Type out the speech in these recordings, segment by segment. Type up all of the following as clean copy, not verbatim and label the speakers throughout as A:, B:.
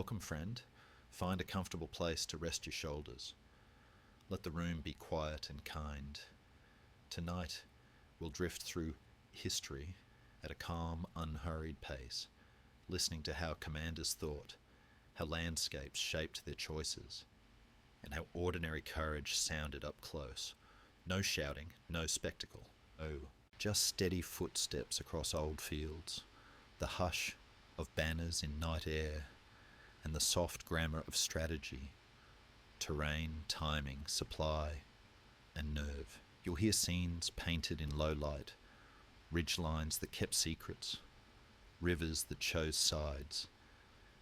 A: Welcome, friend. Find a comfortable place to rest your shoulders. Let the room be quiet and kind. Tonight, we'll drift through history at a calm, unhurried pace, listening to how commanders thought, how landscapes shaped their choices, and how ordinary courage sounded up close. No shouting, no spectacle. Oh, just steady footsteps across old fields, the hush of banners in night air, and the soft grammar of strategy, terrain, timing, supply, and nerve. You'll hear scenes painted in low light, ridgelines that kept secrets, rivers that chose sides,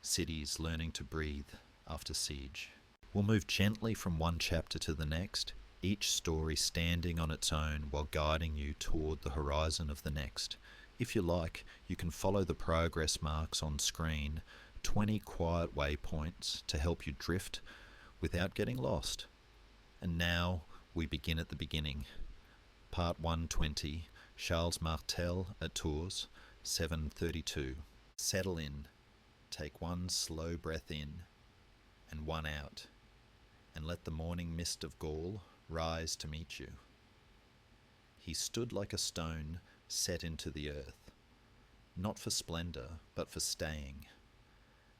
A: cities learning to breathe after siege. We'll move gently from one chapter to the next, each story standing on its own while guiding you toward the horizon of the next. If you like, you can follow the progress marks on screen, 20 quiet waypoints to help you drift without getting lost. And now we begin at the beginning. Part 120, Charles Martel at Tours, 732. Settle in, take one slow breath in and one out, and let the morning mist of Gaul rise to meet you. He stood like a stone set into the earth, not for splendour, but for staying.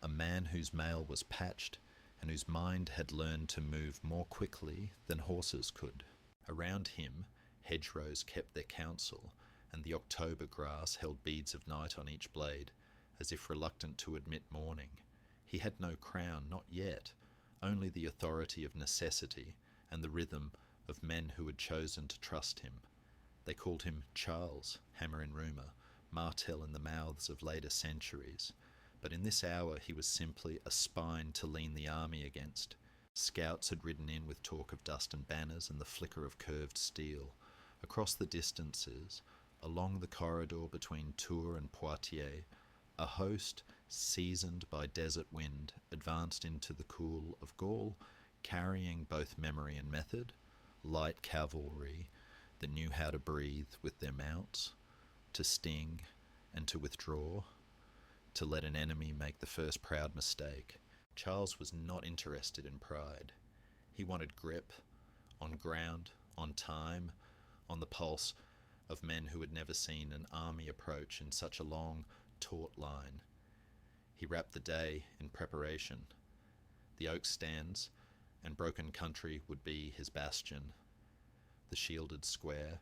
A: A man whose mail was patched and whose mind had learned to move more quickly than horses could. Around him, hedgerows kept their counsel, and the October grass held beads of night on each blade, as if reluctant to admit morning. He had no crown, not yet, only the authority of necessity and the rhythm of men who had chosen to trust him. They called him Charles, hammer in rumour, Martel in the mouths of later centuries. But in this hour he was simply a spine to lean the army against. Scouts had ridden in with talk of dust and banners and the flicker of curved steel. Across the distances, along the corridor between Tours and Poitiers, a host, seasoned by desert wind, advanced into the cool of Gaul, carrying both memory and method, light cavalry that knew how to breathe with their mounts, to sting and to withdraw, to let an enemy make the first proud mistake. Charles was not interested in pride. He wanted grip, on ground, on time, on the pulse of men who had never seen an army approach in such a long, taut line. He wrapped the day in preparation. The oak stands and broken country would be his bastion, the shielded square,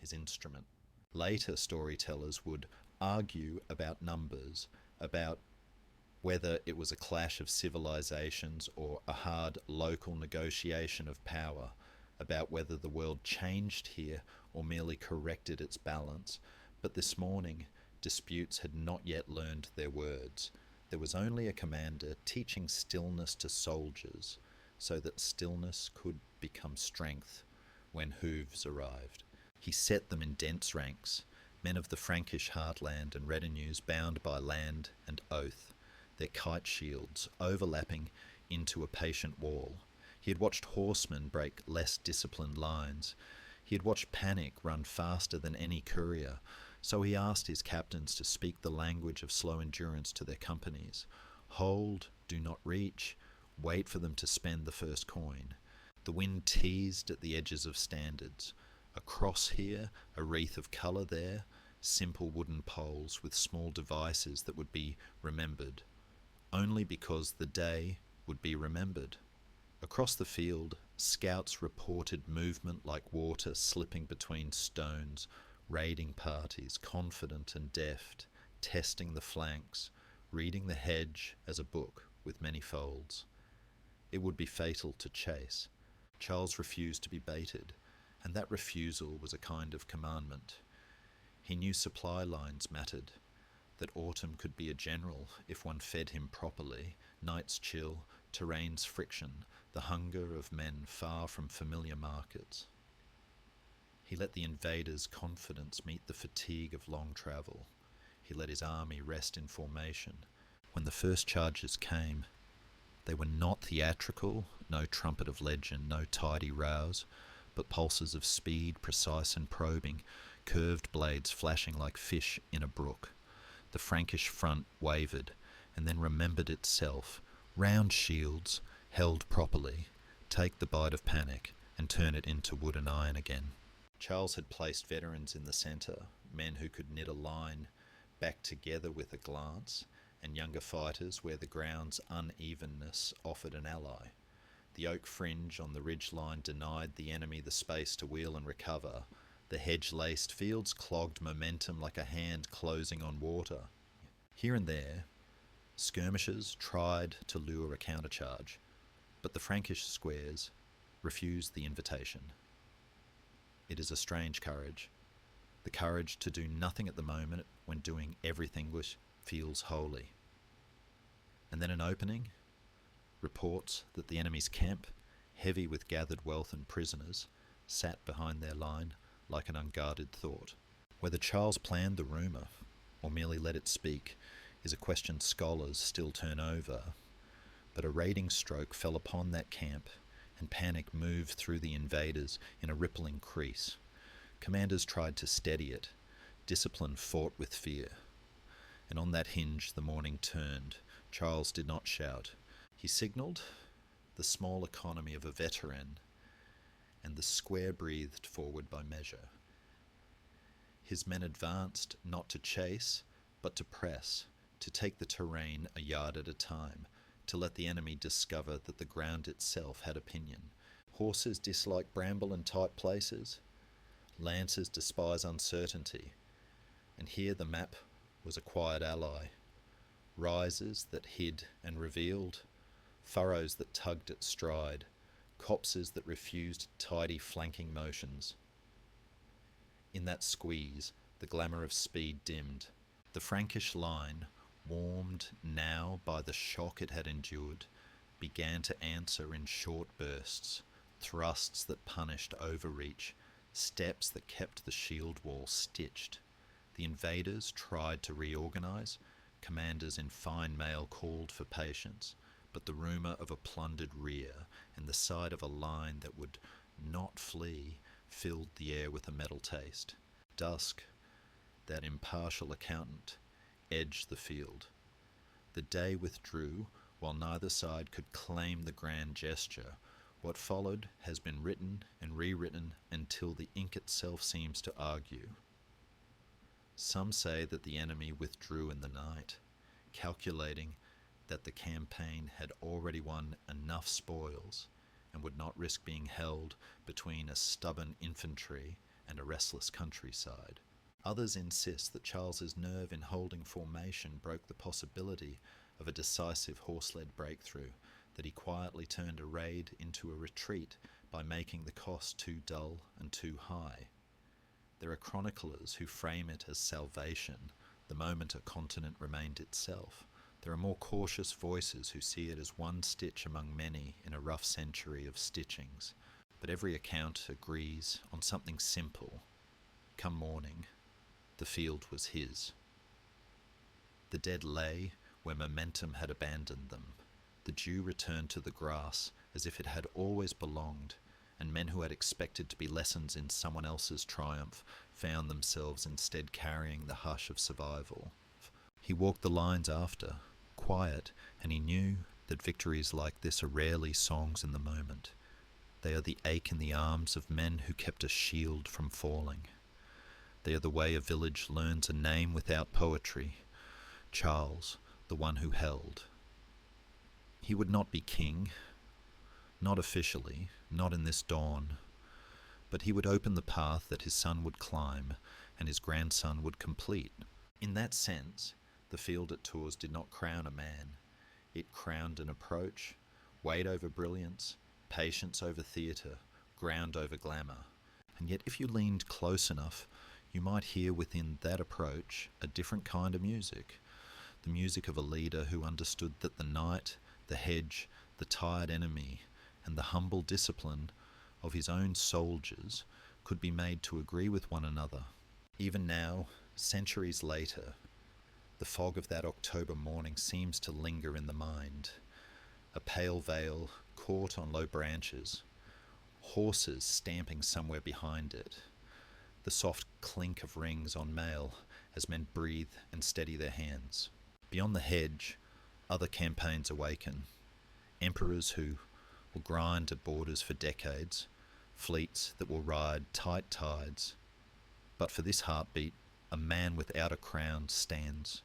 A: his instrument. Later storytellers would argue about numbers, about whether it was a clash of civilizations or a hard local negotiation of power, about whether the world changed here or merely corrected its balance. But this morning, disputes had not yet learned their words. There was only a commander teaching stillness to soldiers, so that stillness could become strength when hooves arrived. He set them in dense ranks, men of the Frankish heartland and retinues bound by land and oath, their kite shields overlapping into a patient wall. He had watched horsemen break less disciplined lines. He had watched panic run faster than any courier, so he asked his captains to speak the language of slow endurance to their companies. Hold, do not reach, wait for them to spend the first coin. The wind teased at the edges of standards. A cross here, a wreath of colour there, simple wooden poles with small devices that would be remembered, only because the day would be remembered. Across the field, scouts reported movement like water slipping between stones, raiding parties, confident and deft, testing the flanks, reading the hedge as a book with many folds. It would be fatal to chase. Charles refused to be baited, and that refusal was a kind of commandment. He knew supply lines mattered, that autumn could be a general if one fed him properly, night's chill, terrain's friction, the hunger of men far from familiar markets. He let the invader's confidence meet the fatigue of long travel. He let his army rest in formation. When the first charges came, they were not theatrical, no trumpet of legend, no tidy rouse, but pulses of speed, precise and probing, curved blades flashing like fish in a brook. The Frankish front wavered, and then remembered itself. Round shields, held properly, take the bite of panic and turn it into wood and iron again. Charles had placed veterans in the centre, men who could knit a line back together with a glance, and younger fighters where the ground's unevenness offered an ally. The oak fringe on the ridge line denied the enemy the space to wheel and recover. The hedge-laced fields clogged momentum like a hand closing on water. Here and there, skirmishers tried to lure a countercharge, but the Frankish squares refused the invitation. It is a strange courage, the courage to do nothing at the moment when doing everything which feels holy. And then an opening, reports that the enemy's camp, heavy with gathered wealth and prisoners, sat behind their line like an unguarded thought. Whether Charles planned the rumour or merely let it speak is a question scholars still turn over, but a raiding stroke fell upon that camp and panic moved through the invaders in a rippling crease. Commanders tried to steady it. Discipline fought with fear. And on that hinge the morning turned. Charles did not shout. He signalled the small economy of a veteran, and the square breathed forward by measure. His men advanced not to chase, but to press, to take the terrain a yard at a time, to let the enemy discover that the ground itself had opinion. Horses dislike bramble and tight places. Lancers despise uncertainty. And here the map was a quiet ally. Rises that hid and revealed, furrows that tugged at stride, copses that refused tidy flanking motions. In that squeeze, the glamour of speed dimmed. The Frankish line, warmed now by the shock it had endured, began to answer in short bursts, thrusts that punished overreach, steps that kept the shield wall stitched. The invaders tried to reorganize. Commanders in fine mail called for patience, but the rumour of a plundered rear and the sight of a line that would not flee filled the air with a metal taste. Dusk, that impartial accountant, edged the field. The day withdrew, while neither side could claim the grand gesture. What followed has been written and rewritten until the ink itself seems to argue. Some say that the enemy withdrew in the night, calculating that the campaign had already won enough spoils and would not risk being held between a stubborn infantry and a restless countryside. Others insist that Charles's nerve in holding formation broke the possibility of a decisive horse-led breakthrough, that he quietly turned a raid into a retreat by making the cost too dull and too high. There are chroniclers who frame it as salvation, the moment a continent remained itself. There are more cautious voices who see it as one stitch among many in a rough century of stitchings. But every account agrees on something simple. Come morning, the field was his. The dead lay where momentum had abandoned them. The dew returned to the grass as if it had always belonged, and men who had expected to be lessons in someone else's triumph found themselves instead carrying the hush of survival. He walked the lines after, quiet, and he knew that victories like this are rarely songs in the moment. They are the ache in the arms of men who kept a shield from falling. They are the way a village learns a name without poetry. Charles, the one who held. He would not be king, not officially, not in this dawn, but he would open the path that his son would climb and his grandson would complete. In that sense, the field at Tours did not crown a man. It crowned an approach, weight over brilliance, patience over theatre, ground over glamour. And yet if you leaned close enough, you might hear within that approach a different kind of music, the music of a leader who understood that the night, the hedge, the tired enemy, and the humble discipline of his own soldiers could be made to agree with one another. Even now, centuries later, the fog of that October morning seems to linger in the mind, a pale veil caught on low branches, horses stamping somewhere behind it, the soft clink of rings on mail as men breathe and steady their hands. Beyond the hedge, Other campaigns awaken. Emperors who will grind at borders for decades, fleets that will ride tight tides. But for this heartbeat, a man without a crown stands,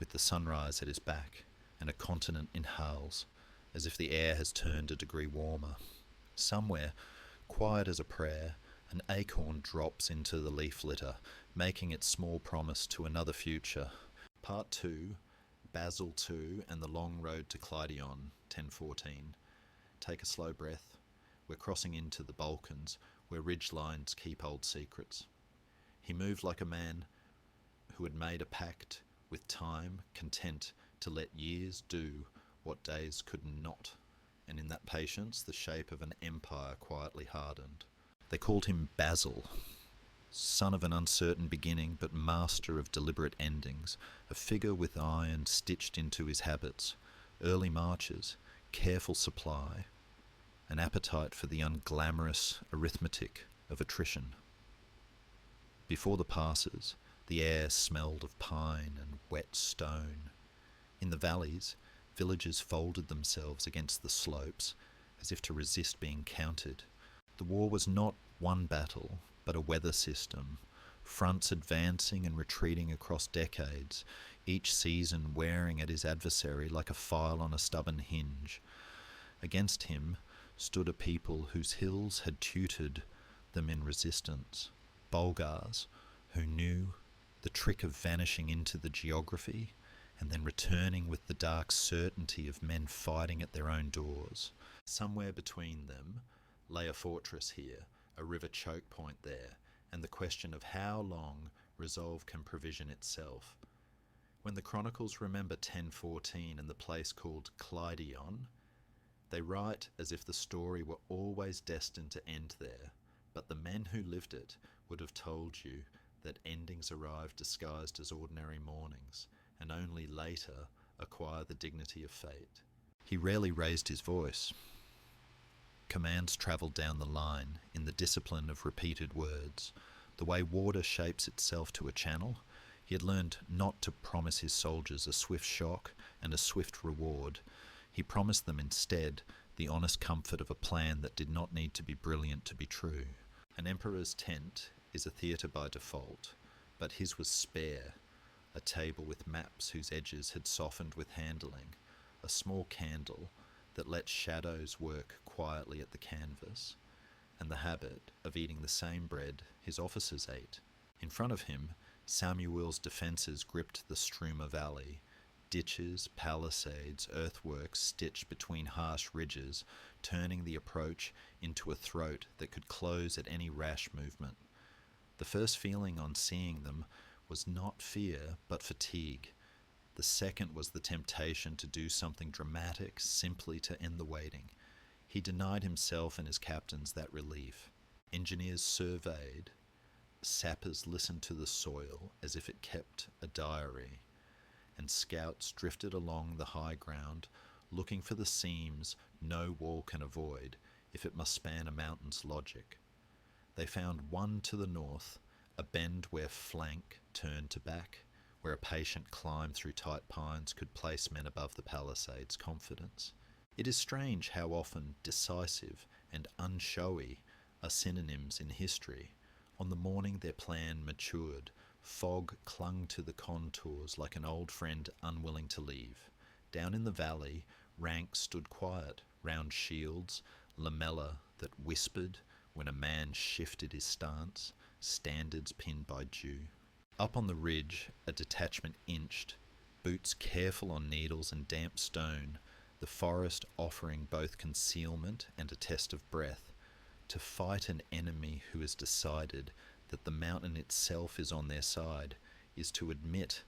A: with the sunrise at his back, and a continent inhales, as if the air has turned a degree warmer. Somewhere, quiet as a prayer, an acorn drops into the leaf litter, making its small promise to another future. Part 2, Basil 2 and the Long Road to Clydion, 1014. Take a slow breath. We're crossing into the Balkans, where ridgelines keep old secrets. He moved like a man who had made a pact with time, content to let years do what days could not, and in that patience the shape of an empire quietly hardened. They called him Basil, son of an uncertain beginning but master of deliberate endings, a figure with iron stitched into his habits, early marches, careful supply, an appetite for the unglamorous arithmetic of attrition. Before the passes, the air smelled of pine and wet stone. In the valleys, villagers folded themselves against the slopes as if to resist being counted. The war was not one battle, but a weather system, fronts advancing and retreating across decades, each season wearing at his adversary like a file on a stubborn hinge. Against him stood a people whose hills had tutored them in resistance, Bulgars who knew the trick of vanishing into the geography and then returning with the dark certainty of men fighting at their own doors. Somewhere between them lay a fortress here, a river choke point there, and the question of how long resolve can provision itself. When the chronicles remember 1014 and the place called Clydion, they write as if the story were always destined to end there, but the men who lived it would have told you that endings arrive disguised as ordinary mornings, and only later acquire the dignity of fate. He rarely raised his voice. Commands travelled down the line in the discipline of repeated words. The way water shapes itself to a channel, he had learned not to promise his soldiers a swift shock and a swift reward. He promised them instead the honest comfort of a plan that did not need to be brilliant to be true. An emperor's tent is a theatre by default, but his was spare, a table with maps whose edges had softened with handling, a small candle that let shadows work quietly at the canvas, and the habit of eating the same bread his officers ate. In front of him, Samuel's defences gripped the Struma Valley, ditches, palisades, earthworks stitched between harsh ridges, turning the approach into a throat that could close at any rash movement. The first feeling on seeing them was not fear, but fatigue. The second was the temptation to do something dramatic simply to end the waiting. He denied himself and his captains that relief. Engineers surveyed, sappers listened to the soil as if it kept a diary, and scouts drifted along the high ground, looking for the seams no wall can avoid if it must span a mountain's logic. They found one to the north, a bend where flank turned to back, where a patient climb through tight pines could place men above the palisades' confidence. It is strange how often decisive and unshowy are synonyms in history. On the morning their plan matured, fog clung to the contours like an old friend unwilling to leave. Down in the valley, ranks stood quiet, round shields, lamella that whispered when a man shifted his stance, standards pinned by dew. Up on the ridge, a detachment inched, boots careful on needles and damp stone, the forest offering both concealment and a test of breath. To fight an enemy who has decided that the mountain itself is on their side is to admit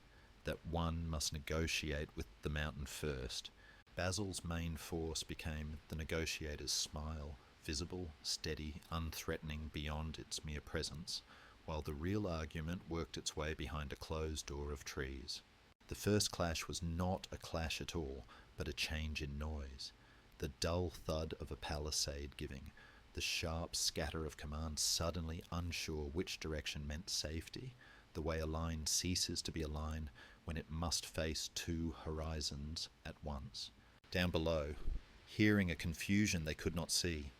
A: that one must negotiate with the mountain first. Basil's main force became the negotiator's smile, visible, steady, unthreatening beyond its mere presence, while the real argument worked its way behind a closed door of trees. The first clash was not a clash at all, but a change in noise. The dull thud of a palisade giving, the sharp scatter of commands suddenly unsure which direction meant safety, the way a line ceases to be a line when it must face two horizons at once. Down below, hearing a confusion they could not see,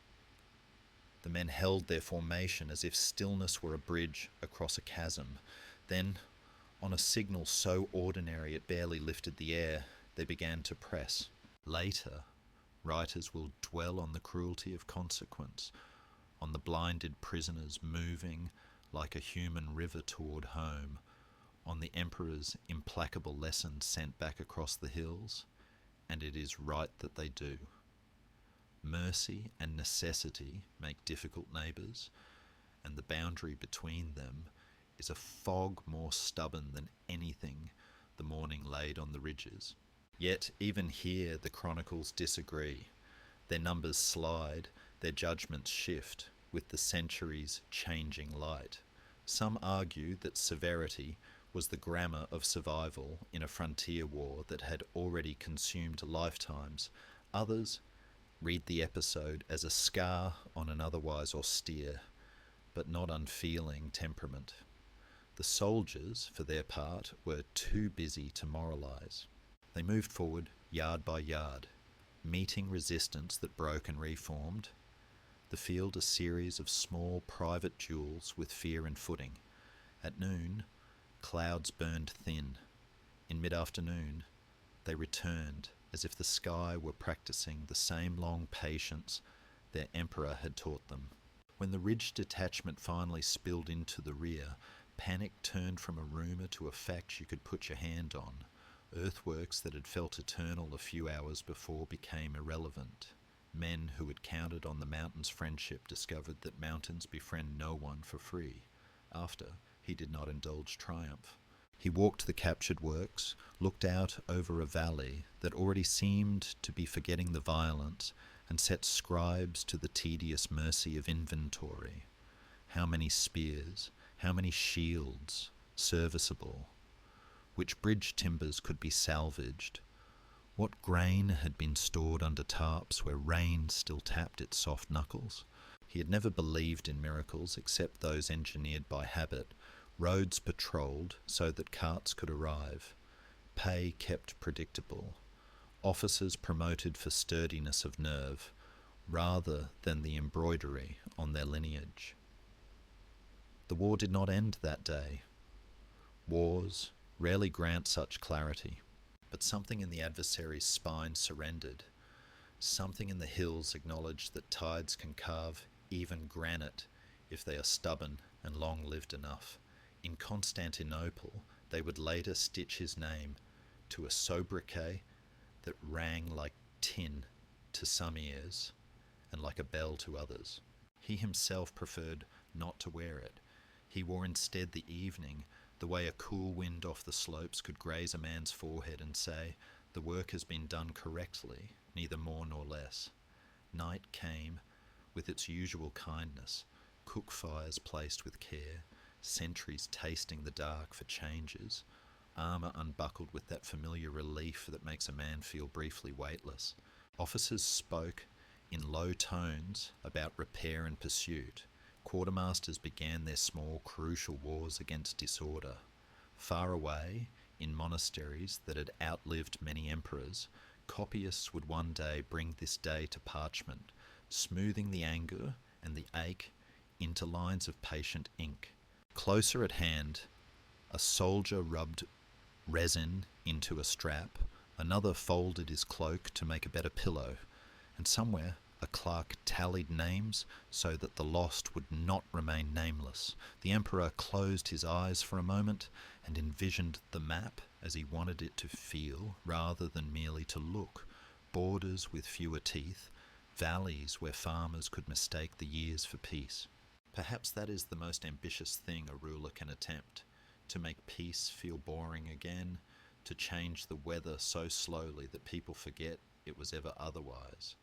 A: the men held their formation as if stillness were a bridge across a chasm. Then, on a signal so ordinary it barely lifted the air, they began to press. Later, writers will dwell on the cruelty of consequence, on the blinded prisoners moving like a human river toward home, on the emperor's implacable lessons sent back across the hills, and it is right that they do. Mercy and necessity make difficult neighbours, and the boundary between them is a fog more stubborn than anything the morning laid on the ridges. Yet even here the chronicles disagree. Their numbers slide, their judgments shift, with the centuries' changing light. Some argue that severity was the grammar of survival in a frontier war that had already consumed lifetimes. Others read the episode as a scar on an otherwise austere, but not unfeeling temperament. The soldiers, for their part, were too busy to moralise. They moved forward yard by yard, meeting resistance that broke and reformed. The field a series of small private duels with fear and footing. At noon, clouds burned thin. In mid-afternoon, they returned as if the sky were practising the same long patience their emperor had taught them. When the ridge detachment finally spilled into the rear, panic turned from a rumour to a fact you could put your hand on. Earthworks that had felt eternal a few hours before became irrelevant. Men who had counted on the mountain's friendship discovered that mountains befriend no one for free. After, he did not indulge triumph. He walked the captured works, looked out over a valley that already seemed to be forgetting the violence, and set scribes to the tedious mercy of inventory. How many spears, how many shields, serviceable? Which bridge timbers could be salvaged? What grain had been stored under tarps where rain still tapped its soft knuckles? He had never believed in miracles except those engineered by habit, roads patrolled so that carts could arrive, pay kept predictable, officers promoted for sturdiness of nerve, rather than the embroidery on their lineage. The war did not end that day. Wars rarely grant such clarity, but something in the adversary's spine surrendered. Something in the hills acknowledged that tides can carve even granite if they are stubborn and long-lived enough. In Constantinople, they would later stitch his name to a sobriquet that rang like tin to some ears and like a bell to others. He himself preferred not to wear it. He wore instead the evening, the way a cool wind off the slopes could graze a man's forehead and say, "The work has been done correctly, neither more nor less." Night came with its usual kindness, cook fires placed with care, sentries tasting the dark for changes, armour unbuckled with that familiar relief that makes a man feel briefly weightless. Officers spoke in low tones about repair and pursuit. Quartermasters began their small, crucial wars against disorder. Far away, in monasteries that had outlived many emperors, copyists would one day bring this day to parchment, smoothing the anger and the ache into lines of patient ink. Closer at hand, a soldier rubbed resin into a strap, another folded his cloak to make a better pillow, and somewhere a clerk tallied names so that the lost would not remain nameless. The emperor closed his eyes for a moment and envisioned the map as he wanted it to feel rather than merely to look. Borders with fewer teeth, valleys where farmers could mistake the years for peace. Perhaps that is the most ambitious thing a ruler can attempt, to make peace feel boring again, to change the weather so slowly that people forget it was ever otherwise.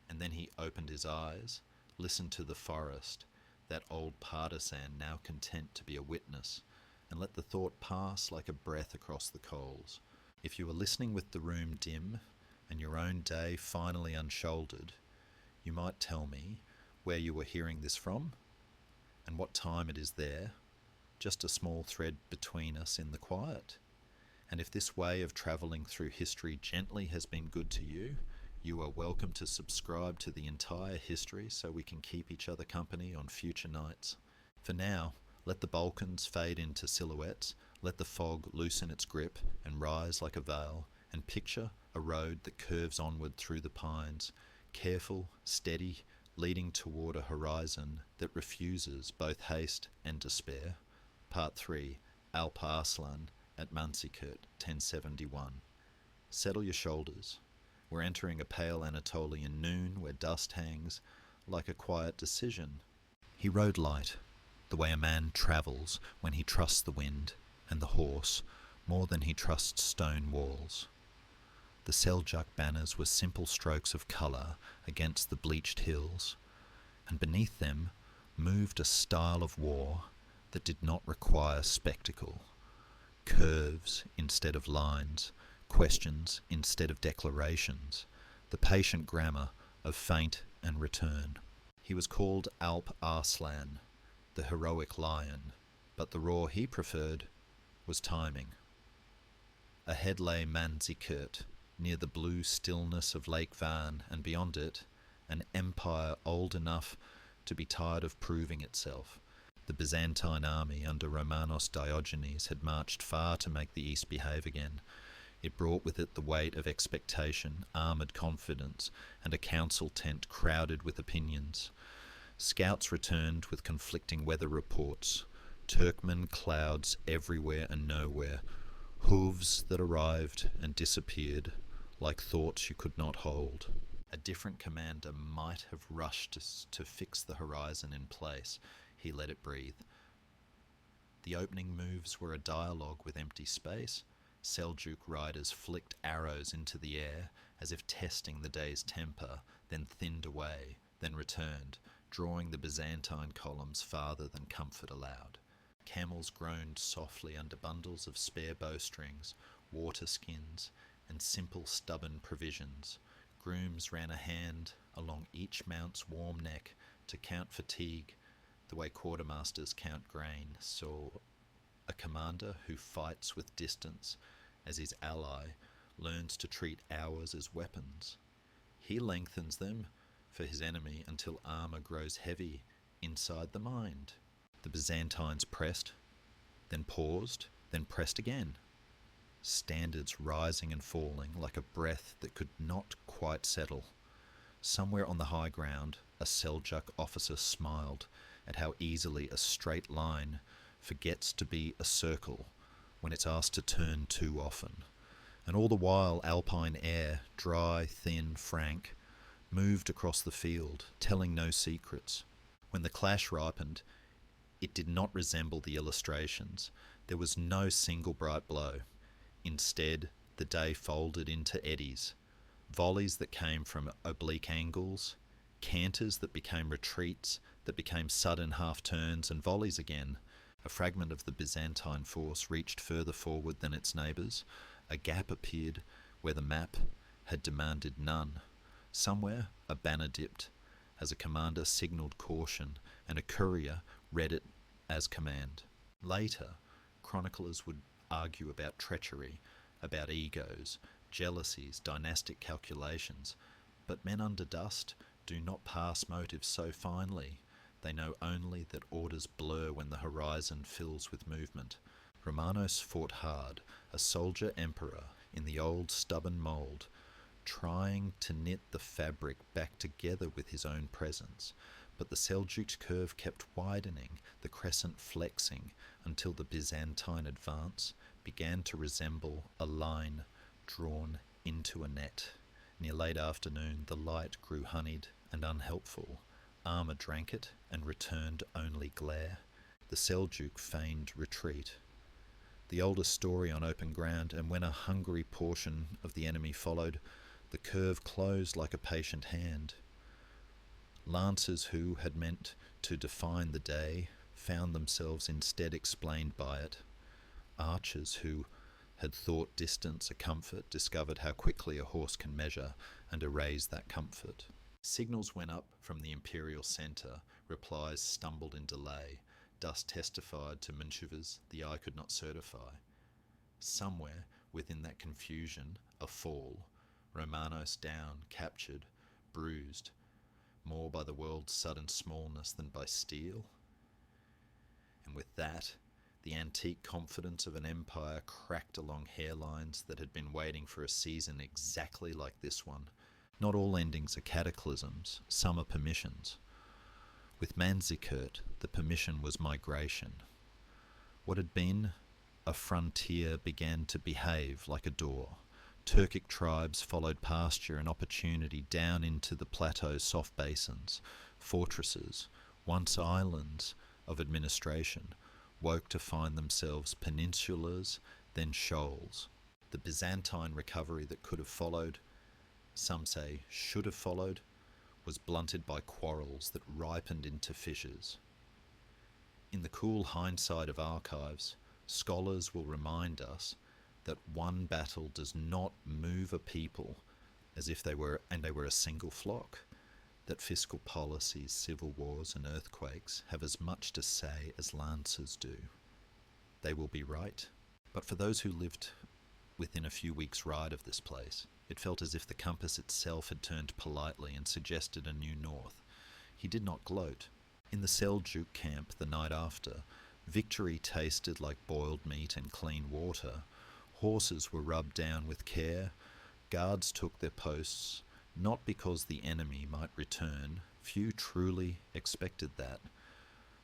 A: And then he opened his eyes, listened to the forest, that old partisan now content to be a witness, and let the thought pass like a breath across the coals. If you are listening with the room dim and your own day finally unshouldered, you might tell me where you were hearing this from and what time it is there, just a small thread between us in the quiet. And if this way of travelling through history gently has been good to you, you are welcome to subscribe to the entire history so we can keep each other company on future nights. For now, let the Balkans fade into silhouettes, let the fog loosen its grip and rise like a veil, and picture a road that curves onward through the pines, careful, steady, leading toward a horizon that refuses both haste and despair. Part 3, Alp Arslan at Manzikert, 1071. Settle your shoulders. We're entering a pale Anatolian noon where dust hangs like a quiet decision. He rode light, the way a man travels when he trusts the wind and the horse more than he trusts stone walls. The Seljuk banners were simple strokes of colour against the bleached hills, and beneath them moved a style of war that did not require spectacle. Curves instead of lines, questions instead of declarations, the patient grammar of feint and return. He was called Alp Arslan, the heroic lion, but the roar he preferred was timing. Ahead lay Manzikert, near the blue stillness of Lake Van, and beyond it, an empire old enough to be tired of proving itself. The Byzantine army under Romanos Diogenes had marched far to make the East behave again. It brought with it the weight of expectation, armoured confidence, and a council tent crowded with opinions. Scouts returned with conflicting weather reports, Turkmen clouds everywhere and nowhere, hooves that arrived and disappeared like thoughts you could not hold. A different commander might have rushed to fix the horizon in place. He let it breathe. The opening moves were a dialogue with empty space. Seljuk riders flicked arrows into the air as if testing the day's temper, then thinned away, then returned, drawing the Byzantine columns farther than comfort allowed. Camels groaned softly under bundles of spare bowstrings, water skins, and simple stubborn provisions. Grooms ran a hand along each mount's warm neck to count fatigue, the way quartermasters count grain. So a commander who fights with distance as his ally learns to treat hours as weapons. He lengthens them for his enemy until armour grows heavy inside the mind. The Byzantines pressed, then paused, then pressed again. Standards rising and falling like a breath that could not quite settle. Somewhere on the high ground, a Seljuk officer smiled at how easily a straight line forgets to be a circle when it's asked to turn too often. And all the while, alpine air, dry, thin, frank, moved across the field, telling no secrets. When the clash ripened, it did not resemble the illustrations. There was no single bright blow. Instead, the day folded into eddies, volleys that came from oblique angles, canters that became retreats, that became sudden half-turns, and volleys again. A fragment of the Byzantine force reached further forward than its neighbours. A gap appeared where the map had demanded none. Somewhere a banner dipped, as a commander signalled caution, and a courier read it as command. Later, chroniclers would argue about treachery, about egos, jealousies, dynastic calculations, but men under dust do not pass motives so finely. They know only that orders blur when the horizon fills with movement. Romanos fought hard, a soldier emperor in the old stubborn mould, trying to knit the fabric back together with his own presence. But the Seljuk curve kept widening, the crescent flexing, until the Byzantine advance began to resemble a line drawn into a net. Near late afternoon, the light grew honeyed and unhelpful. Armour drank it and returned only glare. The Seljuk feigned retreat. The oldest story on open ground, and when a hungry portion of the enemy followed, the curve closed like a patient hand. Lancers who had meant to define the day found themselves instead explained by it. Archers who had thought distance a comfort discovered how quickly a horse can measure and erase that comfort. Signals went up from the imperial centre, replies stumbled in delay, dust testified to manshuvas the eye could not certify. Somewhere, within that confusion, a fall, Romanos down, captured, bruised, more by the world's sudden smallness than by steel. And with that, the antique confidence of an empire cracked along hairlines that had been waiting for a season exactly like this one. Not all endings are cataclysms, some are permissions. With Manzikert, the permission was migration. What had been a frontier began to behave like a door. Turkic tribes followed pasture and opportunity down into the plateau's soft basins. Fortresses, once islands of administration, woke to find themselves peninsulas, then shoals. The Byzantine recovery that could have followed, some say should have followed, was blunted by quarrels that ripened into fissures. In the cool hindsight of archives, scholars will remind us that one battle does not move a people as if they were a single flock, that fiscal policies, civil wars and earthquakes have as much to say as lances do. They will be right, but for those who lived within a few weeks' ride of this place, it felt as if the compass itself had turned politely and suggested a new north. He did not gloat. In the Seljuk camp the night after, victory tasted like boiled meat and clean water. Horses were rubbed down with care. Guards took their posts, not because the enemy might return, few truly expected that,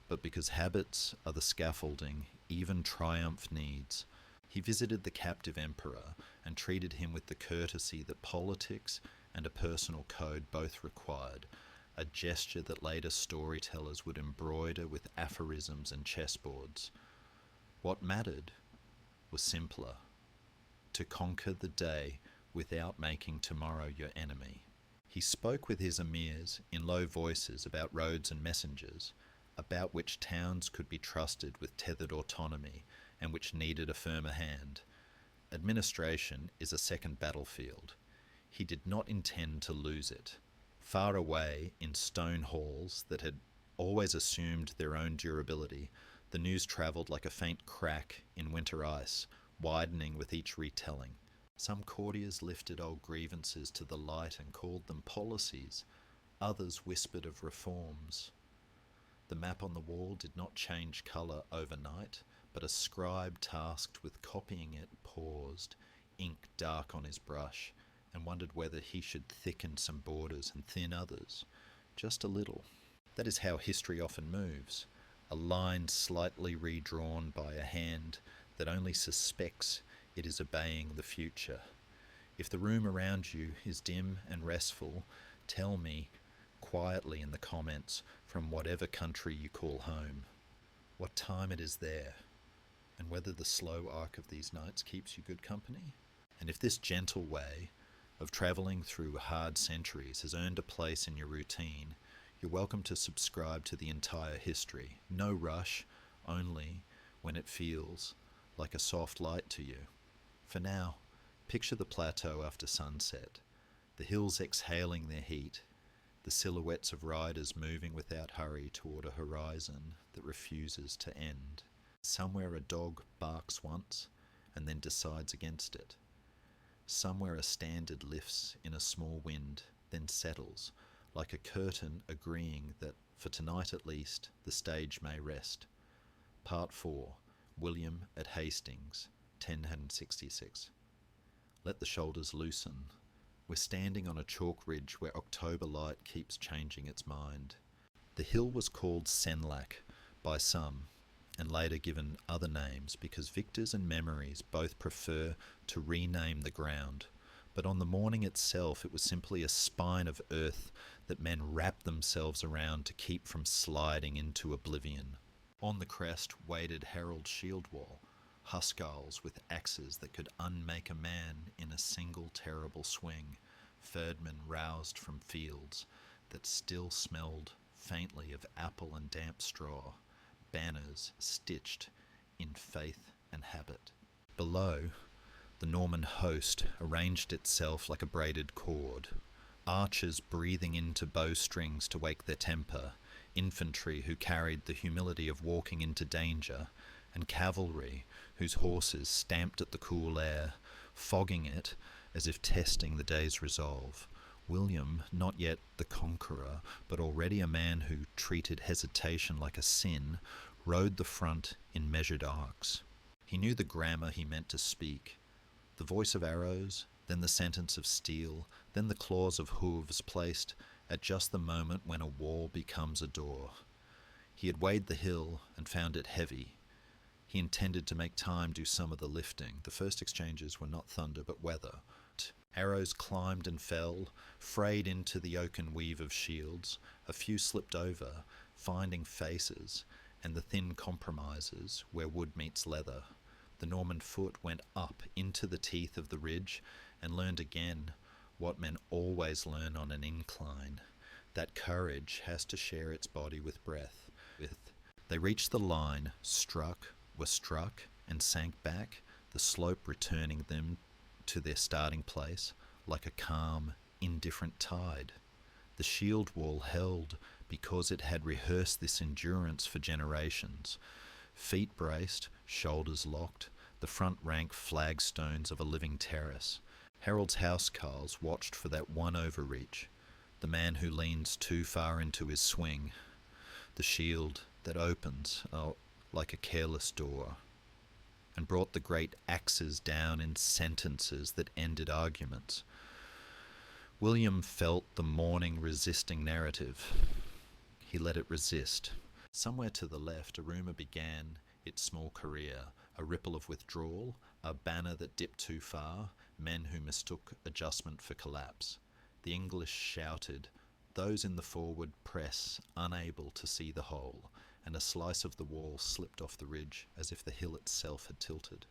A: but because habits are the scaffolding even triumph needs. He visited the captive emperor and treated him with the courtesy that politics and a personal code both required, a gesture that later storytellers would embroider with aphorisms and chessboards. What mattered was simpler: to conquer the day without making tomorrow your enemy. He spoke with his emirs in low voices about roads and messengers, about which towns could be trusted with tethered autonomy and which needed a firmer hand. Administration is a second battlefield. He did not intend to lose it. Far away in stone halls that had always assumed their own durability, the news travelled like a faint crack in winter ice, widening with each retelling. Some courtiers lifted old grievances to the light and called them policies. Others whispered of reforms. The map on the wall did not change colour overnight, but a scribe tasked with copying it paused, ink dark on his brush, and wondered whether he should thicken some borders and thin others, just a little. That is how history often moves, a line slightly redrawn by a hand that only suspects it is obeying the future. If the room around you is dim and restful, tell me quietly in the comments from whatever country you call home what time it is there, and whether the slow arc of these nights keeps you good company. And if this gentle way of travelling through hard centuries has earned a place in your routine, you're welcome to subscribe to the entire history. No rush, only when it feels like a soft light to you. For now, picture the plateau after sunset, the hills exhaling their heat, the silhouettes of riders moving without hurry toward a horizon that refuses to end. Somewhere a dog barks once and then decides against it. Somewhere a standard lifts in a small wind, then settles, like a curtain agreeing that, for tonight at least, the stage may rest. Part 4. William at Hastings, 1066. Let the shoulders loosen. We're standing on a chalk ridge where October light keeps changing its mind. The hill was called Senlac by some, and later given other names because victors and memories both prefer to rename the ground. But on the morning itself it was simply a spine of earth that men wrapped themselves around to keep from sliding into oblivion. On the crest waited Harold's shield wall, huskarls with axes that could unmake a man in a single terrible swing, ferdmen roused from fields that still smelled faintly of apple and damp straw, banners stitched in faith and habit. Below, the Norman host arranged itself like a braided cord, archers breathing into bowstrings to wake their temper, infantry who carried the humility of walking into danger, and cavalry whose horses stamped at the cool air, fogging it as if testing the day's resolve. William, not yet the conqueror, but already a man who treated hesitation like a sin, rode the front in measured arcs. He knew the grammar he meant to speak, the voice of arrows, then the sentence of steel, then the claws of hooves placed at just the moment when a wall becomes a door. He had weighed the hill and found it heavy. He intended to make time do some of the lifting. The first exchanges were not thunder but weather. Arrows climbed and fell, frayed into the oaken weave of shields. A few slipped over, finding faces, and the thin compromises where wood meets leather. The Norman foot went up into the teeth of the ridge and learned again what men always learn on an incline, that courage has to share its body with breath. They reached the line, were struck, and sank back, the slope returning them to their starting place like a calm, indifferent tide. The shield wall held because it had rehearsed this endurance for generations. Feet braced, shoulders locked, the front rank flagstones of a living terrace. Harold's housecarls watched for that one overreach, the man who leans too far into his swing, the shield that opens like a careless door, and brought the great axes down in sentences that ended arguments. William felt the morning resisting narrative. He let it resist. Somewhere to the left, a rumour began its small career, a ripple of withdrawal, a banner that dipped too far, men who mistook adjustment for collapse. The English shouted, those in the forward press unable to see the whole, and a slice of the wall slipped off the ridge as if the hill itself had tilted.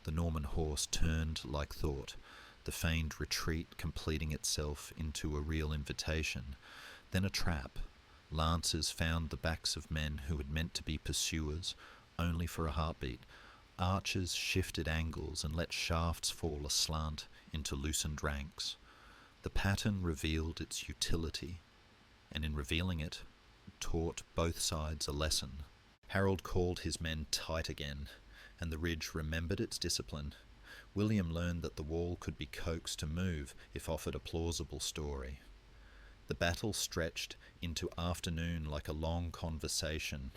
A: The Norman horse turned like thought, the feigned retreat completing itself into a real invitation. Then a trap. Lancers found the backs of men who had meant to be pursuers only for a heartbeat. Archers shifted angles and let shafts fall aslant into loosened ranks. The pattern revealed its utility, and in revealing it, taught both sides a lesson. Harold called his men tight again, and the ridge remembered its discipline. William learned that the wall could be coaxed to move if offered a plausible story. The battle stretched into afternoon like a long conversation,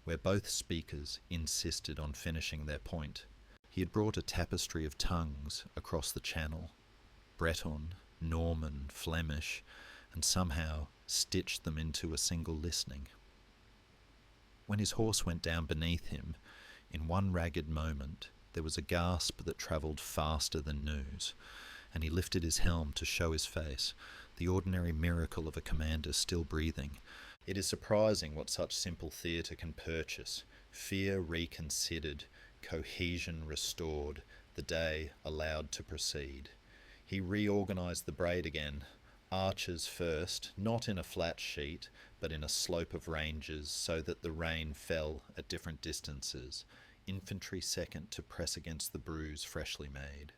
A: where both speakers insisted on finishing their point. He had brought a tapestry of tongues across the channel, Breton, Norman, Flemish, and somehow stitched them into a single listening. When his horse went down beneath him, in one ragged moment, there was a gasp that travelled faster than news, and he lifted his helm to show his face, the ordinary miracle of a commander still breathing. It is surprising what such simple theatre can purchase. Fear reconsidered, cohesion restored, the day allowed to proceed. He reorganised the braid again. Archers first, not in a flat sheet, but in a slope of ranges so that the rain fell at different distances. Infantry second to press against the bruise freshly made.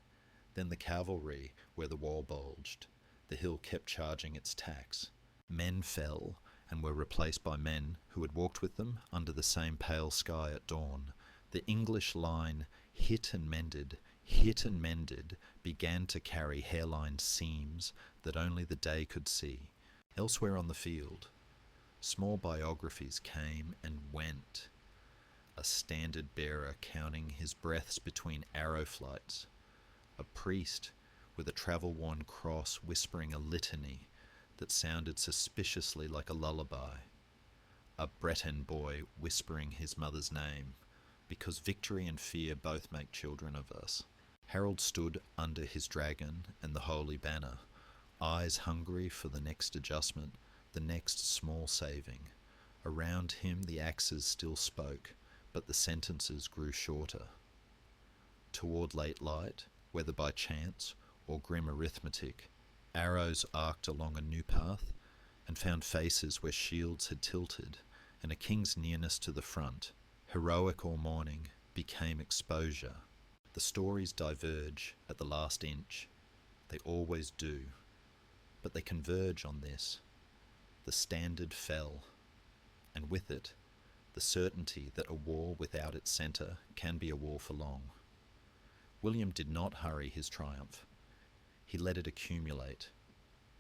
A: Then the cavalry where the wall bulged. The hill kept charging its tacks. Men fell and were replaced by men who had walked with them under the same pale sky at dawn. The English line hit and mended, began to carry hairline seams that only the day could see. Elsewhere on the field, small biographies came and went, a standard bearer counting his breaths between arrow flights, a priest with a travel-worn cross whispering a litany that sounded suspiciously like a lullaby, a Breton boy whispering his mother's name, because victory and fear both make children of us. Harold stood under his dragon and the holy banner, eyes hungry for the next adjustment, the next small saving. Around him the axes still spoke, but the sentences grew shorter. Toward late light, whether by chance or grim arithmetic, arrows arced along a new path and found faces where shields had tilted, and a king's nearness to the front, heroic or mourning, became exposure. The stories diverge at the last inch. They always do. But they converge on this. The standard fell, and with it, the certainty that a war without its centre can be a war for long. William did not hurry his triumph. He let it accumulate,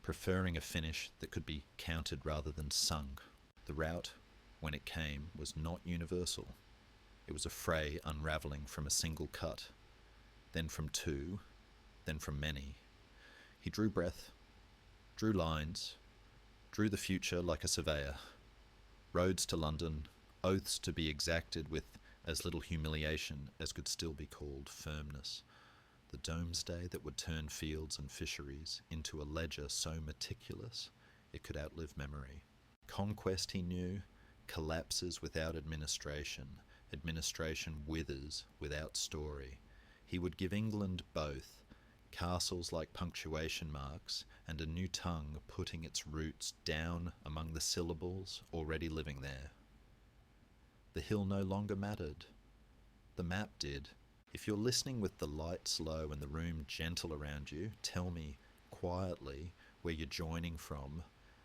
A: preferring a finish that could be counted rather than sung. The rout, when it came, was not universal. It was a fray unravelling from a single cut, then from two, then from many. He drew breath, drew lines, drew the future like a surveyor. Roads to London, oaths to be exacted with as little humiliation as could still be called firmness. The domesday that would turn fields and fisheries into a ledger so meticulous it could outlive memory. Conquest, he knew, collapses without administration. Administration withers without story. He would give England both, castles like punctuation marks, and a new tongue putting its roots down among the syllables already living there. The hill no longer mattered. The map did. If you're listening with the lights low and the room gentle around you, tell me quietly where you're joining from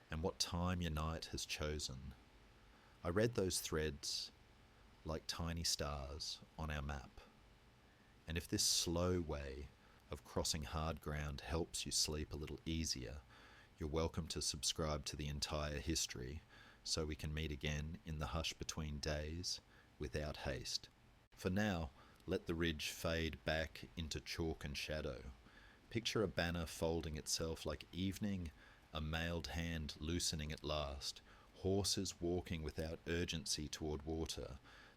A: and what time your night has chosen. I read those threads like tiny stars on our map. And if this slow way of crossing hard ground helps you sleep a little easier, you're welcome to subscribe to the entire history so we can meet again in the hush between days without haste. For now, let the ridge fade back into chalk and shadow. Picture a banner folding itself like evening, a mailed hand loosening at last, horses walking without urgency toward water.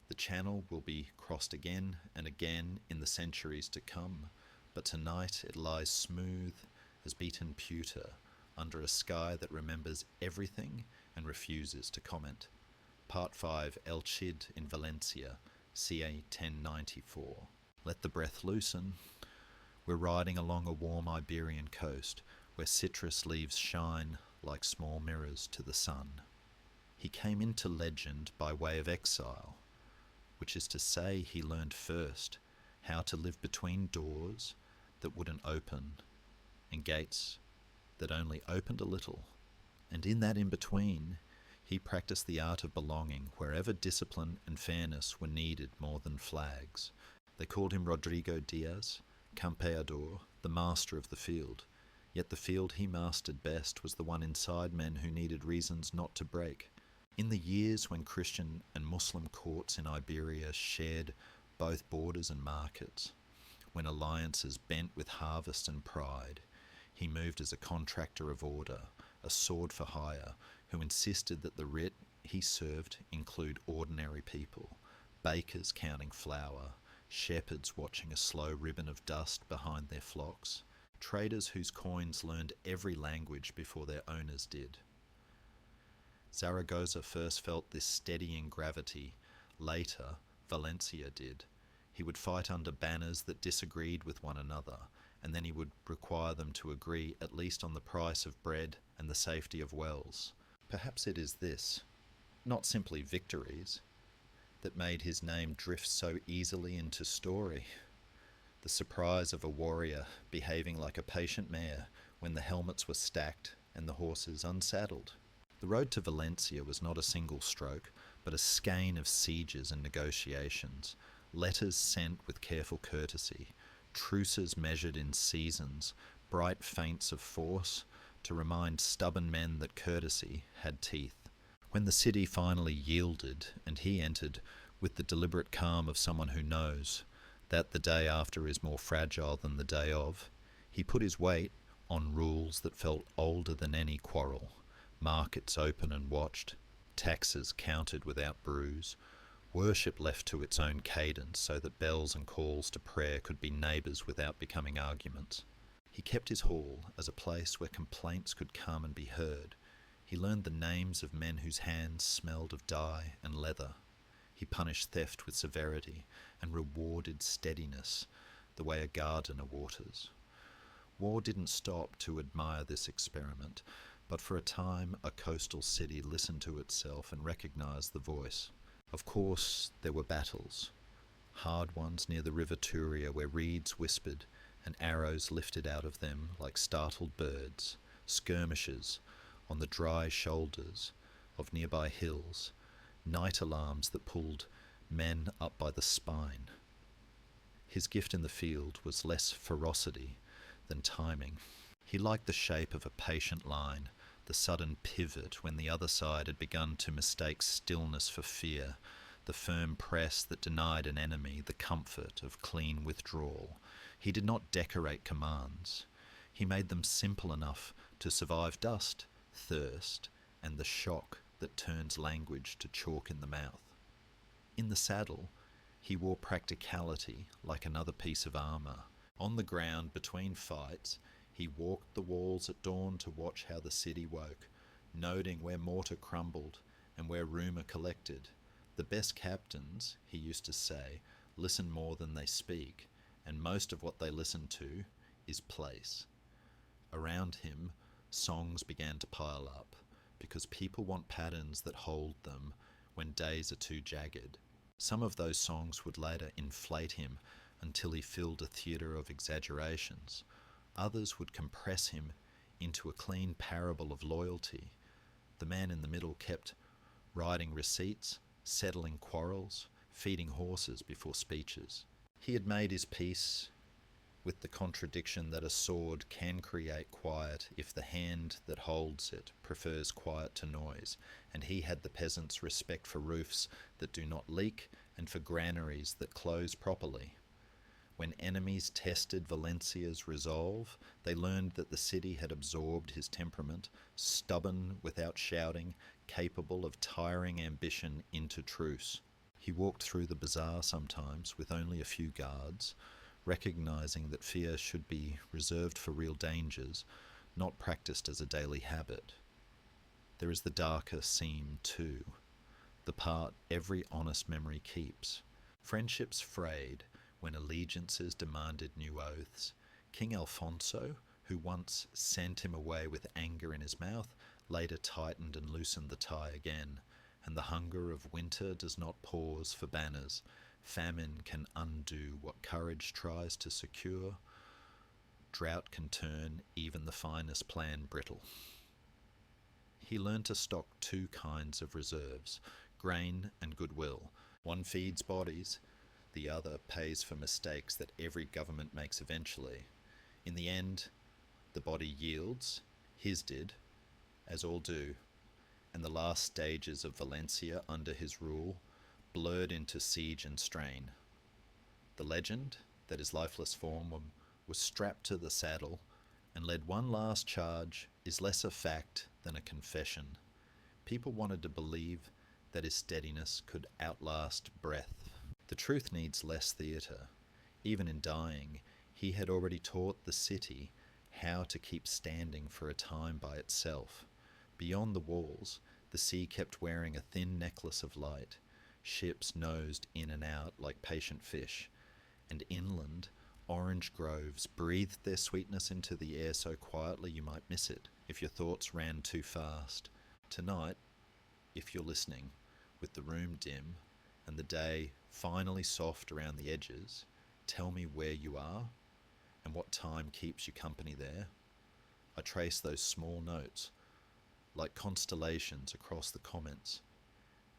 A: The channel will be crossed again and again in the centuries to come, but tonight it lies smooth as beaten pewter under a sky that remembers everything and refuses to comment. Part 5, El Cid in Valencia, ca. 1094. Let the breath loosen. We're riding along a warm Iberian coast where citrus leaves shine like small mirrors to the sun. He came into legend by way of exile, which is to say he learned first how to live between doors that wouldn't open and gates that only opened a little. And in that in-between, he practiced the art of belonging wherever discipline and fairness were needed more than flags. They called him Rodrigo Diaz, campeador, the master of the field. Yet the field he mastered best was the one inside men who needed reasons not to break. In the years when Christian and Muslim courts in Iberia shared both borders and markets, when alliances bent with harvest and pride, he moved as a contractor of order, a sword for hire, who insisted that the writ he served include ordinary people, bakers counting flour, shepherds watching a slow ribbon of dust behind their flocks, traders whose coins learned every language before their owners did. Zaragoza first felt this steadying gravity. Later, Valencia did. He would fight under banners that disagreed with one another, and then he would require them to agree at least on the price of bread and the safety of wells. Perhaps it is this, not simply victories, that made his name drift so easily into story. The surprise of a warrior behaving like a patient mare when the helmets were stacked and the horses unsaddled. The road to Valencia was not a single stroke, but a skein of sieges and negotiations, letters sent with careful courtesy, truces measured in seasons, bright feints of force to remind stubborn men that courtesy had teeth. When the city finally yielded and he entered with the deliberate calm of someone who knows that the day after is more fragile than the day of, he put his weight on rules that felt older than any quarrel. Markets open and watched, taxes counted without bruise, worship left to its own cadence so that bells and calls to prayer could be neighbours without becoming arguments. He kept his hall as a place where complaints could come and be heard. He learned the names of men whose hands smelled of dye and leather. He punished theft with severity and rewarded steadiness the way a gardener waters. War didn't stop to admire this experiment, but for a time a coastal city listened to itself and recognized the voice. Of course, there were battles, hard ones near the river Turia where reeds whispered and arrows lifted out of them like startled birds, skirmishes on the dry shoulders of nearby hills, night alarms that pulled men up by the spine. His gift in the field was less ferocity than timing. He liked the shape of a patient line, the sudden pivot when the other side had begun to mistake stillness for fear, the firm press that denied an enemy the comfort of clean withdrawal. He did not decorate commands. He made them simple enough to survive dust, thirst, and the shock that turns language to chalk in the mouth. In the saddle, he wore practicality like another piece of armour. On the ground between fights, he walked the walls at dawn to watch how the city woke, noting where mortar crumbled and where rumour collected. The best captains, he used to say, listen more than they speak, and most of what they listen to is place. Around him, songs began to pile up, because people want patterns that hold them when days are too jagged. Some of those songs would later inflate him until he filled a theatre of exaggerations. Others would compress him into a clean parable of loyalty. The man in the middle kept writing receipts, settling quarrels, feeding horses before speeches. He had made his peace with the contradiction that a sword can create quiet if the hand that holds it prefers quiet to noise, and he had the peasants' respect for roofs that do not leak and for granaries that close properly. When enemies tested Valencia's resolve, they learned that the city had absorbed his temperament, stubborn without shouting, capable of tiring ambition into truce. He walked through the bazaar sometimes with only a few guards, recognizing that fear should be reserved for real dangers, not practiced as a daily habit. There is the darker seam too, the part every honest memory keeps. Friendships frayed when allegiances demanded new oaths. King Alfonso, who once sent him away with anger in his mouth, later tightened and loosened the tie again, and the hunger of winter does not pause for banners. Famine can undo what courage tries to secure. Drought can turn even the finest plan brittle. He learned to stock two kinds of reserves, grain and goodwill. One feeds bodies, the other pays for mistakes that every government makes eventually. In the end, the body yields, his did, as all do, and the last stages of Valencia under his rule blurred into siege and strain. The legend that his lifeless form was strapped to the saddle and led one last charge is less a fact than a confession. People wanted to believe that his steadiness could outlast breath. The truth needs less theatre. Even in dying, he had already taught the city how to keep standing for a time by itself. Beyond the walls, the sea kept wearing a thin necklace of light. Ships nosed in and out like patient fish, and inland, orange groves breathed their sweetness into the air so quietly you might miss it if your thoughts ran too fast. Tonight, if you're listening, with the room dim and the day finally soft around the edges, tell me where you are and what time keeps you company there. I trace those small notes, like constellations across the comments.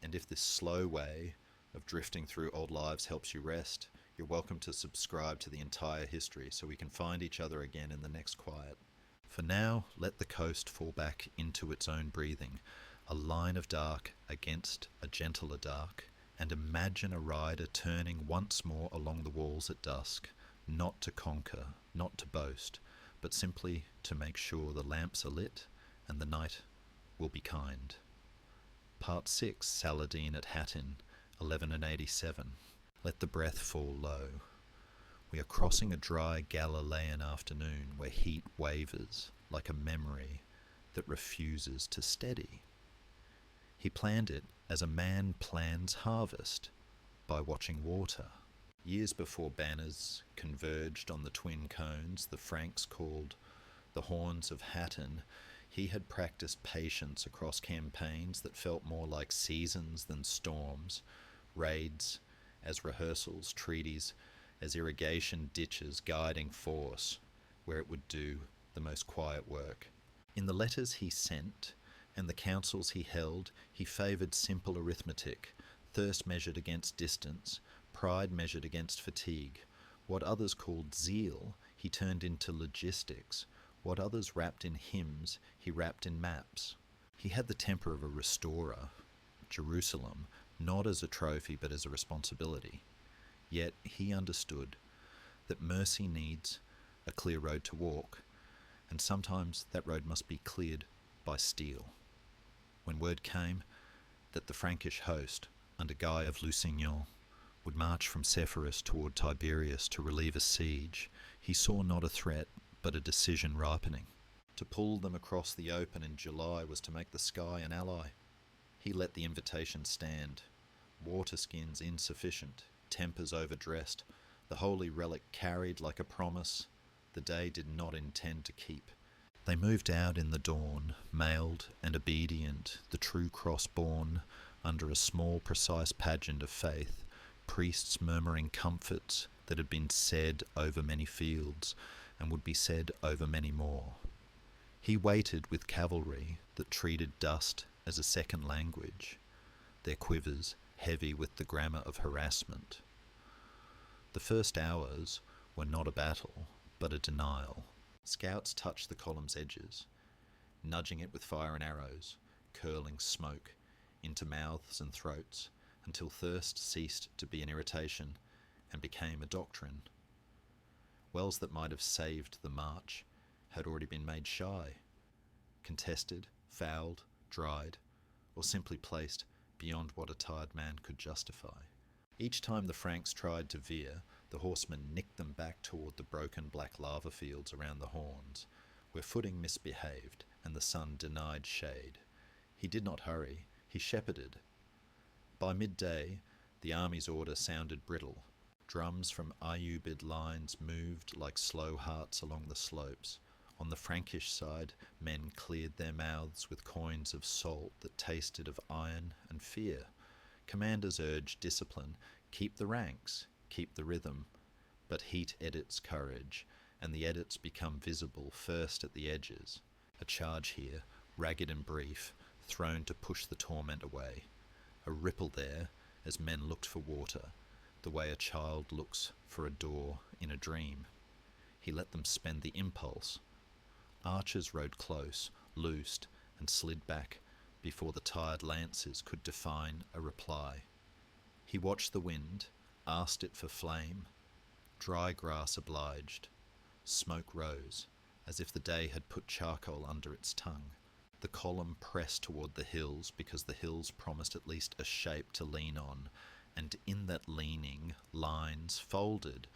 A: And if this slow way of drifting through old lives helps you rest, you're welcome to subscribe to the entire history so we can find each other again in the next quiet. For now, let the coast fall back into its own breathing, a line of dark against a gentler dark, and imagine a rider turning once more along the walls at dusk, not to conquer, not to boast, but simply to make sure the lamps are lit and the night will be kind. Part 6, Saladin at Hattin, 1187. Let the breath fall low. We are crossing a dry Galilean afternoon where heat wavers like a memory that refuses to steady. He planned it as a man plans harvest, by watching water. Years before banners converged on the twin cones the Franks called the Horns of Hattin, he had practiced patience across campaigns that felt more like seasons than storms, raids as rehearsals, treaties as irrigation ditches guiding force where it would do the most quiet work. In the letters he sent and the councils he held, he favoured simple arithmetic, thirst measured against distance, pride measured against fatigue. What others called zeal, he turned into logistics. What others wrapped in hymns, he wrapped in maps. He had the temper of a restorer, Jerusalem, not as a trophy but as a responsibility. Yet he understood that mercy needs a clear road to walk, and sometimes that road must be cleared by steel. When word came that the Frankish host, under Guy of Lusignan, would march from Sepphoris toward Tiberias to relieve a siege, he saw not a threat, but a decision ripening. To pull them across the open in July was to make the sky an ally. He let the invitation stand. Water-skins insufficient, tempers overdressed, the holy relic carried like a promise the day did not intend to keep. They moved out in the dawn, mailed and obedient, the true cross borne, under a small precise pageant of faith, priests murmuring comforts that had been said over many fields, and would be said over many more. He waited with cavalry that treated dust as a second language, their quivers heavy with the grammar of harassment. The first hours were not a battle, but a denial. Scouts touched the column's edges, nudging it with fire and arrows, curling smoke into mouths and throats, until thirst ceased to be an irritation and became a doctrine. Wells that might have saved the march had already been made shy, contested, fouled, dried, or simply placed beyond what a tired man could justify. Each time the Franks tried to veer, the horsemen nicked them back toward the broken black lava fields around the horns, where footing misbehaved and the sun denied shade. He did not hurry, he shepherded. By midday, the army's order sounded brittle. Drums from Ayyubid lines moved like slow hearts along the slopes. On the Frankish side, men cleared their mouths with coins of salt that tasted of iron and fear. Commanders urged discipline, keep the ranks, keep the rhythm, but heat edits courage, and the edits become visible first at the edges. A charge here, ragged and brief, thrown to push the torment away. A ripple there, as men looked for water, the way a child looks for a door in a dream. He let them spend the impulse. Archers rode close, loosed, and slid back before the tired lancers could define a reply. He watched the wind, asked it for flame. Dry grass obliged. Smoke rose, as if the day had put charcoal under its tongue. The column pressed toward the hills because the hills promised at least a shape to lean on, and in that leaning, lines folded.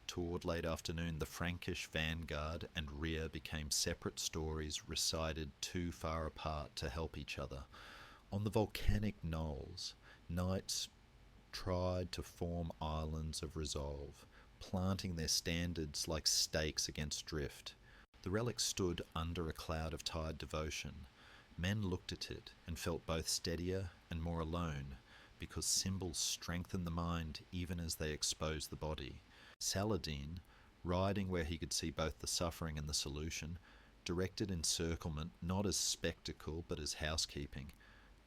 A: Toward late afternoon, the Frankish vanguard and rear became separate stories recited too far apart to help each other. On the volcanic knolls, knights tried to form islands of resolve, planting their standards like stakes against drift. The relic stood under a cloud of tired devotion. Men looked at it and felt both steadier and more alone, because symbols strengthen the mind even as they expose the body. Saladin, riding where he could see both the suffering and the solution, directed encirclement not as spectacle but as housekeeping.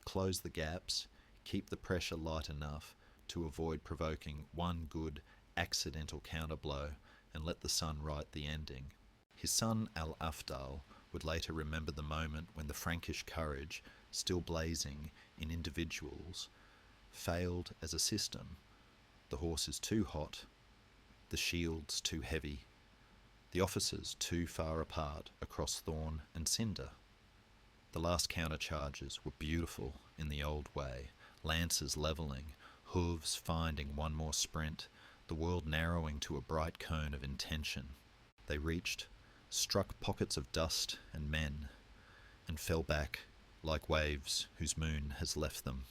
A: Close the gaps, keep the pressure light enough to avoid provoking one good accidental counterblow, and let the sun write the ending. His son Al-Afdal would later remember the moment when the Frankish courage, still blazing in individuals, failed as a system. The horses too hot, the shields too heavy, the officers too far apart across thorn and cinder. The last countercharges were beautiful in the old way, lances levelling, hooves finding one more sprint, the world narrowing to a bright cone of intention. They reached, struck pockets of dust and men, and fell back like waves whose moon has left them.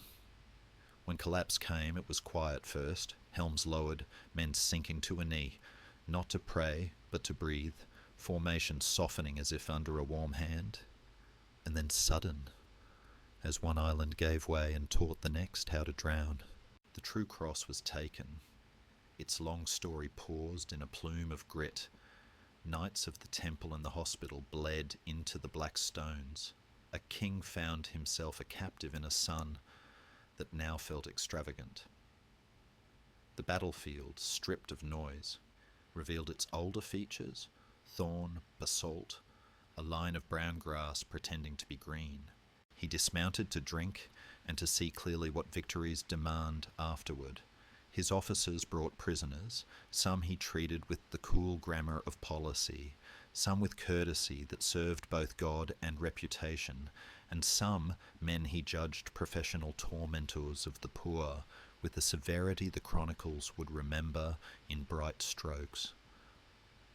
A: When collapse came, it was quiet first, helms lowered, men sinking to a knee, not to pray, but to breathe, formation softening as if under a warm hand, and then sudden, as one island gave way and taught the next how to drown. The true cross was taken. Its long story paused in a plume of grit. Knights of the temple and the hospital bled into the black stones. A king found himself a captive in a sun that now felt extravagant. The battlefield stripped of noise. revealed its older features: thorn, basalt, a line of brown grass pretending to be green. He dismounted to drink and to see clearly what victories demand afterward. His officers brought prisoners. Some he treated with the cool grammar of policy, some with courtesy that served both God and reputation, and some men he judged professional tormentors of the poor, with the severity the chronicles would remember in bright strokes.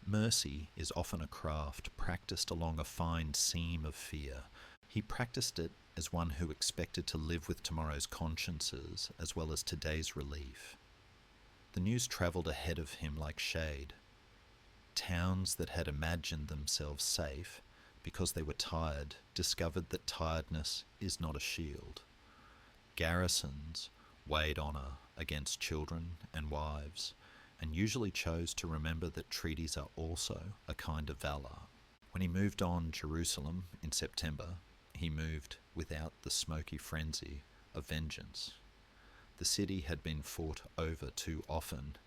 A: Mercy is often a craft practiced along a fine seam of fear. He practiced it as one who expected to live with tomorrow's consciences as well as today's relief. The news travelled ahead of him like shade. Towns that had imagined themselves safe because they were tired discovered that tiredness is not a shield. Garrisons weighed honour against children and wives, and usually chose to remember that treaties are also a kind of valour. When he moved on Jerusalem in September, he moved without the smoky frenzy of vengeance. The city had been fought over too often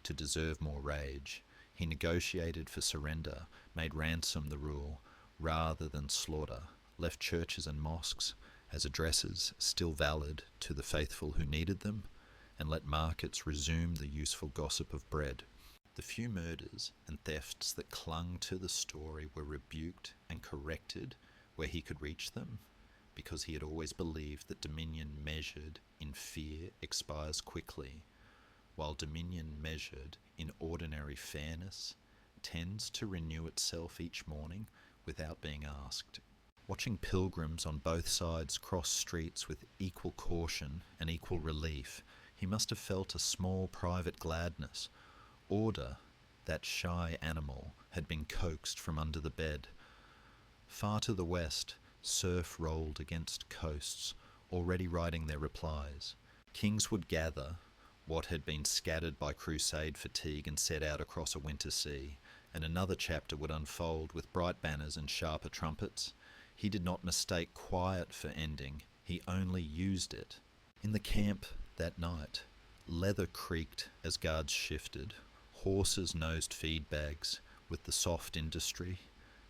A: to deserve more rage. He negotiated for surrender, made ransom the rule rather than slaughter, left churches and mosques as addresses still valid to the faithful who needed them, and let markets resume the useful gossip of bread. The few murders and thefts that clung to the story were rebuked and corrected where he could reach them, because he had always believed that dominion measured in fear expires quickly, while dominion measured in ordinary fairness tends to renew itself each morning without being asked. Watching pilgrims on both sides cross streets with equal caution and equal relief, he must have felt a small private gladness. Order, that shy animal, had been coaxed from under the bed. Far to the west, surf rolled against coasts, already writing their replies. Kings would gather what had been scattered by crusade fatigue and set out across a winter sea, and another chapter would unfold with bright banners and sharper trumpets. He did not mistake quiet for ending, he only used it. In the camp that night, leather creaked as guards shifted, horses nosed feed bags with the soft industry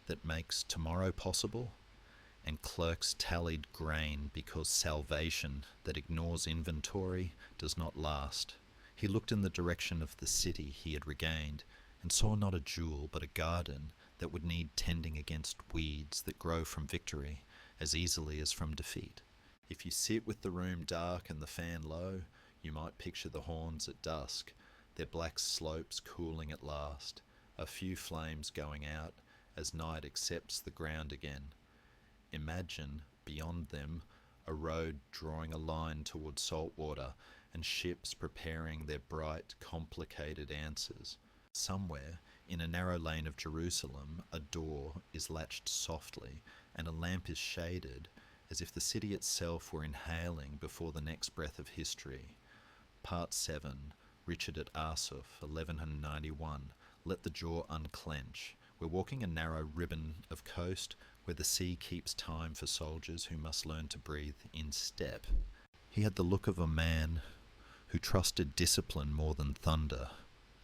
A: that makes tomorrow possible, and clerks tallied grain because salvation that ignores inventory does not last. He looked in the direction of the city he had regained and saw not a jewel but a garden that would need tending against weeds that grow from victory as easily as from defeat. If you sit with the room dark and the fan low, you might picture the horns at dusk, their black slopes cooling at last, a few flames going out as night accepts the ground again. Imagine, beyond them, a road drawing a line toward salt water and ships preparing their bright, complicated answers. Somewhere, in a narrow lane of Jerusalem, a door is latched softly and a lamp is shaded as if the city itself were inhaling before the next breath of history. Part 7, Richard at Arsuf, 1191. Let the jaw unclench. We're walking a narrow ribbon of coast where the sea keeps time for soldiers who must learn to breathe in step. He had the look of a man who trusted discipline more than thunder,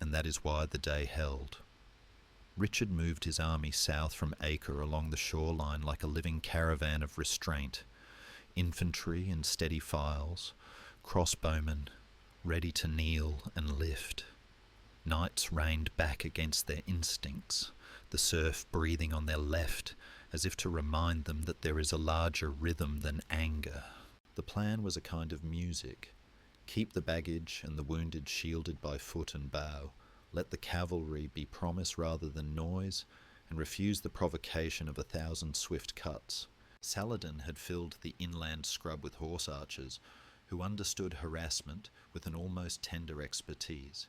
A: and that is why the day held. Richard moved his army south from Acre along the shoreline like a living caravan of restraint, infantry in steady files, crossbowmen ready to kneel and lift. Knights reined back against their instincts, the surf breathing on their left as if to remind them that there is a larger rhythm than anger. The plan was a kind of music. Keep the baggage and the wounded shielded by foot and bow. Let the cavalry be promise rather than noise, and refuse the provocation of 1,000 swift cuts. Saladin had filled the inland scrub with horse archers, who understood harassment with an almost tender expertise.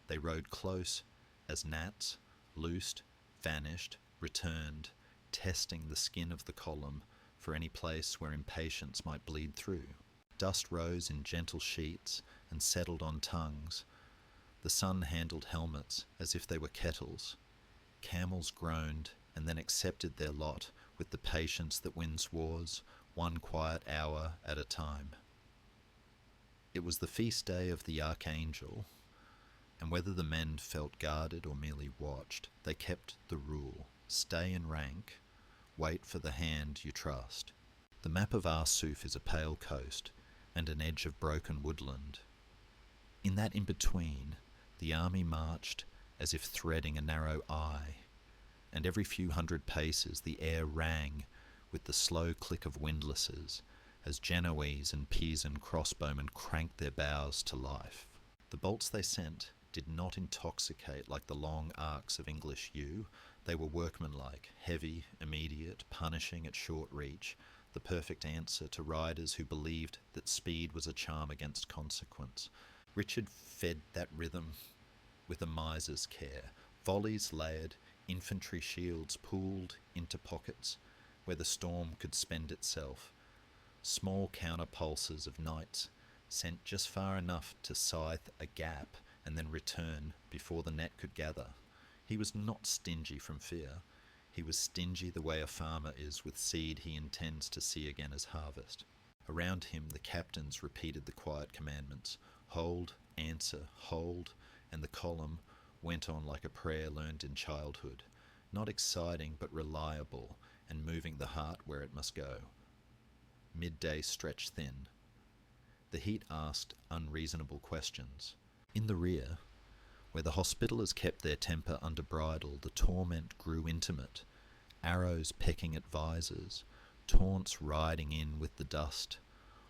A: They rode close as gnats, loosed, vanished, returned, testing the skin of the column for any place where impatience might bleed through. Dust rose in gentle sheets and settled on tongues. The sun handled helmets as if they were kettles. Camels groaned and then accepted their lot with the patience that wins wars, one quiet hour at a time. It was the feast day of the Archangel. And whether the men felt guarded or merely watched, they kept the rule: stay in rank, wait for the hand you trust. The map of Arsuf is a pale coast and an edge of broken woodland. In that in-between, the army marched as if threading a narrow eye, and every few hundred paces the air rang with the slow click of windlasses as Genoese and Pisan crossbowmen cranked their bows to life. The bolts they sent did not intoxicate like the long arcs of English yew. They were workmanlike, heavy, immediate, punishing at short reach, the perfect answer to riders who believed that speed was a charm against consequence. Richard fed that rhythm with a miser's care. Volleys layered, infantry shields pooled into pockets where the storm could spend itself. Small counter-pulses of knights sent just far enough to scythe a gap and then return before the net could gather. He was not stingy from fear. He was stingy the way a farmer is with seed he intends to see again as harvest. Around him the captains repeated the quiet commandments: hold, answer, hold, and the column went on like a prayer learned in childhood, not exciting but reliable and moving the heart where it must go. Midday stretched thin. The heat asked unreasonable questions. In the rear, where the Hospitallers kept their temper under bridle, the torment grew intimate, arrows pecking at visors, taunts riding in with the dust,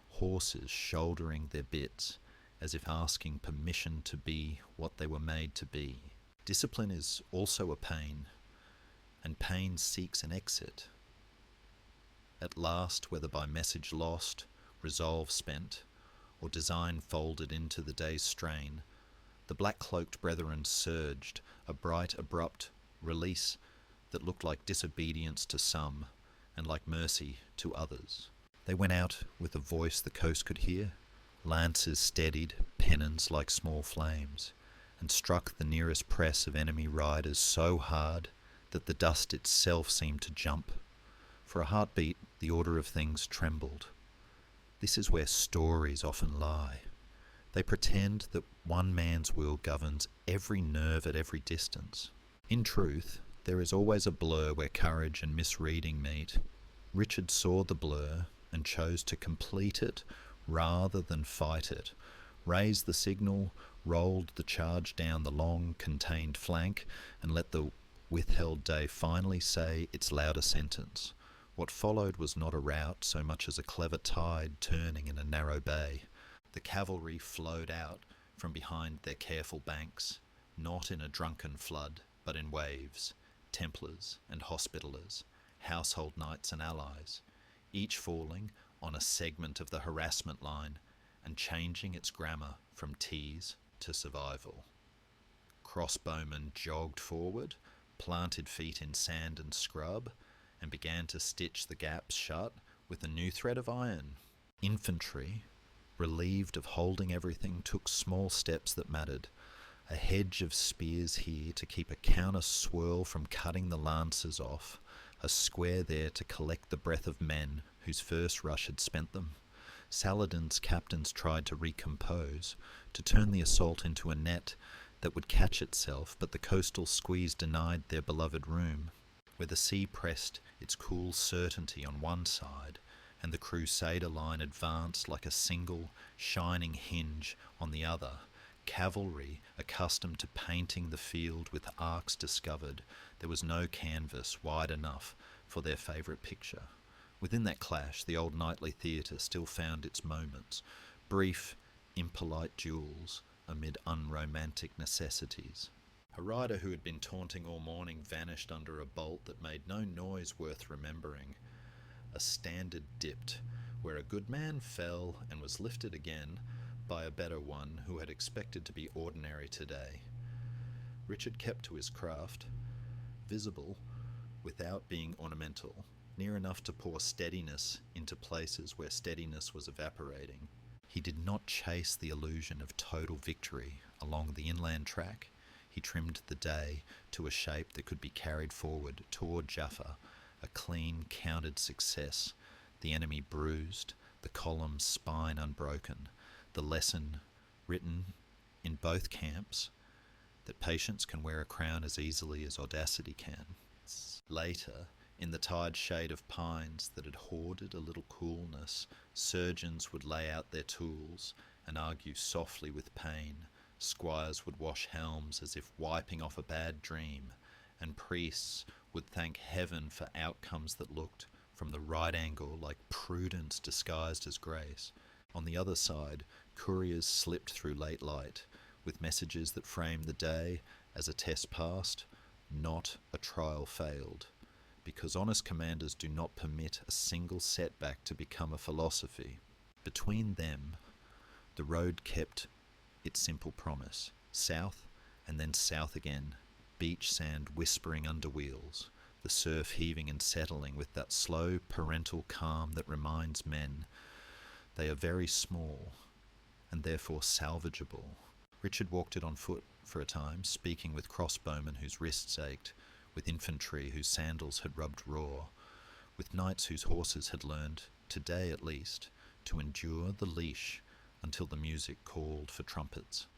A: horses shouldering their bits as if asking permission to be what they were made to be. Discipline is also a pain, and pain seeks an exit. At last, whether by message lost, resolve spent, or design folded into the day's strain, the black-cloaked brethren surged, a bright, abrupt release that looked like disobedience to some and like mercy to others. They went out with a voice the coast could hear. Lances steadied, pennons like small flames, and struck the nearest press of enemy riders so hard that the dust itself seemed to jump. For a heartbeat, the order of things trembled. This is where stories often lie. They pretend that one man's will governs every nerve at every distance. In truth, there is always a blur where courage and misreading meet. Richard saw the blur and chose to complete it rather than fight it, raised the signal, rolled the charge down the long, contained flank, and let the withheld day finally say its louder sentence. What followed was not a rout so much as a clever tide turning in a narrow bay. The cavalry flowed out from behind their careful banks, not in a drunken flood, but in waves, Templars and Hospitallers, household knights and allies, each falling on a segment of the harassment line and changing its grammar from tease to survival. Crossbowmen jogged forward, planted feet in sand and scrub, and began to stitch the gaps shut with a new thread of iron. Infantry, relieved of holding everything, took small steps that mattered. A hedge of spears here to keep a counter-swirl from cutting the lancers off, a square there to collect the breath of men whose first rush had spent them. Saladin's captains tried to recompose, to turn the assault into a net that would catch itself, but the coastal squeeze denied their beloved room, where the sea pressed its cool certainty on one side, and the Crusader line advanced like a single, shining hinge on the other. Cavalry, accustomed to painting the field with arcs discovered, there was no canvas wide enough for their favourite picture. Within that clash, the old knightly theatre still found its moments, brief, impolite duels amid unromantic necessities. A rider who had been taunting all morning vanished under a bolt that made no noise worth remembering. A standard dipped, where a good man fell and was lifted again by a better one who had expected to be ordinary today. Richard kept to his craft, visible without being ornamental, near enough to pour steadiness into places where steadiness was evaporating. He did not chase the illusion of total victory along the inland track. He trimmed the day to a shape that could be carried forward toward Jaffa, a clean, counted success, the enemy bruised, the column's spine unbroken, the lesson written in both camps that patience can wear a crown as easily as audacity can. Later, in the tired shade of pines that had hoarded a little coolness, surgeons would lay out their tools and argue softly with pain. Squires would wash helms as if wiping off a bad dream, and priests would thank heaven for outcomes that looked, from the right angle, like prudence disguised as grace. On the other side, couriers slipped through late light, with messages that framed the day as a test passed, not a trial failed, because honest commanders do not permit a single setback to become a philosophy. Between them, the road kept its simple promise, south and then south again, beach sand whispering under wheels, the surf heaving and settling with that slow parental calm that reminds men they are very small and therefore salvageable. Richard walked it on foot for a time, speaking with crossbowmen whose wrists ached, with infantry whose sandals had rubbed raw, with knights whose horses had learned, today at least, to endure the leash until the music called for trumpets.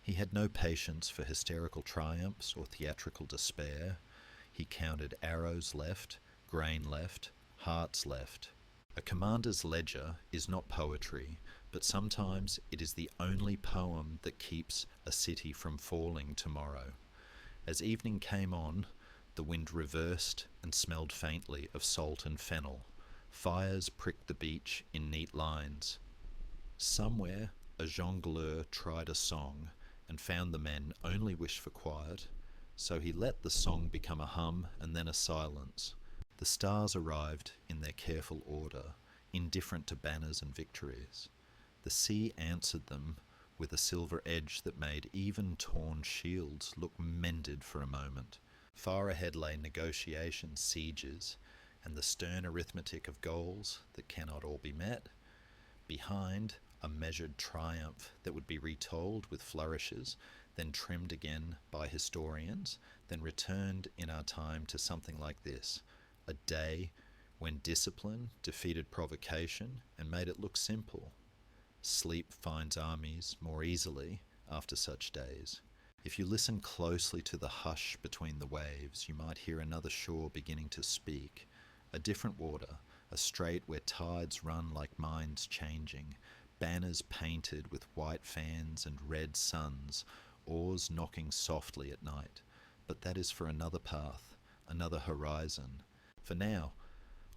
A: He had no patience for hysterical triumphs or theatrical despair. He counted arrows left, grain left, hearts left. A commander's ledger is not poetry, but sometimes it is the only poem that keeps a city from falling tomorrow. As evening came on, the wind reversed and smelled faintly of salt and fennel. Fires pricked the beach in neat lines. Somewhere a jongleur tried a song and found the men only wished for quiet, so he let the song become a hum and then a silence. The stars arrived in their careful order, indifferent to banners and victories. The sea answered them with a silver edge that made even torn shields look mended for a moment. Far ahead lay negotiations, sieges, and the stern arithmetic of goals that cannot all be met. Behind, a measured triumph that would be retold with flourishes, then trimmed again by historians, then returned in our time to something like this: a day when discipline defeated provocation and made it look simple. Sleep finds armies more easily after such days. If you listen closely to the hush between the waves, you might hear another shore beginning to speak. A different water, a strait where tides run like minds changing, banners painted with white fans and red suns, oars knocking softly at night. But that is for another path, another horizon. For now,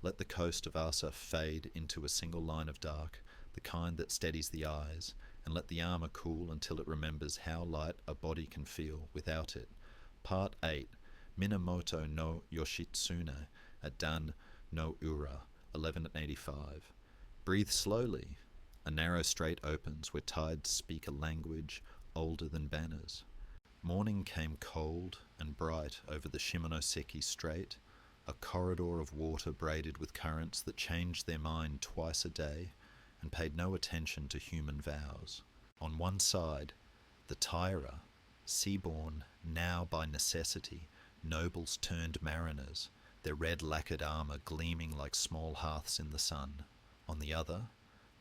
A: let the coast of Asa fade into a single line of dark, the kind that steadies the eyes, and let the armor cool until it remembers how light a body can feel without it. Part 8. Minamoto no Yoshitsune at Dan no Ura, 1185. Breathe slowly. A narrow strait opens where tides speak a language older than banners. Morning came cold and bright over the Shimonoseki Strait, a corridor of water braided with currents that changed their mind twice a day and paid no attention to human vows. On one side, the Taira, sea-born now by necessity, nobles turned mariners, their red lacquered armour gleaming like small hearths in the sun. On the other,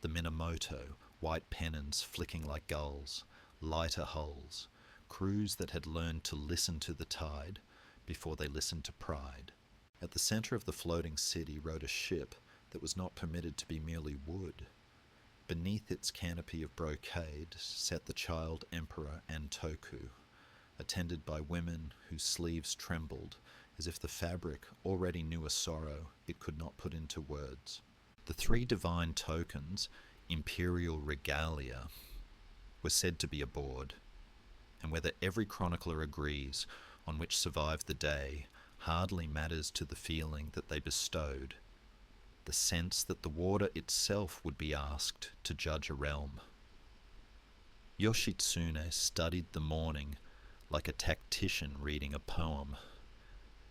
A: the Minamoto, white pennons flicking like gulls, lighter hulls, crews that had learned to listen to the tide before they listened to pride. At the centre of the floating city rode a ship that was not permitted to be merely wood. Beneath its canopy of brocade sat the child emperor Antoku, attended by women whose sleeves trembled as if the fabric already knew a sorrow it could not put into words. The three divine tokens, imperial regalia, were said to be aboard, and whether every chronicler agrees on which survived the day hardly matters to the feeling that they bestowed, the sense that the water itself would be asked to judge a realm. Yoshitsune studied the morning like a tactician reading a poem,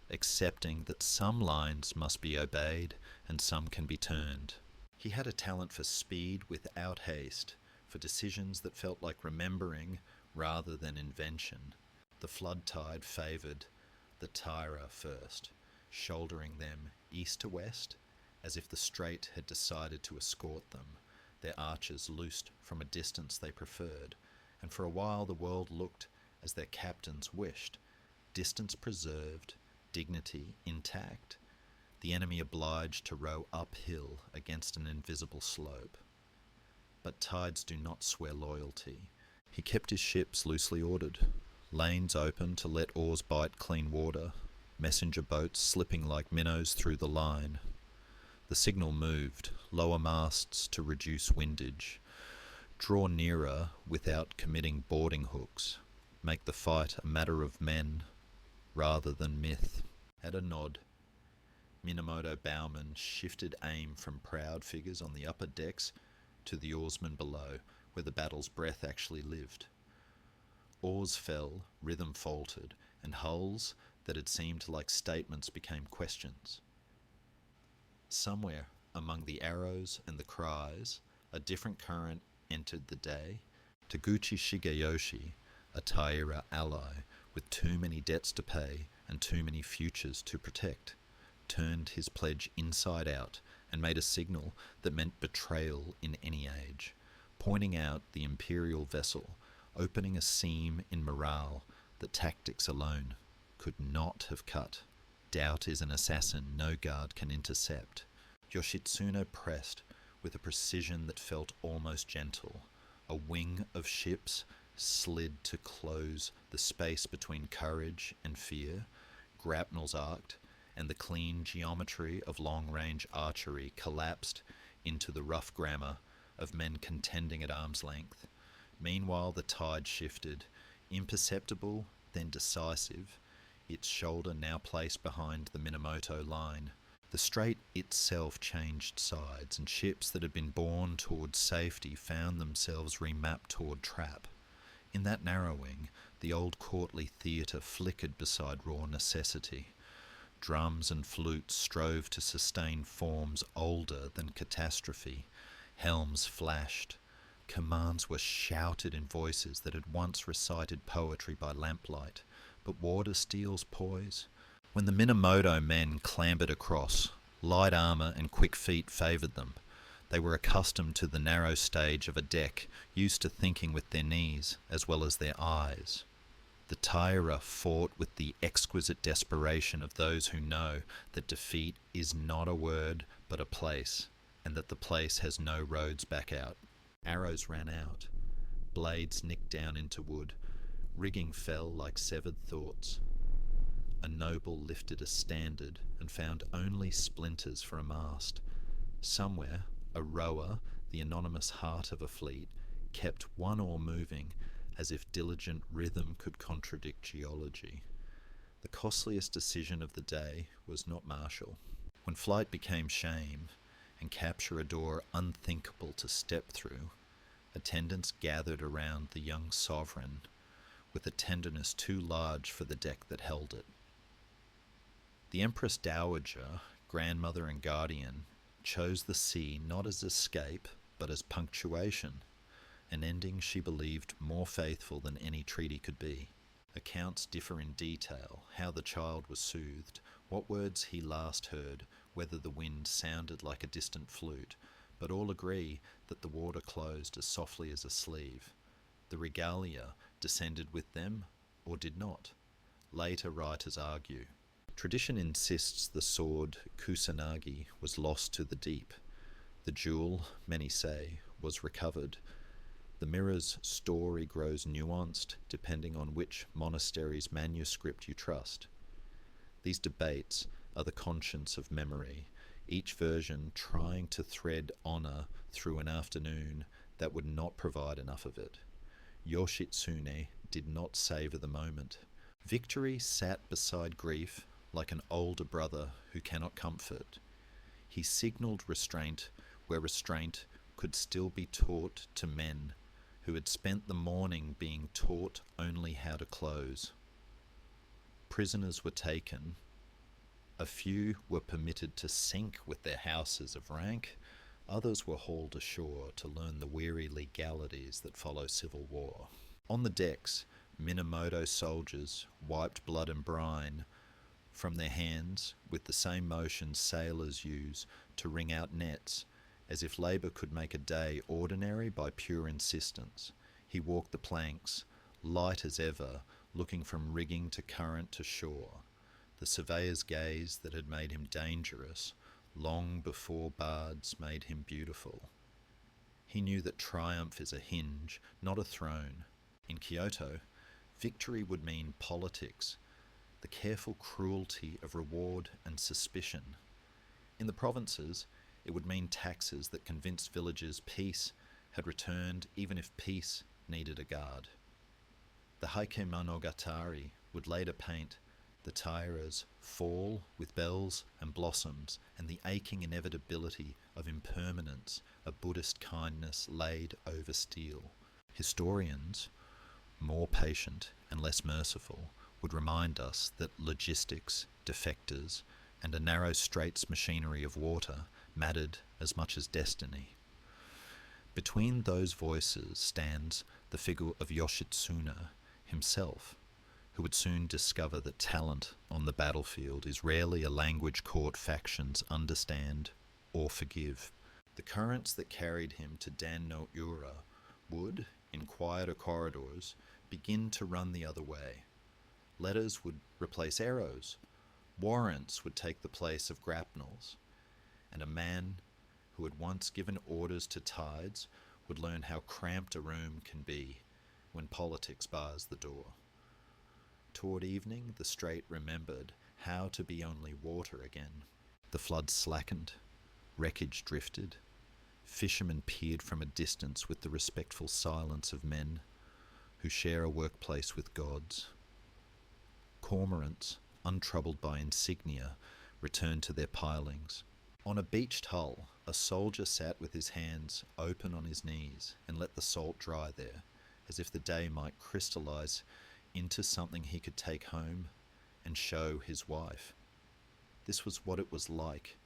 A: accepting that some lines must be obeyed and some can be turned. He had a talent for speed without haste, for decisions that felt like remembering rather than invention. The flood tide favoured the Taira first, shouldering them east to west, as if the strait had decided to escort them, their arches loosed from a distance they preferred, and for a while the world looked as their captains wished, distance preserved, dignity intact, the enemy obliged to row uphill against an invisible slope. But tides do not swear loyalty. He kept his ships loosely ordered, lanes open to let oars bite clean water, messenger boats slipping like minnows through the line. The signal moved, lower masts to reduce windage, draw nearer without committing boarding hooks, make the fight a matter of men rather than myth. At a nod, Minamoto bowmen shifted aim from proud figures on the upper decks to the oarsmen below, where the battle's breath actually lived. Oars fell, rhythm faltered, and hulls that had seemed like statements became questions. Somewhere among the arrows and the cries, a different current entered the day. Taguchi Shigeyoshi, a Taira ally with too many debts to pay and too many futures to protect, turned his pledge inside out and made a signal that meant betrayal in any age, pointing out the imperial vessel, opening a seam in morale that tactics alone could not have cut. Doubt is an assassin no guard can intercept. Yoshitsune pressed with a precision that felt almost gentle. A wing of ships slid to close the space between courage and fear, grapnels arced, and the clean geometry of long-range archery collapsed into the rough grammar of men contending at arm's length. Meanwhile the tide shifted, imperceptible, then decisive, its shoulder now placed behind the Minamoto line. The strait itself changed sides, and ships that had been borne towards safety found themselves remapped toward trap. In that narrowing, the old courtly theatre flickered beside raw necessity. Drums and flutes strove to sustain forms older than catastrophe. Helms flashed. Commands were shouted in voices that had once recited poetry by lamplight. But water steals poise. When the Minamoto men clambered across, light armour and quick feet favoured them. They were accustomed to the narrow stage of a deck, used to thinking with their knees as well as their eyes. The Taira fought with the exquisite desperation of those who know that defeat is not a word but a place, and that the place has no roads back out. Arrows ran out. Blades nicked down into wood. Rigging fell like severed thoughts. A noble lifted a standard and found only splinters for a mast. Somewhere, a rower, the anonymous heart of a fleet, kept one oar moving as if diligent rhythm could contradict geology. The costliest decision of the day was not martial. When flight became shame and capture a door unthinkable to step through, attendants gathered around the young sovereign with a tenderness too large for the deck that held it. The Empress Dowager, grandmother and guardian, chose the sea not as escape but as punctuation, an ending she believed more faithful than any treaty could be. Accounts differ in detail, how the child was soothed, what words he last heard, whether the wind sounded like a distant flute, but all agree that the water closed as softly as a sleeve. The regalia descended with them, or did not. Later writers argue. Tradition insists the sword Kusanagi was lost to the deep. The jewel, many say, was recovered. The mirror's story grows nuanced depending on which monastery's manuscript you trust. These debates are the conscience of memory, each version trying to thread honor through an afternoon that would not provide enough of it. Yoshitsune did not savour the moment. Victory sat beside grief like an older brother who cannot comfort. He signalled restraint where restraint could still be taught to men who had spent the morning being taught only how to close. Prisoners were taken. A few were permitted to sink with their houses of rank. Others were hauled ashore to learn the weary legalities that follow civil war. On the decks, Minamoto soldiers wiped blood and brine from their hands with the same motion sailors use to wring out nets, as if labour could make a day ordinary by pure insistence. He walked the planks, light as ever, looking from rigging to current to shore, the surveyor's gaze that had made him dangerous long before bards made him beautiful. He knew that triumph is a hinge, not a throne. In Kyoto, victory would mean politics, the careful cruelty of reward and suspicion. In the provinces, it would mean taxes that convinced villagers peace had returned even if peace needed a guard. The Heike Monogatari would later paint the Taira's fall with bells and blossoms and the aching inevitability of impermanence, a Buddhist kindness laid over steel. Historians, more patient and less merciful, would remind us that logistics, defectors, and a narrow straits machinery of water mattered as much as destiny. Between those voices stands the figure of Yoshitsuna himself, who would soon discover that talent on the battlefield is rarely a language court factions understand or forgive. The currents that carried him to Dan no Ura would, in quieter corridors, begin to run the other way. Letters would replace arrows, warrants would take the place of grapnels, and a man who had once given orders to tides would learn how cramped a room can be when politics bars the door. Toward evening, the strait remembered how to be only water again. The flood slackened, wreckage drifted, fishermen peered from a distance with the respectful silence of men who share a workplace with gods. Cormorants, untroubled by insignia, returned to their pilings. On a beached hull, a soldier sat with his hands open on his knees and let the salt dry there, as if the day might crystallize into something he could take home and show his wife. This was what it was like,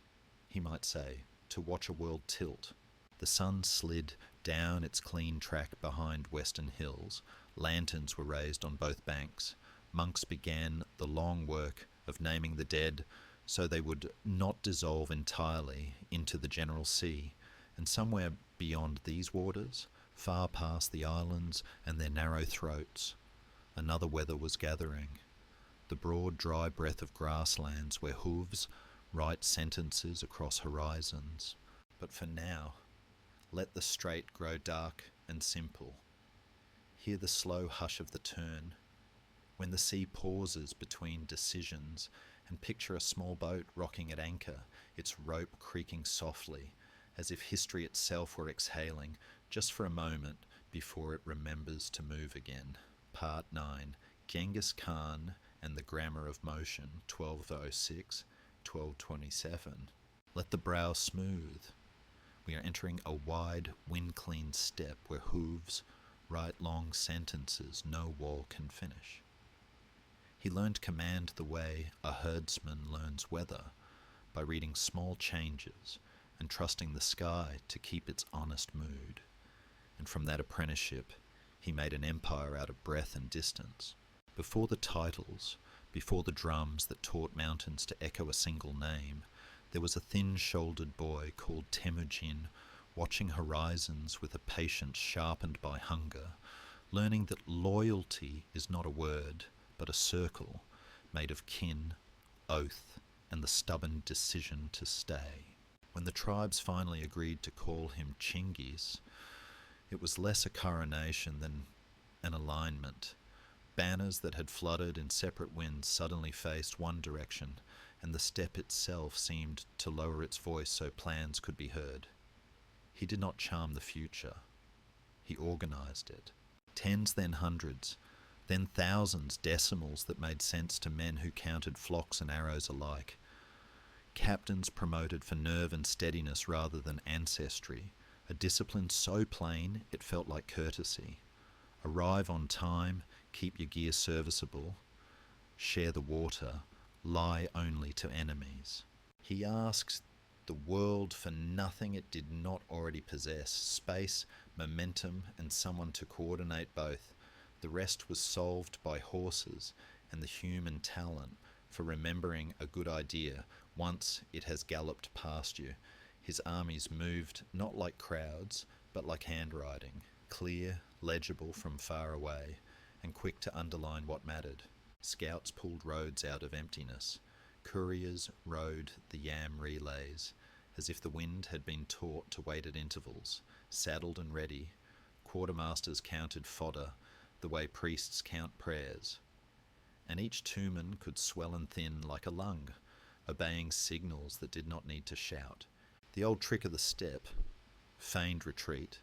A: he might say, to watch a world tilt. The sun slid down its clean track behind western hills. Lanterns were raised on both banks. Monks began the long work of naming the dead so they would not dissolve entirely into the general sea, and somewhere beyond these waters, far past the islands and their narrow throats, another weather was gathering, the broad dry breath of grasslands where hooves write sentences across horizons. But for now, let the strait grow dark and simple. Hear the slow hush of the turn, when the sea pauses between decisions, and picture a small boat rocking at anchor, its rope creaking softly, as if history itself were exhaling just for a moment before it remembers to move again. Part 9. Genghis Khan and the Grammar of Motion, 1206, 1227. Let the brow smooth. We are entering a wide, wind-clean steppe where hooves write long sentences no wall can finish. He learned command the way a herdsman learns weather, by reading small changes and trusting the sky to keep its honest mood. And from that apprenticeship, he made an empire out of breath and distance. Before the titles, before the drums that taught mountains to echo a single name, there was a thin-shouldered boy called Temujin, watching horizons with a patience sharpened by hunger, learning that loyalty is not a word, but a circle made of kin, oath, and the stubborn decision to stay. When the tribes finally agreed to call him Chinggis, it was less a coronation than an alignment. Banners that had fluttered in separate winds suddenly faced one direction, and the steppe itself seemed to lower its voice so plans could be heard. He did not charm the future. He organized it. Tens, then hundreds, then thousands, decimals that made sense to men who counted flocks and arrows alike. Captains promoted for nerve and steadiness rather than ancestry, a discipline so plain it felt like courtesy. Arrive on time, keep your gear serviceable, share the water, lie only to enemies. He asked the world for nothing it did not already possess: space, momentum, and someone to coordinate both. The rest was solved by horses and the human talent for remembering a good idea once it has galloped past you. His armies moved not like crowds, but like handwriting, clear, legible from far away, and quick to underline what mattered. Scouts pulled roads out of emptiness. Couriers rode the yam relays, as if the wind had been taught to wait at intervals, saddled and ready. Quartermasters counted fodder the way priests count prayers, and each tumen could swell and thin like a lung, obeying signals that did not need to shout. The old trick of the step, feigned retreat,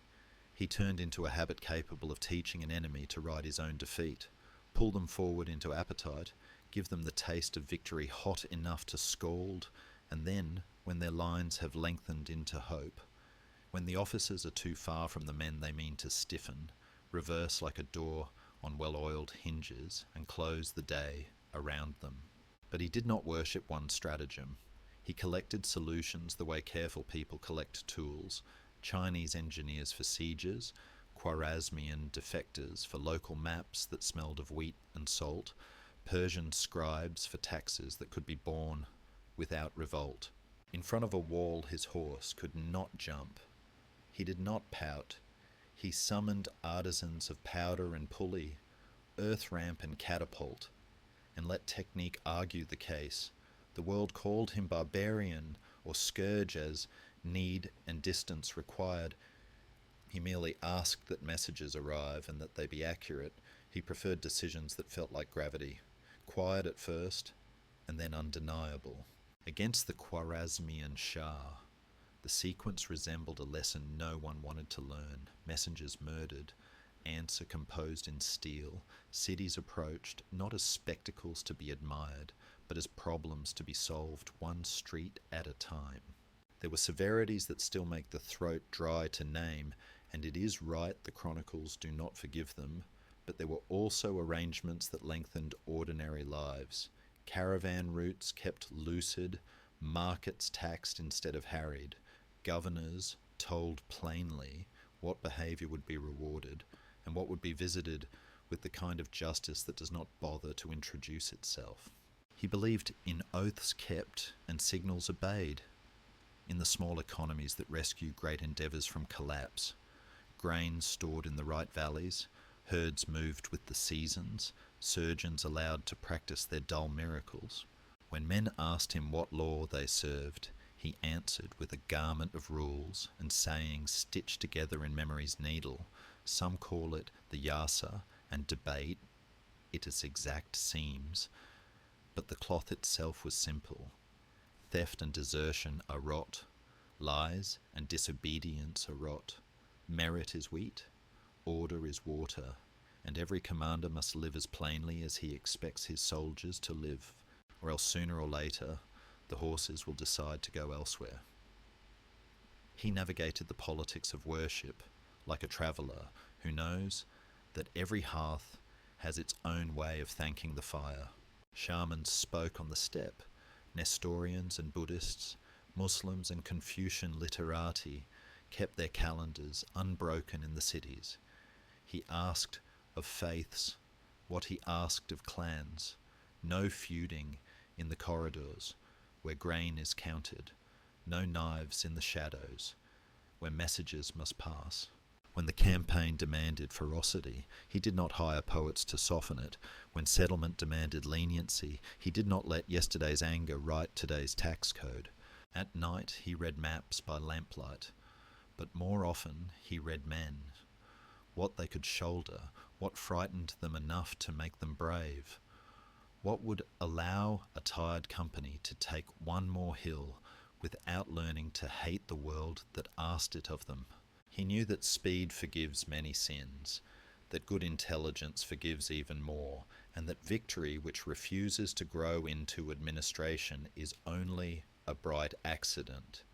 A: he turned into a habit capable of teaching an enemy to ride his own defeat, pull them forward into appetite, give them the taste of victory hot enough to scald, and then, when their lines have lengthened into hope, when the officers are too far from the men they mean to stiffen, reverse like a door on well-oiled hinges and close the day around them. But he did not worship one stratagem. He collected solutions the way careful people collect tools, Chinese engineers for sieges, Khwarezmian defectors for local maps that smelled of wheat and salt, Persian scribes for taxes that could be borne without revolt. In front of a wall his horse could not jump. He did not pout. He summoned artisans of powder and pulley, earth ramp and catapult, and let technique argue the case. The world called him barbarian or scourge as need and distance required. He merely asked that messages arrive and that they be accurate. He preferred decisions that felt like gravity, quiet at first and then undeniable. Against the Khwarezmian Shah, the sequence resembled a lesson no one wanted to learn. Messengers murdered, answer composed in steel, cities approached not as spectacles to be admired, but as problems to be solved one street at a time. There were severities that still make the throat dry to name, and it is right the chronicles do not forgive them, but there were also arrangements that lengthened ordinary lives. Caravan routes kept lucid, markets taxed instead of harried, governors told plainly what behaviour would be rewarded and what would be visited with the kind of justice that does not bother to introduce itself. He believed in oaths kept and signals obeyed, in the small economies that rescue great endeavours from collapse, grain stored in the right valleys, herds moved with the seasons, surgeons allowed to practice their dull miracles. When men asked him what law they served, he answered with a garment of rules and sayings stitched together in memory's needle. Some call it the yasa, and debate it as exact seems, but the cloth itself was simple. Theft and desertion are rot, lies and disobedience are rot. Merit is wheat, order is water, and every commander must live as plainly as he expects his soldiers to live, or else sooner or later the horses will decide to go elsewhere. He navigated the politics of worship like a traveller who knows that every hearth has its own way of thanking the fire. Shamans spoke on the steppe. Nestorians and Buddhists, Muslims and Confucian literati kept their calendars unbroken in the cities. He asked of faiths what he asked of clans. No feuding in the corridors where grain is counted. No knives in the shadows where messages must pass. When the campaign demanded ferocity, he did not hire poets to soften it. When settlement demanded leniency, he did not let yesterday's anger write today's tax code. At night he read maps by lamplight, but more often he read men, what they could shoulder, what frightened them enough to make them brave, what would allow a tired company to take one more hill without learning to hate the world that asked it of them. He knew that speed forgives many sins, that good intelligence forgives even more, and that victory which refuses to grow into administration is only a bright accident.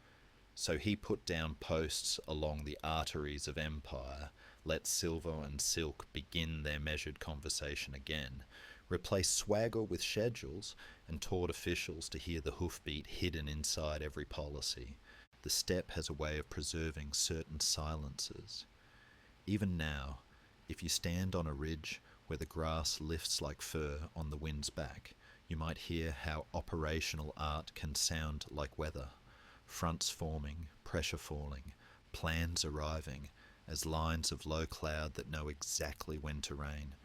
A: So he put down posts along the arteries of empire, let silver and silk begin their measured conversation again, replaced swagger with schedules, and taught officials to hear the hoofbeat hidden inside every policy. The steppe has a way of preserving certain silences. Even now, if you stand on a ridge where the grass lifts like fur on the wind's back, you might hear how operational art can sound like weather. Fronts forming, pressure falling, plans arriving as lines of low cloud that know exactly when to rain.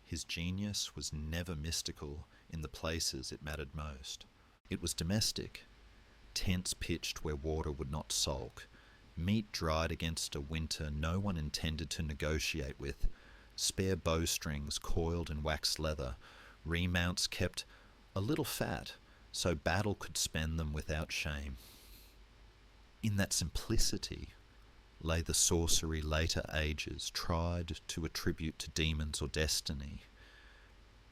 A: His genius was never mystical in the places it mattered most. It was domestic, tents pitched where water would not sulk, meat dried against a winter no one intended to negotiate with, spare bowstrings coiled in waxed leather, remounts kept a little fat so battle could spend them without shame. In that simplicity lay the sorcery later ages tried to attribute to demons or destiny.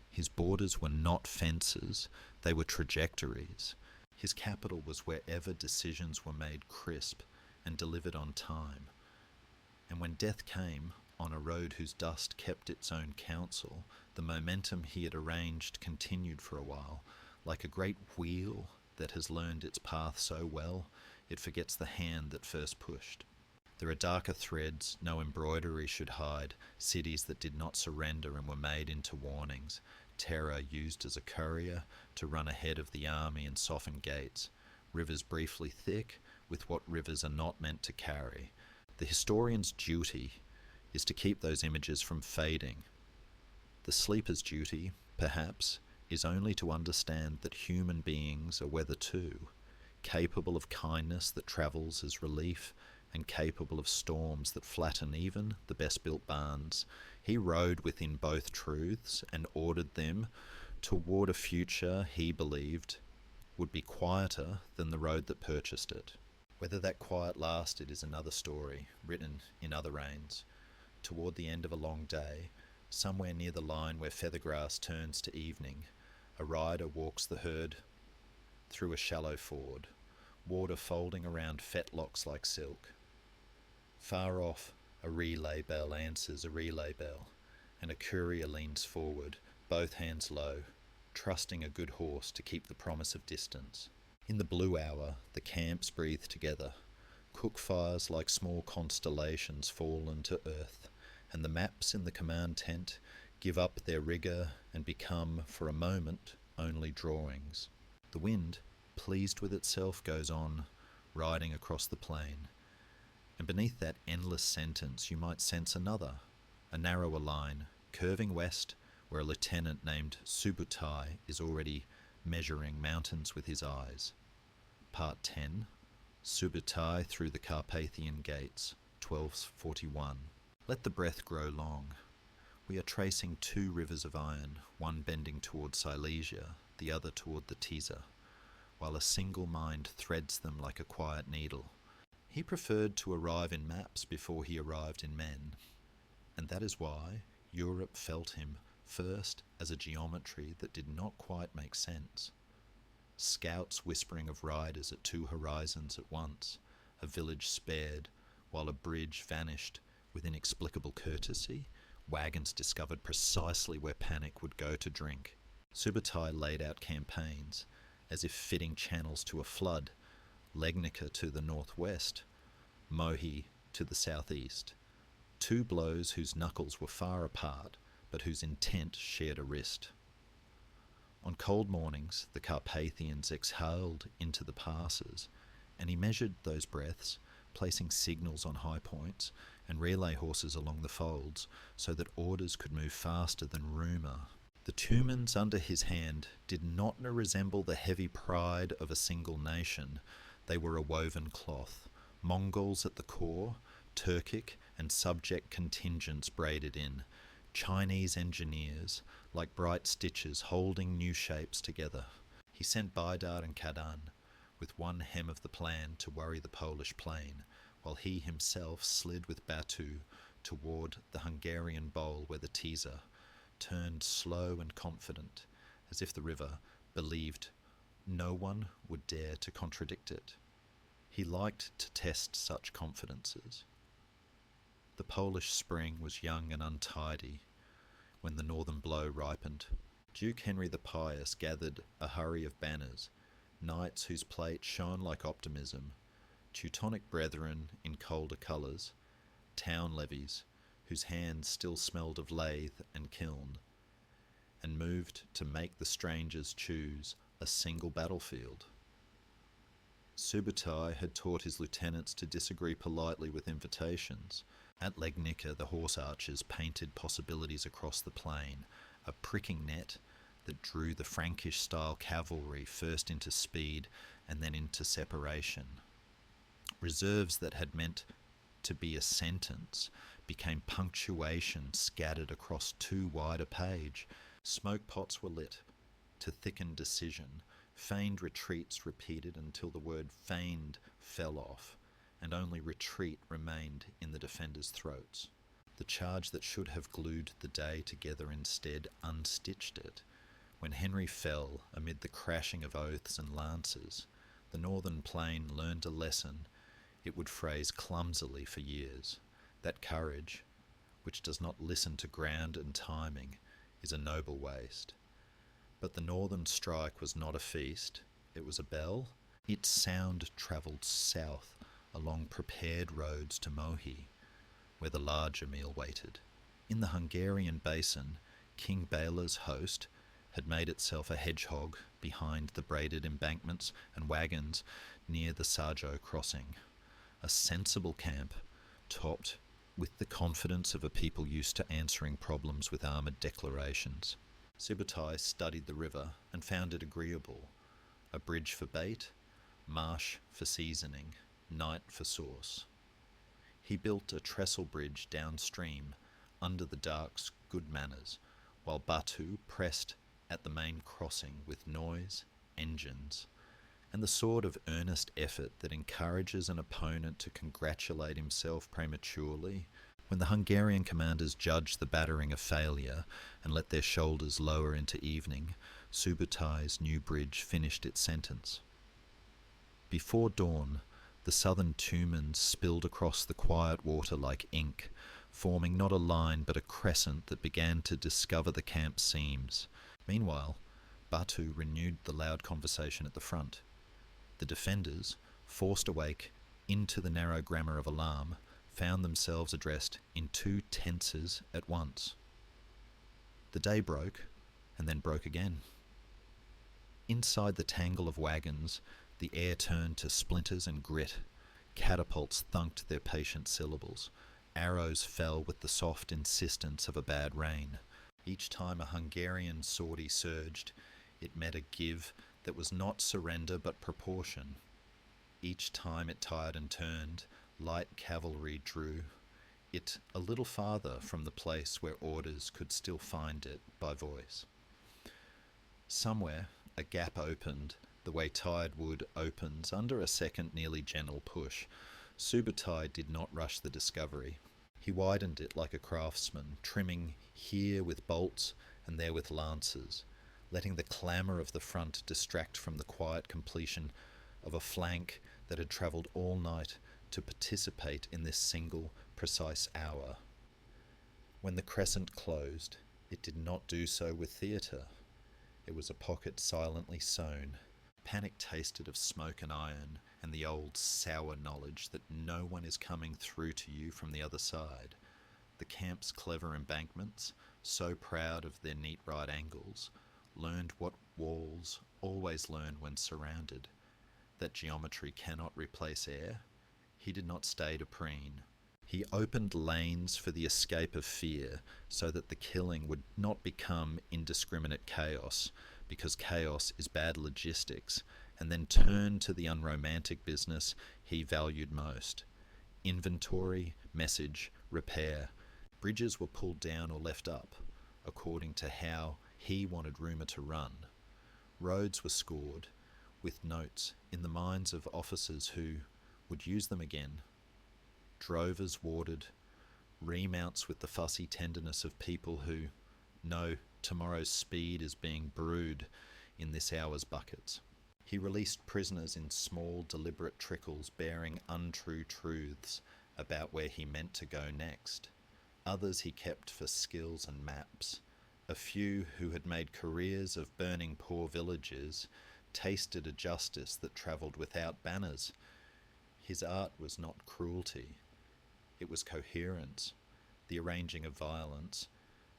A: His borders were not fences, they were trajectories. His capital was wherever decisions were made crisp and delivered on time. And when death came, on a road whose dust kept its own counsel, the momentum he had arranged continued for a while, like a great wheel that has learned its path so well, it forgets the hand that first pushed. There are darker threads no embroidery should hide, cities that did not surrender and were made into warnings, terror used as a courier to run ahead of the army and soften gates, rivers briefly thick with what rivers are not meant to carry. The historian's duty is to keep those images from fading. The sleeper's duty, perhaps, is only to understand that human beings are weather too, capable of kindness that travels as relief and capable of storms that flatten even the best-built barns. He rode within both truths and ordered them toward a future he believed would be quieter than the road that purchased it. Whether that quiet lasted is another story, written in other reigns. Toward the end of a long day, somewhere near the line where feathergrass turns to evening, a rider walks the herd through a shallow ford, water folding around fetlocks like silk. Far off, a relay bell answers a relay bell, and a courier leans forward, both hands low, trusting a good horse to keep the promise of distance. In the blue hour, the camps breathe together. Cook fires like small constellations fall into earth, and the maps in the command tent give up their rigour and become, for a moment, only drawings. The wind, pleased with itself, goes on, riding across the plain. And beneath that endless sentence you might sense another, a narrower line, curving west, where a lieutenant named Subutai is already measuring mountains with his eyes. Part 10. Subutai through the Carpathian Gates, 1241. Let the breath grow long. We are tracing two rivers of iron, one bending toward Silesia, the other toward the Tisa, while a single mind threads them like a quiet needle. He preferred to arrive in maps before he arrived in men, and that is why Europe felt him first as a geometry that did not quite make sense. Scouts whispering of riders at two horizons at once, a village spared, while a bridge vanished with inexplicable courtesy, wagons discovered precisely where panic would go to drink. Subutai laid out campaigns, as if fitting channels to a flood, Legnica to the northwest, Mohi to the southeast. Two blows whose knuckles were far apart, but whose intent shared a wrist. On cold mornings, the Carpathians exhaled into the passes, and he measured those breaths, placing signals on high points and relay horses along the folds so that orders could move faster than rumour. The tumens under his hand did not resemble the heavy pride of a single nation. They were a woven cloth, Mongols at the core, Turkic and subject contingents braided in, Chinese engineers, like bright stitches holding new shapes together. He sent Baidar and Kadan, with one hem of the plan to worry the Polish plain, while he himself slid with Batu toward the Hungarian bowl where the Tisa turned slow and confident, as if the river believed no one would dare to contradict it. He liked to test such confidences. The Polish spring was young and untidy when the northern blow ripened. Duke Henry the Pious gathered a hurry of banners, knights whose plate shone like optimism, Teutonic brethren in colder colours, town levies whose hands still smelled of lathe and kiln, and moved to make the strangers choose a single battlefield. Subutai had taught his lieutenants to disagree politely with invitations. At Legnica, the horse archers painted possibilities across the plain, a pricking net that drew the Frankish-style cavalry first into speed and then into separation. Reserves that had meant to be a sentence became punctuation scattered across too wide a page. Smoke pots were lit to thicken decision. Feigned retreats repeated until the word feigned fell off, and only retreat remained in the defenders' throats. The charge that should have glued the day together instead unstitched it. When Henry fell amid the crashing of oaths and lances, the northern plain learned a lesson it would phrase clumsily for years. That courage, which does not listen to ground and timing, is a noble waste. But the northern strike was not a feast, it was a bell. Its sound travelled south along prepared roads to Mohi, where the larger meal waited. In the Hungarian basin, King Bela's host had made itself a hedgehog behind the braided embankments and wagons near the Sarjo crossing. A sensible camp, topped with the confidence of a people used to answering problems with armoured declarations. Subutai studied the river and found it agreeable. A bridge for bait, marsh for seasoning, night for sauce. He built a trestle bridge downstream under the Dark's good manners, while Batu pressed at the main crossing with noise, engines, and the sort of earnest effort that encourages an opponent to congratulate himself prematurely. When the Hungarian commanders judged the battering a failure and let their shoulders lower into evening, Subutai's new bridge finished its sentence. Before dawn, the southern tumans spilled across the quiet water like ink, forming not a line but a crescent that began to discover the camp seams. Meanwhile, Batu renewed the loud conversation at the front. The defenders, forced awake into the narrow grammar of alarm, found themselves addressed in two tenses at once. The day broke, and then broke again. Inside the tangle of wagons, the air turned to splinters and grit. Catapults thunked their patient syllables. Arrows fell with the soft insistence of a bad rain. Each time a Hungarian sortie surged, it met a give that was not surrender but proportion. Each time it tired and turned, light cavalry drew it a little farther from the place where orders could still find it by voice. Somewhere a gap opened, the way tired wood opens under a second nearly gentle push. Subutai did not rush the discovery. He widened it like a craftsman, trimming here with bolts and there with lances, letting the clamour of the front distract from the quiet completion of a flank that had travelled all night to participate in this single, precise hour. When the crescent closed, it did not do so with theatre. It was a pocket silently sown. Panic tasted of smoke and iron, and the old sour knowledge that no one is coming through to you from the other side. The camp's clever embankments, so proud of their neat right angles, learned what walls always learn when surrounded, that geometry cannot replace air. He did not stay to preen. He opened lanes for the escape of fear so that the killing would not become indiscriminate chaos, because chaos is bad logistics, and then turned to the unromantic business he valued most. Inventory, message, repair. Bridges were pulled down or left up, according to how he wanted rumour to run. Roads were scored, with notes in the minds of officers who would use them again. Drovers warded, remounts with the fussy tenderness of people who know tomorrow's speed is being brewed in this hour's buckets. He released prisoners in small, deliberate trickles bearing untrue truths about where he meant to go next. Others he kept for skills and maps. A few who had made careers of burning poor villages tasted a justice that travelled without banners. His art was not cruelty. It was coherence, the arranging of violence,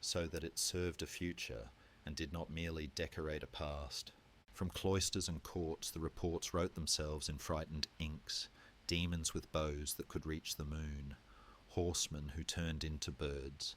A: so that it served a future and did not merely decorate a past. From cloisters and courts the reports wrote themselves in frightened inks, demons with bows that could reach the moon, horsemen who turned into birds,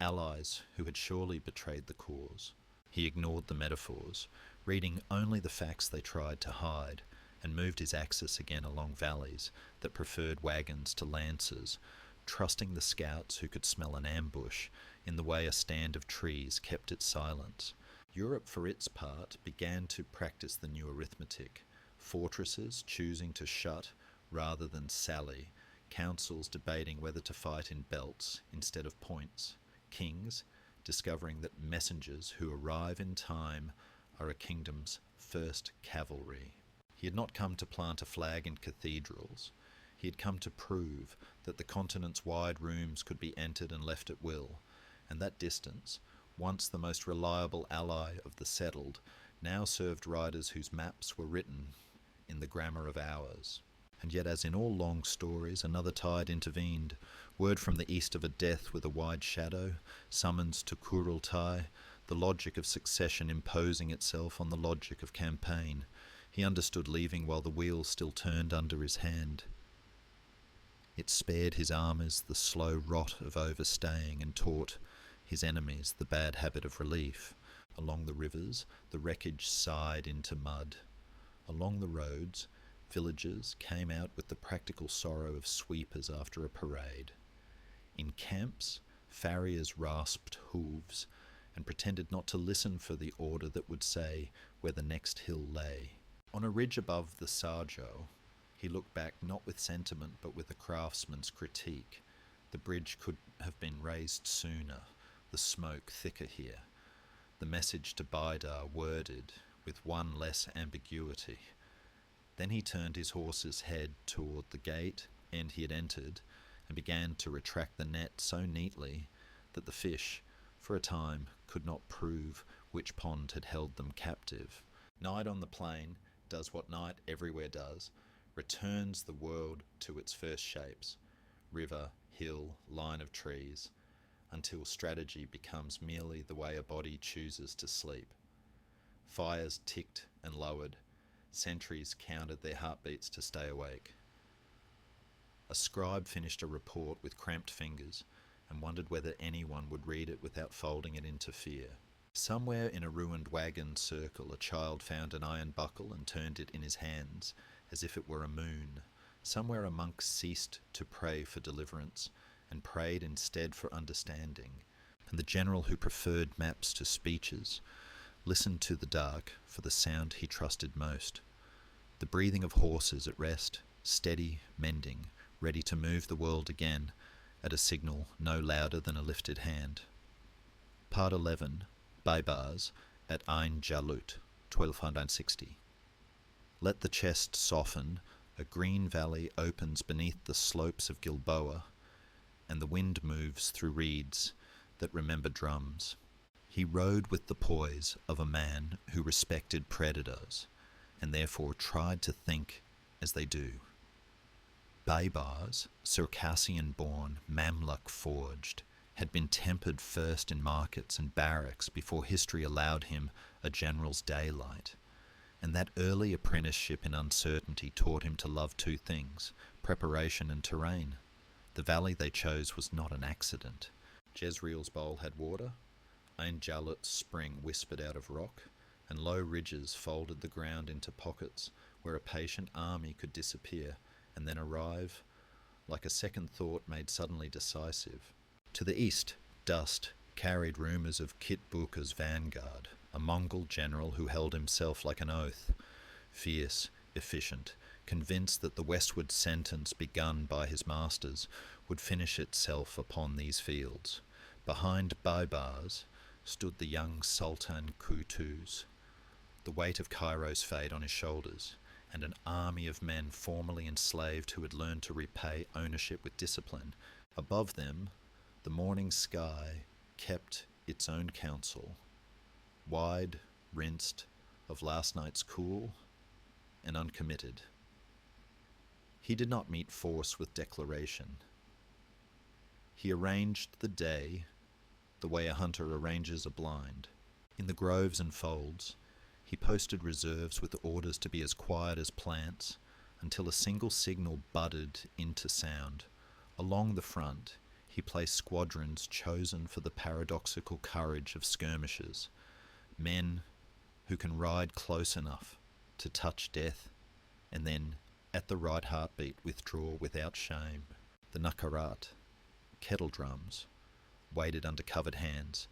A: allies who had surely betrayed the cause. He ignored the metaphors, reading only the facts they tried to hide, and moved his axis again along valleys that preferred wagons to lances, trusting the scouts who could smell an ambush in the way a stand of trees kept its silence. Europe, for its part, began to practice the new arithmetic, fortresses choosing to shut rather than sally, councils debating whether to fight in belts instead of points, kings discovering that messengers who arrive in time are a kingdom's first cavalry. He had not come to plant a flag in cathedrals. He had come to prove that the continent's wide rooms could be entered and left at will, and that distance, once the most reliable ally of the settled, now served riders whose maps were written in the grammar of hours. And yet, as in all long stories, another tide intervened. Word from the east of a death with a wide shadow, summons to Kurultai, the logic of succession imposing itself on the logic of campaign. He understood leaving while the wheel still turned under his hand. It spared his armies the slow rot of overstaying and taught his enemies the bad habit of relief. Along the rivers, the wreckage sighed into mud. Along the roads, villagers came out with the practical sorrow of sweepers after a parade. In camps, farriers rasped hooves and pretended not to listen for the order that would say where the next hill lay. On a ridge above the Sarjo, he looked back not with sentiment but with a craftsman's critique. The bridge could have been raised sooner, the smoke thicker here, the message to Baidar worded with one less ambiguity. Then he turned his horse's head toward the gate end he had entered and began to retract the net so neatly that the fish, for a time, could not prove which pond had held them captive. Night on the plain does what night everywhere does, returns the world to its first shapes, river, hill, line of trees, until strategy becomes merely the way a body chooses to sleep. Fires ticked and lowered, sentries counted their heartbeats to stay awake. A scribe finished a report with cramped fingers and wondered whether anyone would read it without folding it into fear. Somewhere in a ruined wagon circle a child found an iron buckle and turned it in his hands as if it were a moon. Somewhere a monk ceased to pray for deliverance and prayed instead for understanding, and the general who preferred maps to speeches listened to the dark for the sound he trusted most. The breathing of horses at rest, steady, mending, ready to move the world again at a signal no louder than a lifted hand. Part 11, Baibars at Ain Jalut, 1260. Let the chest soften, a green valley opens beneath the slopes of Gilboa, and the wind moves through reeds that remember drums. He rode with the poise of a man who respected predators, and therefore tried to think as they do. Baibars, Circassian-born, Mamluk-forged, had been tempered first in markets and barracks before history allowed him a general's daylight, and that early apprenticeship in uncertainty taught him to love two things, preparation and terrain. The valley they chose was not an accident. Jezreel's bowl had water, Ain Jalut's spring whispered out of rock, and low ridges folded the ground into pockets where a patient army could disappear and then arrive, like a second thought made suddenly decisive. To the east, dust carried rumours of Kit Buka's vanguard, a Mongol general who held himself like an oath, fierce, efficient, convinced that the westward sentence begun by his masters would finish itself upon these fields. Behind Baibars stood the young Sultan Qutuz, the weight of Cairo's fate on his shoulders, and an army of men formerly enslaved who had learned to repay ownership with discipline. Above them, the morning sky kept its own counsel, wide, rinsed, of last night's cool, and uncommitted. He did not meet force with declaration. He arranged the day the way a hunter arranges a blind. In the groves and folds, He posted reserves with orders to be as quiet as plants until a single signal budded into sound. Along the front, he placed squadrons chosen for the paradoxical courage of skirmishers, men who can ride close enough to touch death and then, at the right heartbeat, withdraw without shame. The nakarat, kettle drums, waited under covered hands,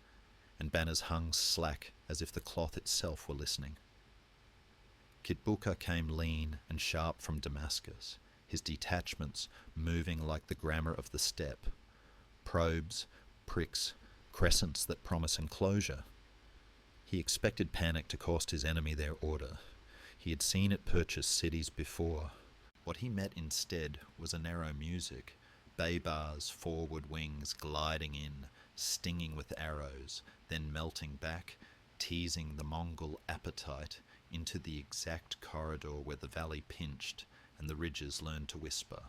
A: and banners hung slack as if the cloth itself were listening. Kitbuka came lean and sharp from Damascus, his detachments moving like the grammar of the steppe, probes, pricks, crescents that promise enclosure. He expected panic to cost his enemy their order. He had seen it purchase cities before. What he met instead was a narrow music, Baybar's forward wings gliding in, stinging with arrows, then melting back, teasing the Mongol appetite into the exact corridor where the valley pinched and the ridges learned to whisper.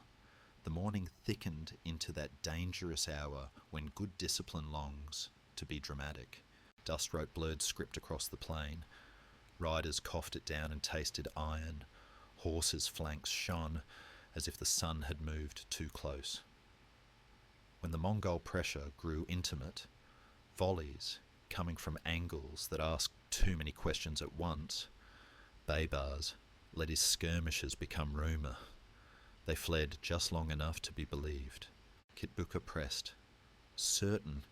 A: The morning thickened into that dangerous hour when good discipline longs to be dramatic. Dust wrote blurred script across the plain. Riders coughed it down and tasted iron. Horses' flanks shone as if the sun had moved too close. When the Mongol pressure grew intimate, volleys coming from angles that asked too many questions at once, Baybars let his skirmishers become rumour. They fled just long enough to be believed. Kitbuka pressed, certain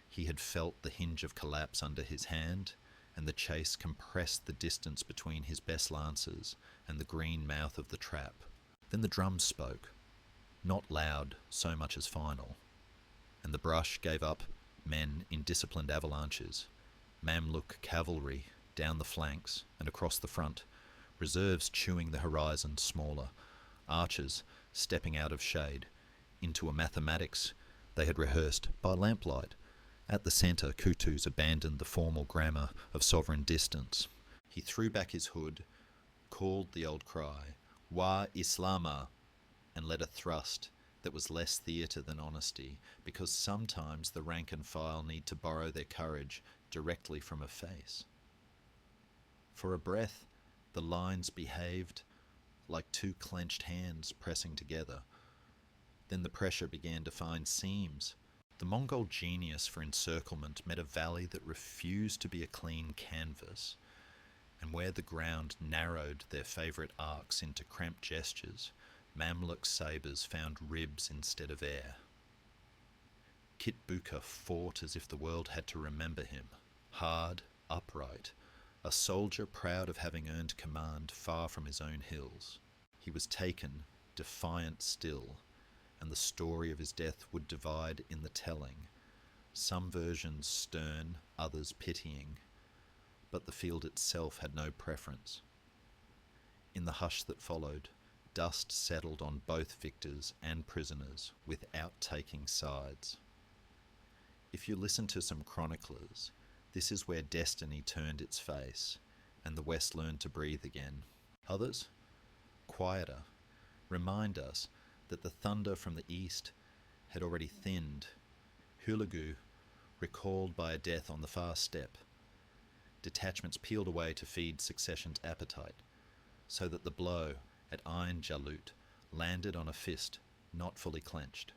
A: he had felt the hinge of collapse under his hand, and the chase compressed the distance between his best lancers and the green mouth of the trap. Then the drums spoke, not loud so much as final, and the brush gave up men in disciplined avalanches, Mamluk cavalry down the flanks and across the front, reserves chewing the horizon smaller, archers stepping out of shade into a mathematics they had rehearsed by lamplight. At the centre, Kutus abandoned the formal grammar of sovereign distance. He threw back his hood, called the old cry, Wa Islama, and led a thrust that was less theatre than honesty, because sometimes the rank and file need to borrow their courage directly from a face. For a breath, the lines behaved like two clenched hands pressing together. Then the pressure began to find seams. The Mongol genius for encirclement met a valley that refused to be a clean canvas, and where the ground narrowed their favourite arcs into cramped gestures, Mamluk sabres found ribs instead of air. Kitbuka fought as if the world had to remember him, hard, upright, a soldier proud of having earned command far from his own hills. He was taken, defiant still, and the story of his death would divide in the telling, some versions stern, others pitying, but the field itself had no preference. In the hush that followed, dust settled on both victors and prisoners without taking sides. If you listen to some chroniclers, this is where destiny turned its face, and the West learned to breathe again. Others, quieter, remind us that the thunder from the east had already thinned. Hulagu, recalled by a death on the far steppe. Detachments peeled away to feed succession's appetite, so that the blow at Ain Jalut landed on a fist not fully clenched.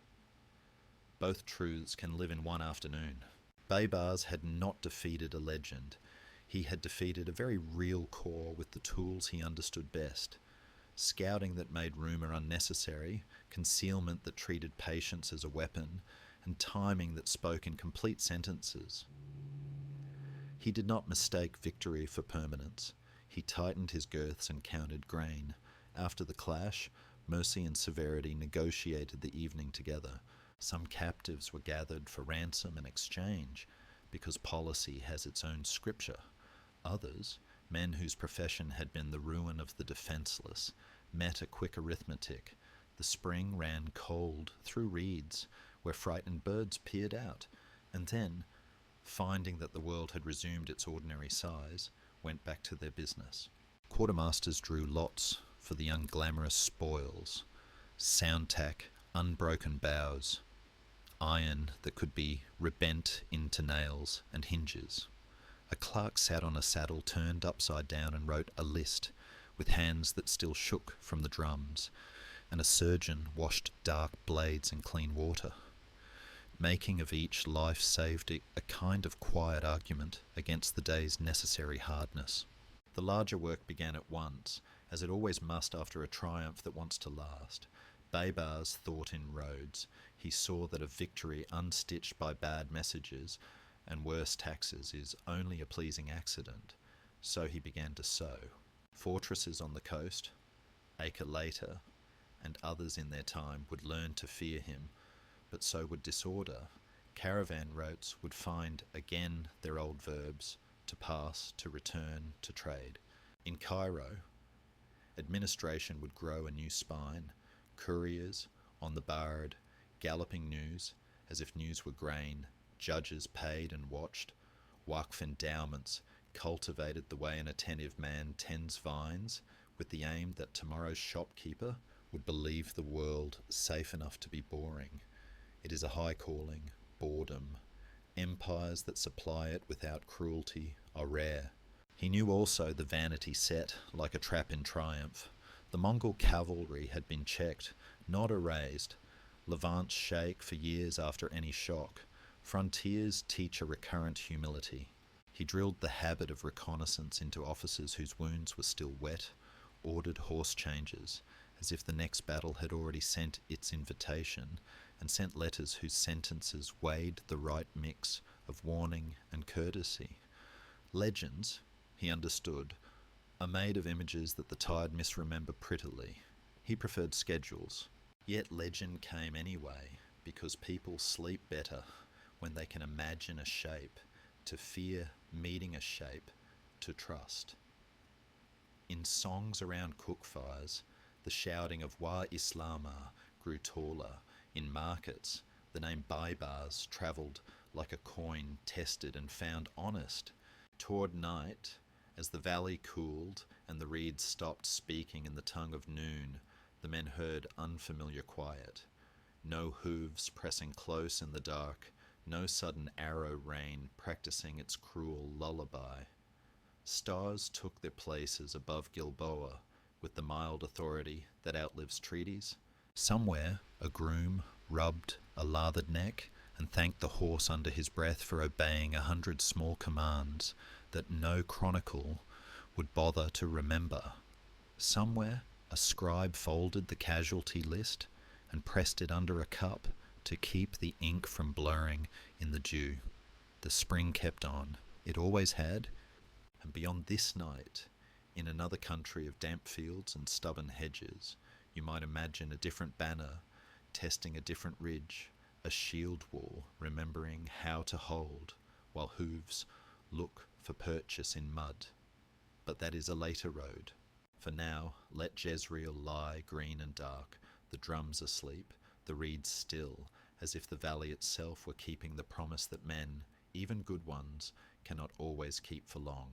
A: Both truths can live in one afternoon. Baybars had not defeated a legend. He had defeated a very real corps with the tools he understood best. Scouting that made rumour unnecessary, concealment that treated patience as a weapon, and timing that spoke in complete sentences. He did not mistake victory for permanence. He tightened his girths and counted grain. After the clash, mercy and severity negotiated the evening together. Some captives were gathered for ransom and exchange, because policy has its own scripture. Others, men whose profession had been the ruin of the defenceless, met a quick arithmetic. The spring ran cold through reeds, where frightened birds peered out, and then, finding that the world had resumed its ordinary size, went back to their business. Quartermasters drew lots for the unglamorous spoils, sound tack, unbroken bows, iron that could be rebent into nails and hinges, A clerk sat on a saddle turned upside down and wrote a list with hands that still shook from the drums, and a surgeon washed dark blades in clean water. Making of each life saved a kind of quiet argument against the day's necessary hardness. The larger work began at once, as it always must after a triumph that wants to last. Baybars thought in roads. He saw that a victory unstitched by bad messages and worse taxes is only a pleasing accident. So he began to sow. Fortresses on the coast, Acre later, and others in their time would learn to fear him, but so would disorder. Caravan routes would find again their old verbs, to pass, to return, to trade. In Cairo, administration would grow a new spine, couriers on the barred, galloping news, as if news were grain, judges paid and watched, Waqf endowments cultivated the way an attentive man tends vines, with the aim that tomorrow's shopkeeper would believe the world safe enough to be boring. It is a high calling, boredom. Empires that supply it without cruelty are rare. He knew also the vanity set like a trap in triumph. The Mongol cavalry had been checked, not erased. Levants shake for years after any shock. Frontiers teach a recurrent humility. He drilled the habit of reconnaissance into officers whose wounds were still wet, ordered horse changes, as if the next battle had already sent its invitation, and sent letters whose sentences weighed the right mix of warning and courtesy. Legends, he understood, are made of images that the tired misremember prettily. He preferred schedules. Yet legend came anyway, because people sleep better when they can imagine a shape, to fear meeting a shape, to trust. In songs around cookfires, the shouting of Wa Islama grew taller. In markets, the name Baybars travelled like a coin tested and found honest. Toward night, as the valley cooled and the reeds stopped speaking in the tongue of noon, the men heard unfamiliar quiet. No hooves pressing close in the dark, no sudden arrow rain practicing its cruel lullaby. Stars took their places above Gilboa with the mild authority that outlives treaties. Somewhere a groom rubbed a lathered neck and thanked the horse under his breath for obeying 100 small commands that no chronicle would bother to remember. Somewhere a scribe folded the casualty list and pressed it under a cup to keep the ink from blurring in the dew. The spring kept on. It always had. And beyond this night, in another country of damp fields and stubborn hedges, you might imagine a different banner, testing a different ridge, a shield wall, remembering how to hold, while hooves look for purchase in mud. But that is a later road. For now, let Jezreel lie green and dark, the drums asleep, the reeds still, as if the valley itself were keeping the promise that men, even good ones, cannot always keep for long.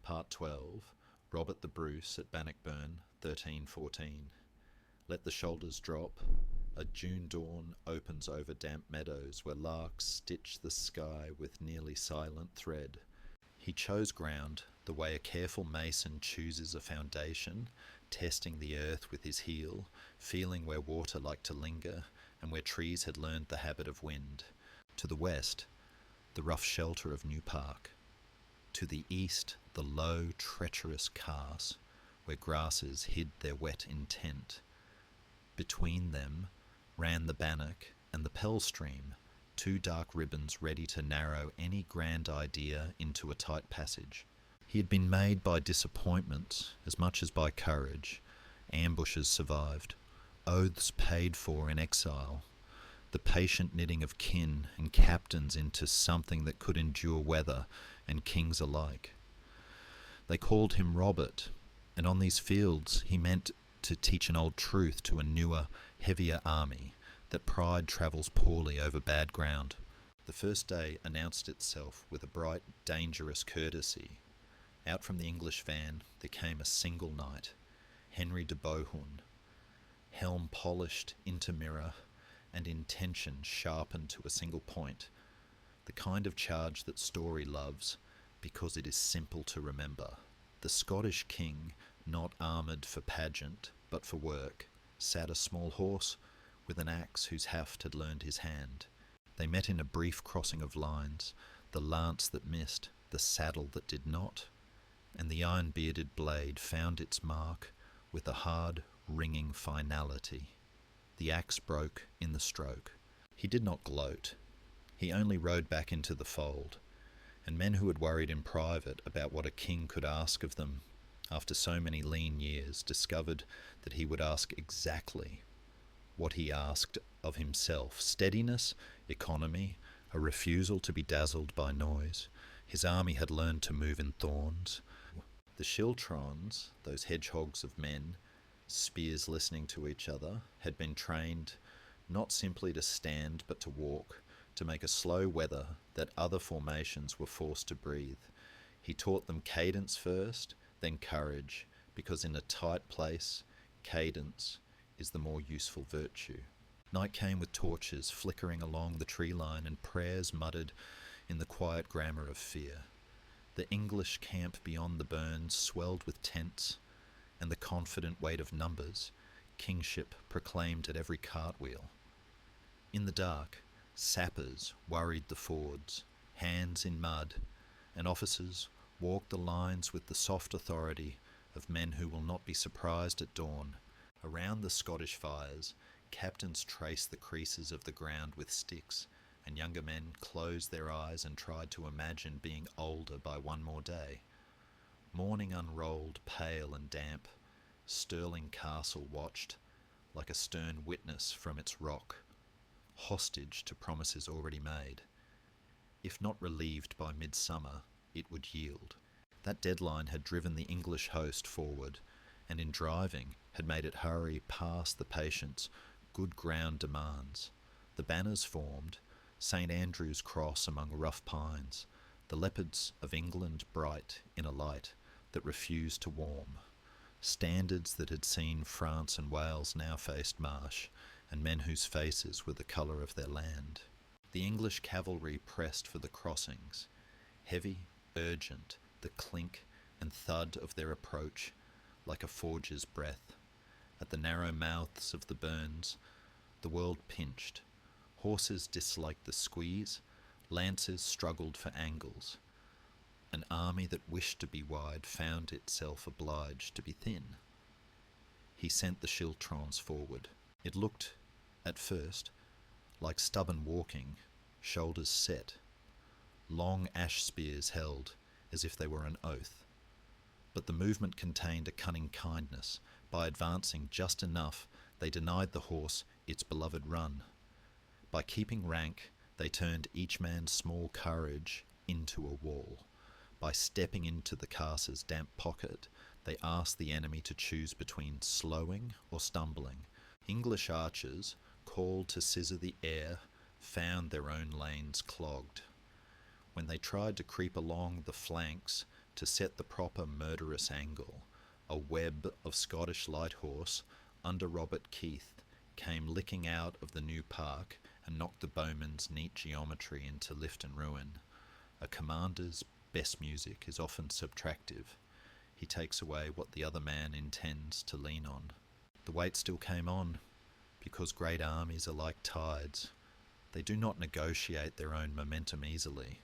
A: Part 12. Robert the Bruce at Bannockburn, 1314. Let the shoulders drop. A June dawn opens over damp meadows where larks stitch the sky with nearly silent thread. He chose ground the way a careful mason chooses a foundation, testing the earth with his heel, feeling where water liked to linger and where trees had learned the habit of wind. To the west, the rough shelter of New Park. To the east, the low, treacherous Carse, where grasses hid their wet intent. Between them ran the Bannock and the Pell Stream, two dark ribbons ready to narrow any grand idea into a tight passage. He had been made by disappointment as much as by courage. Ambushes survived, oaths paid for in exile, the patient knitting of kin and captains into something that could endure weather and kings alike. They called him Robert, and on these fields he meant to teach an old truth to a newer, heavier army, that pride travels poorly over bad ground. The first day announced itself with a bright, dangerous courtesy. Out from the English van there came a single knight, Henry de Beauhun, helm polished into mirror and intention sharpened to a single point, the kind of charge that story loves, because it is simple to remember. The Scottish king, not armoured for pageant, but for work, sat a small horse with an axe whose haft had learned his hand. They met in a brief crossing of lines, the lance that missed, the saddle that did not, and the iron-bearded blade found its mark with a hard, ringing finality. The axe broke in the stroke. He did not gloat. He only rode back into the fold, and men who had worried in private about what a king could ask of them after so many lean years discovered that he would ask exactly what he asked of himself: steadiness, economy, a refusal to be dazzled by noise. His army had learned to move in thorns. The Shiltrons, those hedgehogs of men, spears listening to each other, had been trained not simply to stand but to walk, to make a slow weather that other formations were forced to breathe. He taught them cadence first, then courage, because in a tight place, cadence is the more useful virtue. Night came with torches flickering along the tree line and prayers muttered in the quiet grammar of fear. The English camp beyond the burns swelled with tents, and the confident weight of numbers, kingship proclaimed at every cartwheel. In the dark, sappers worried the fords, hands in mud, and officers walked the lines with the soft authority of men who will not be surprised at dawn. Around the Scottish fires, captains traced the creases of the ground with sticks, and younger men closed their eyes and tried to imagine being older by one more day. Morning unrolled, pale and damp. Stirling Castle watched, like a stern witness from its rock, hostage to promises already made. If not relieved by midsummer, it would yield. That deadline had driven the English host forward, and in driving had made it hurry past the patient's good ground demands. The banners formed, St. Andrew's Cross among rough pines, the leopards of England bright in a light that refused to warm. Standards that had seen France and Wales now faced marsh, and men whose faces were the colour of their land. The English cavalry pressed for the crossings, heavy, urgent, the clink and thud of their approach like a forger's breath. At the narrow mouths of the burns, the world pinched. Horses disliked the squeeze, lances struggled for angles. An army that wished to be wide found itself obliged to be thin. He sent the Shiltrons forward. It looked, at first, like stubborn walking, shoulders set, long ash spears held as if they were an oath. But the movement contained a cunning kindness. By advancing just enough, they denied the horse its beloved run. By keeping rank, they turned each man's small courage into a wall. By stepping into the cas's damp pocket, they asked the enemy to choose between slowing or stumbling. English archers, called to scissor the air, found their own lanes clogged. When they tried to creep along the flanks to set the proper murderous angle, a web of Scottish light horse under Robert Keith came licking out of the new park and knocked the bowman's neat geometry into lift and ruin. A commander's best music is often subtractive. He takes away what the other man intends to lean on. The weight still came on, because great armies are like tides. They do not negotiate their own momentum easily.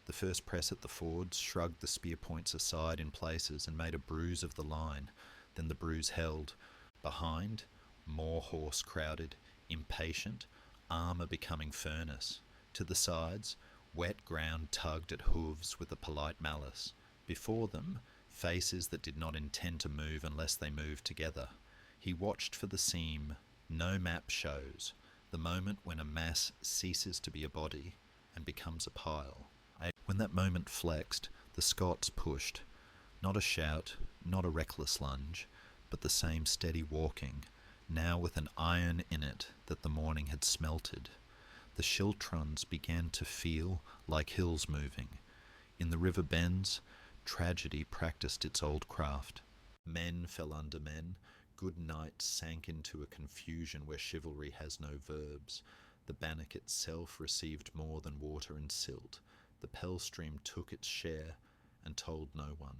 A: The first press at the fords shrugged the spear points aside in places and made a bruise of the line. Then the bruise held. Behind, more horse crowded, impatient, armour becoming furnace. To the sides, wet ground tugged at hooves with a polite malice. Before them, faces that did not intend to move unless they moved together. He watched for the seam no map shows, the moment when a mass ceases to be a body and becomes a pile. When that moment flexed, the Scots pushed. Not a shout, not a reckless lunge, but the same steady walking, now with an iron in it that the morning had smelted. The Shiltrons began to feel like hills moving. In the river bends, tragedy practiced its old craft. Men fell under men. Good night sank into a confusion where chivalry has no verbs. The bannock itself received more than water and silt. The Pell stream took its share, and told no one.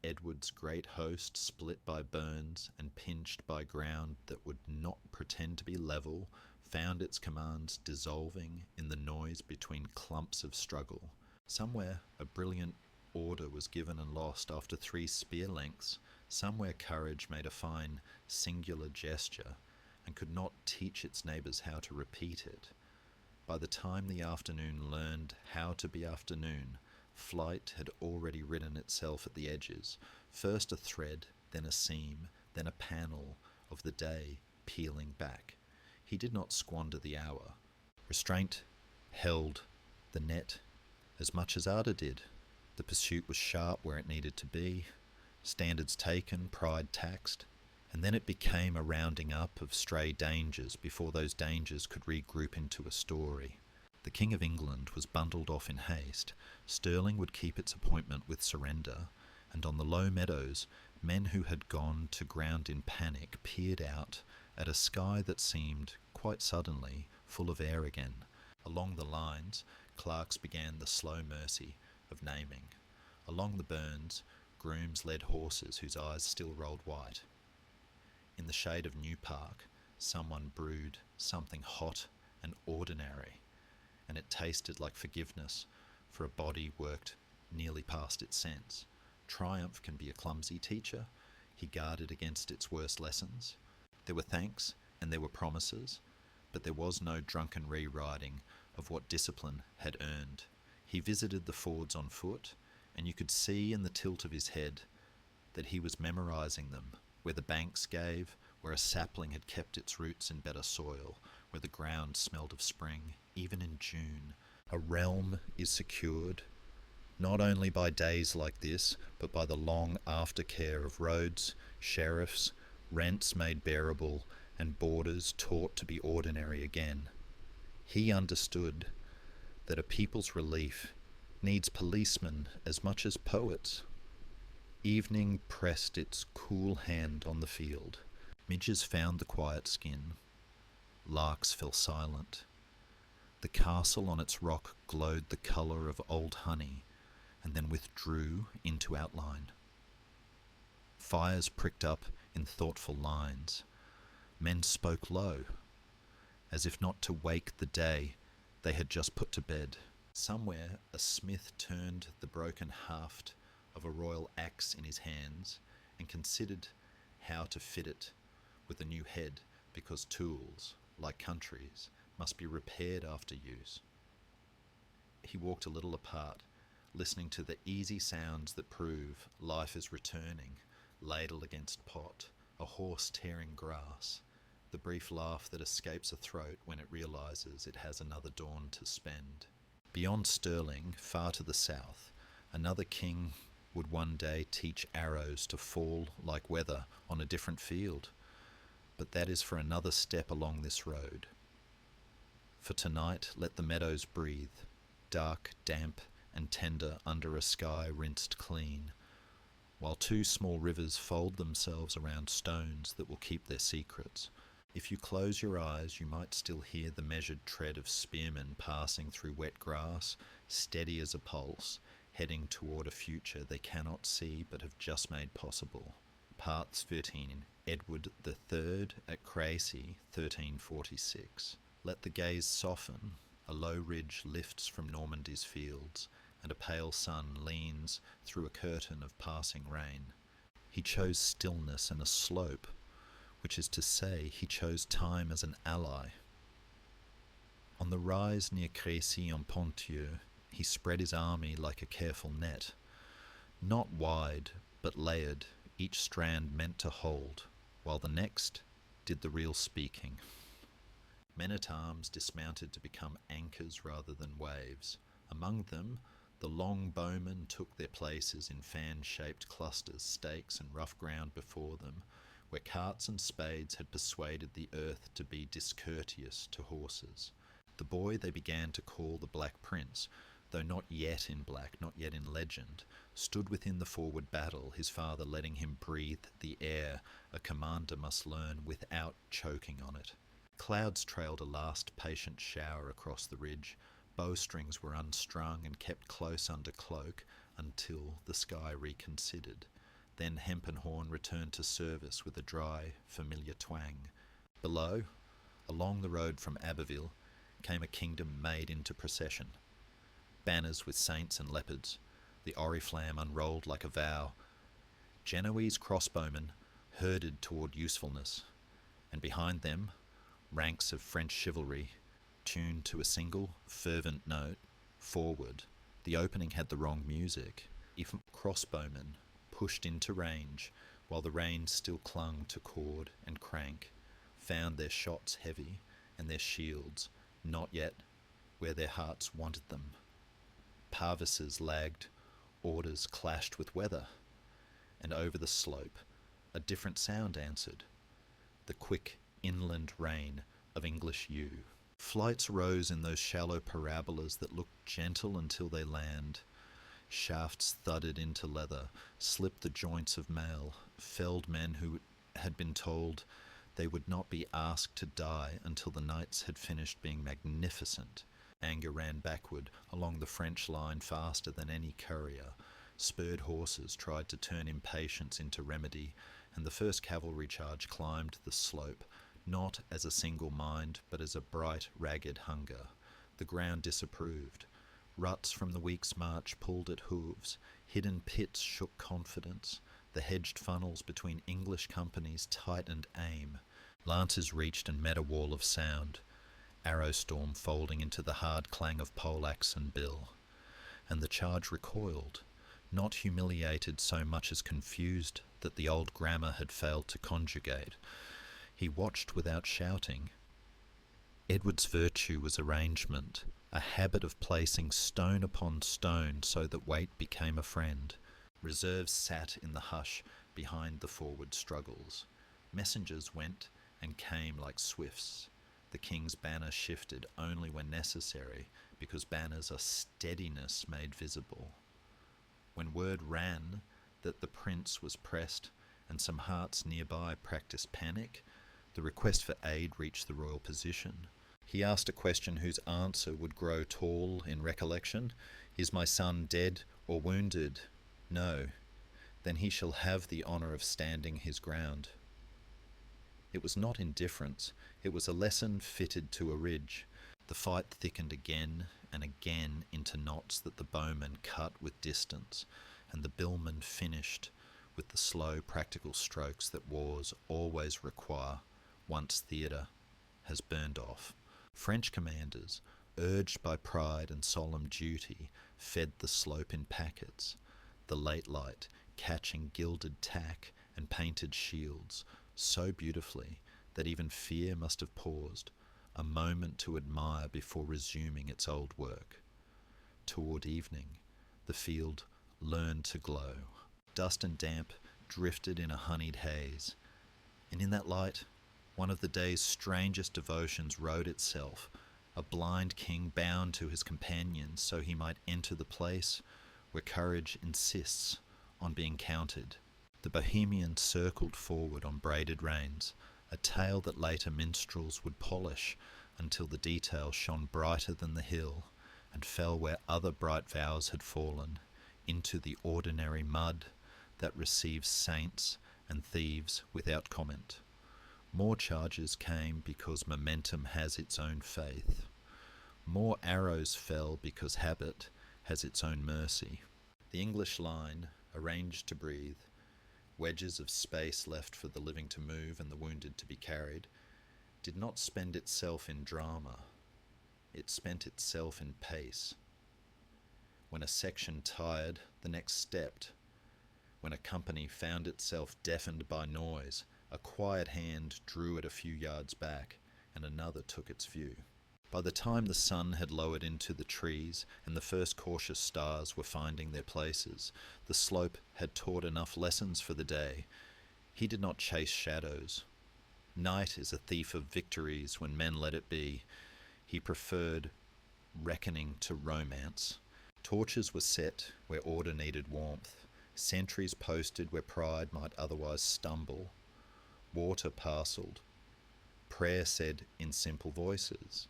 A: Edward's great host, split by burns and pinched by ground that would not pretend to be level, found its commands dissolving in the noise between clumps of struggle. Somewhere a brilliant order was given and lost after 3 spear lengths. Somewhere courage made a fine, singular gesture and could not teach its neighbours how to repeat it. By the time the afternoon learned how to be afternoon, flight had already written itself at the edges, first a thread, then a seam, then a panel of the day peeling back. He did not squander the hour. Restraint held the net as much as ardour did. The pursuit was sharp where it needed to be, standards taken, pride taxed, and then it became a rounding up of stray dangers before those dangers could regroup into a story. The King of England was bundled off in haste. Stirling would keep its appointment with surrender, and on the low meadows, men who had gone to ground in panic peered out at a sky that seemed, quite suddenly, full of air again. Along the lines, clerks began the slow mercy of naming. Along the burns, grooms led horses whose eyes still rolled white. In the shade of New Park, someone brewed something hot and ordinary, and it tasted like forgiveness for a body worked nearly past its sense. Triumph can be a clumsy teacher. He guarded against its worst lessons. There were thanks and there were promises, but there was no drunken rewriting of what discipline had earned. He visited the fords on foot, and you could see in the tilt of his head that he was memorizing them, where the banks gave, where a sapling had kept its roots in better soil, where the ground smelled of spring, even in June. A realm is secured, not only by days like this, but by the long aftercare of roads, sheriffs, rents made bearable, and borders taught to be ordinary again. He understood that a people's relief needs policemen as much as poets. Evening pressed its cool hand on the field. Midges found the quiet skin. Larks fell silent. The castle on its rock glowed the colour of old honey, and then withdrew into outline. Fires pricked up in thoughtful lines. Men spoke low, as if not to wake the day they had just put to bed. Somewhere a smith turned the broken haft of a royal axe in his hands and considered how to fit it with a new head, because tools, like countries, must be repaired after use. He walked a little apart, listening to the easy sounds that prove life is returning, ladle against pot, a horse tearing grass, the brief laugh that escapes a throat when it realises it has another dawn to spend. Beyond Stirling, far to the south, another king would one day teach arrows to fall like weather on a different field, but that is for another step along this road. For tonight let the meadows breathe, dark, damp, and tender under a sky rinsed clean, while 2 small rivers fold themselves around stones that will keep their secrets. If you close your eyes, you might still hear the measured tread of spearmen passing through wet grass, steady as a pulse, heading toward a future they cannot see but have just made possible. Parts 13. Edward III at Crecy, 1346. Let the gaze soften. A low ridge lifts from Normandy's fields, and a pale sun leans through a curtain of passing rain. He chose stillness and a slope, which is to say, he chose time as an ally. On the rise near Crécy-en-Ponthieu, he spread his army like a careful net, not wide, but layered, each strand meant to hold, while the next did the real speaking. Men-at-arms dismounted to become anchors rather than waves. Among them, the long bowmen took their places in fan-shaped clusters, stakes and rough ground before them, where carts and spades had persuaded the earth to be discourteous to horses. The boy they began to call the Black Prince, though not yet in black, not yet in legend, stood within the forward battle, his father letting him breathe the air a commander must learn without choking on it. Clouds trailed a last patient shower across the ridge. Bowstrings were unstrung and kept close under cloak. until the sky reconsidered. Then Hempen Horn returned to service with a dry, familiar twang. Below, along the road from Abbeville, came a kingdom made into procession. Banners with saints and leopards, the oriflamme unrolled like a vow. Genoese crossbowmen herded toward usefulness, and behind them, ranks of French chivalry, tuned to a single, fervent note, forward. The opening had the wrong music. If crossbowmen pushed into range, while the reins still clung to cord and crank, found their shots heavy and their shields not yet where their hearts wanted them. Parvises lagged, orders clashed with weather, and over the slope a different sound answered, the quick inland rain of English yew. Flights rose in those shallow parabolas that look gentle until they land. Shafts thudded into leather, slipped the joints of mail, felled men who had been told they would not be asked to die until the knights had finished being magnificent. Anger ran backward along the French line faster than any courier. Spurred horses tried to turn impatience into remedy, and the first cavalry charge climbed the slope, not as a single mind, but as a bright, ragged hunger. The ground disapproved. Ruts from the week's march pulled at hooves. Hidden pits shook confidence. The hedged funnels between English companies tightened aim. Lances reached and met a wall of sound. Arrow storm folding into the hard clang of poleaxe and bill. And the charge recoiled, not humiliated so much as confused that the old grammar had failed to conjugate. He watched without shouting. Edward's virtue was arrangement, a habit of placing stone upon stone so that weight became a friend. Reserves sat in the hush behind the forward struggles. Messengers went and came like swifts. The king's banner shifted only when necessary, because banners are steadiness made visible. When word ran that the prince was pressed and some hearts nearby practiced panic, the request for aid reached the royal position. He asked a question whose answer would grow tall in recollection. Is my son dead or wounded? No. Then he shall have the honour of standing his ground. It was not indifference. It was a lesson fitted to a ridge. The fight thickened again and again into knots that the bowmen cut with distance, and the billmen finished with the slow practical strokes that wars always require once theatre has burned off. French commanders, urged by pride and solemn duty, fed the slope in packets, the late light catching gilded tack and painted shields so beautifully that even fear must have paused, a moment to admire before resuming its old work. Toward evening, the field learned to glow. Dust and damp drifted in a honeyed haze, and in that light, one of the day's strangest devotions wrote itself, a blind king bound to his companions so he might enter the place where courage insists on being counted. The Bohemian circled forward on braided reins, a tale that later minstrels would polish until the detail shone brighter than the hill and fell where other bright vows had fallen, into the ordinary mud that receives saints and thieves without comment. More charges came because momentum has its own faith. More arrows fell because habit has its own mercy. The English line, arranged to breathe, wedges of space left for the living to move and the wounded to be carried, did not spend itself in drama. It spent itself in pace. When a section tired, the next stepped. When a company found itself deafened by noise, a quiet hand drew it a few yards back, and another took its view. By the time the sun had lowered into the trees and the first cautious stars were finding their places, the slope had taught enough lessons for the day. He did not chase shadows. Night is a thief of victories when men let it be. He preferred reckoning to romance. Torches were set where order needed warmth. Sentries posted where pride might otherwise stumble. Water parcelled. Prayer said in simple voices.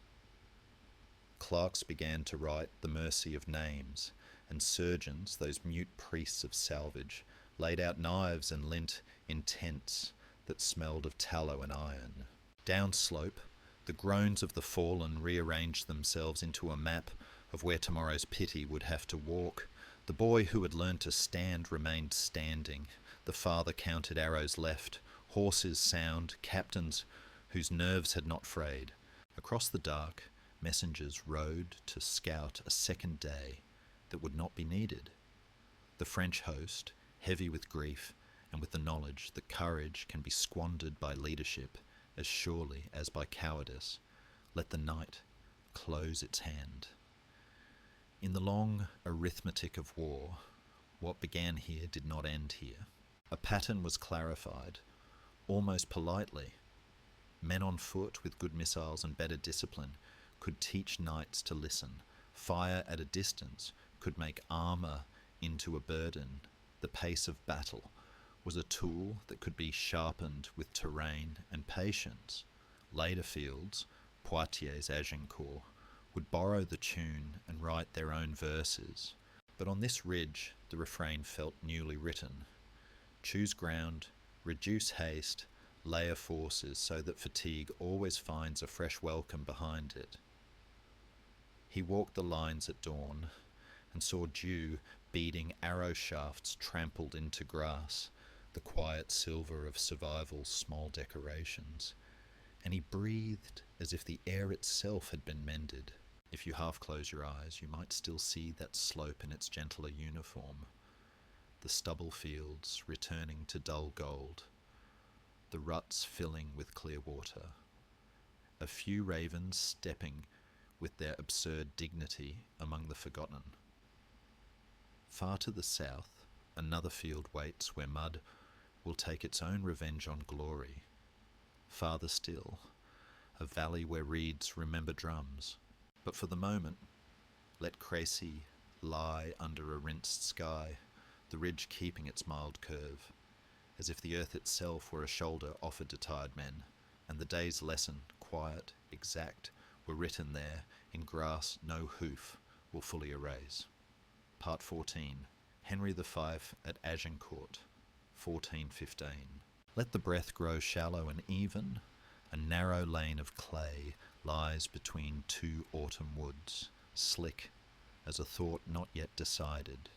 A: Clerks began to write the mercy of names, and surgeons, those mute priests of salvage, laid out knives and lint in tents that smelled of tallow and iron. Downslope, the groans of the fallen rearranged themselves into a map of where tomorrow's pity would have to walk. The boy who had learned to stand remained standing. The father counted arrows left, horses sound, captains whose nerves had not frayed. Across the dark, messengers rode to scout a second day that would not be needed. The French host, heavy with grief and with the knowledge that courage can be squandered by leadership as surely as by cowardice, let the night close its hand. In the long arithmetic of war, what began here did not end here. A pattern was clarified, almost politely. Men on foot with good missiles and better discipline could teach knights to listen. Fire at a distance could make armour into a burden. The pace of battle was a tool that could be sharpened with terrain and patience. Later fields, Poitiers, Agincourt, would borrow the tune and write their own verses. But on this ridge the refrain felt newly written. Choose ground, reduce haste, layer forces so that fatigue always finds a fresh welcome behind it. He walked the lines at dawn and saw dew beading arrow shafts trampled into grass, the quiet silver of survival's small decorations, and he breathed as if the air itself had been mended. If you half close your eyes, you might still see that slope in its gentler uniform, the stubble fields returning to dull gold, the ruts filling with clear water, a few ravens stepping with their absurd dignity among the forgotten. Far to the south, another field waits where mud will take its own revenge on glory. Farther still, a valley where reeds remember drums. But for the moment, let Crécy lie under a rinsed sky, the ridge keeping its mild curve, as if the earth itself were a shoulder offered to tired men, and the day's lesson, quiet, exact, were written there in grass no hoof will fully erase. Part 14. Henry V at Agincourt, 1415. Let the breath grow shallow and even. A narrow lane of clay lies between two autumn woods, slick as a thought not yet decided.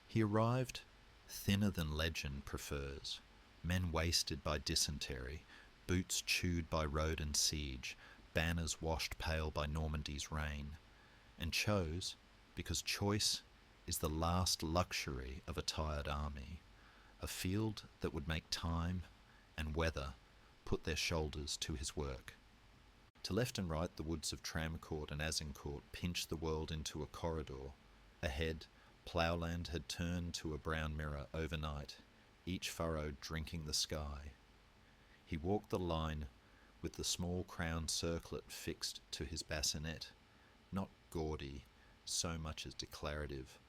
A: He arrived thinner than legend prefers, men wasted by dysentery, boots chewed by road and siege, banners washed pale by Normandy's rain, and chose because choice is the last luxury of a tired army, a field that would make time and weather put their shoulders to his work. To left and right, the woods of Tramcourt and Azincourt pinched the world into a corridor. Ahead, ploughland had turned to a brown mirror overnight, each furrow drinking the sky. He walked the line with the small crown circlet fixed to his bassinet, not gaudy so much as declarative,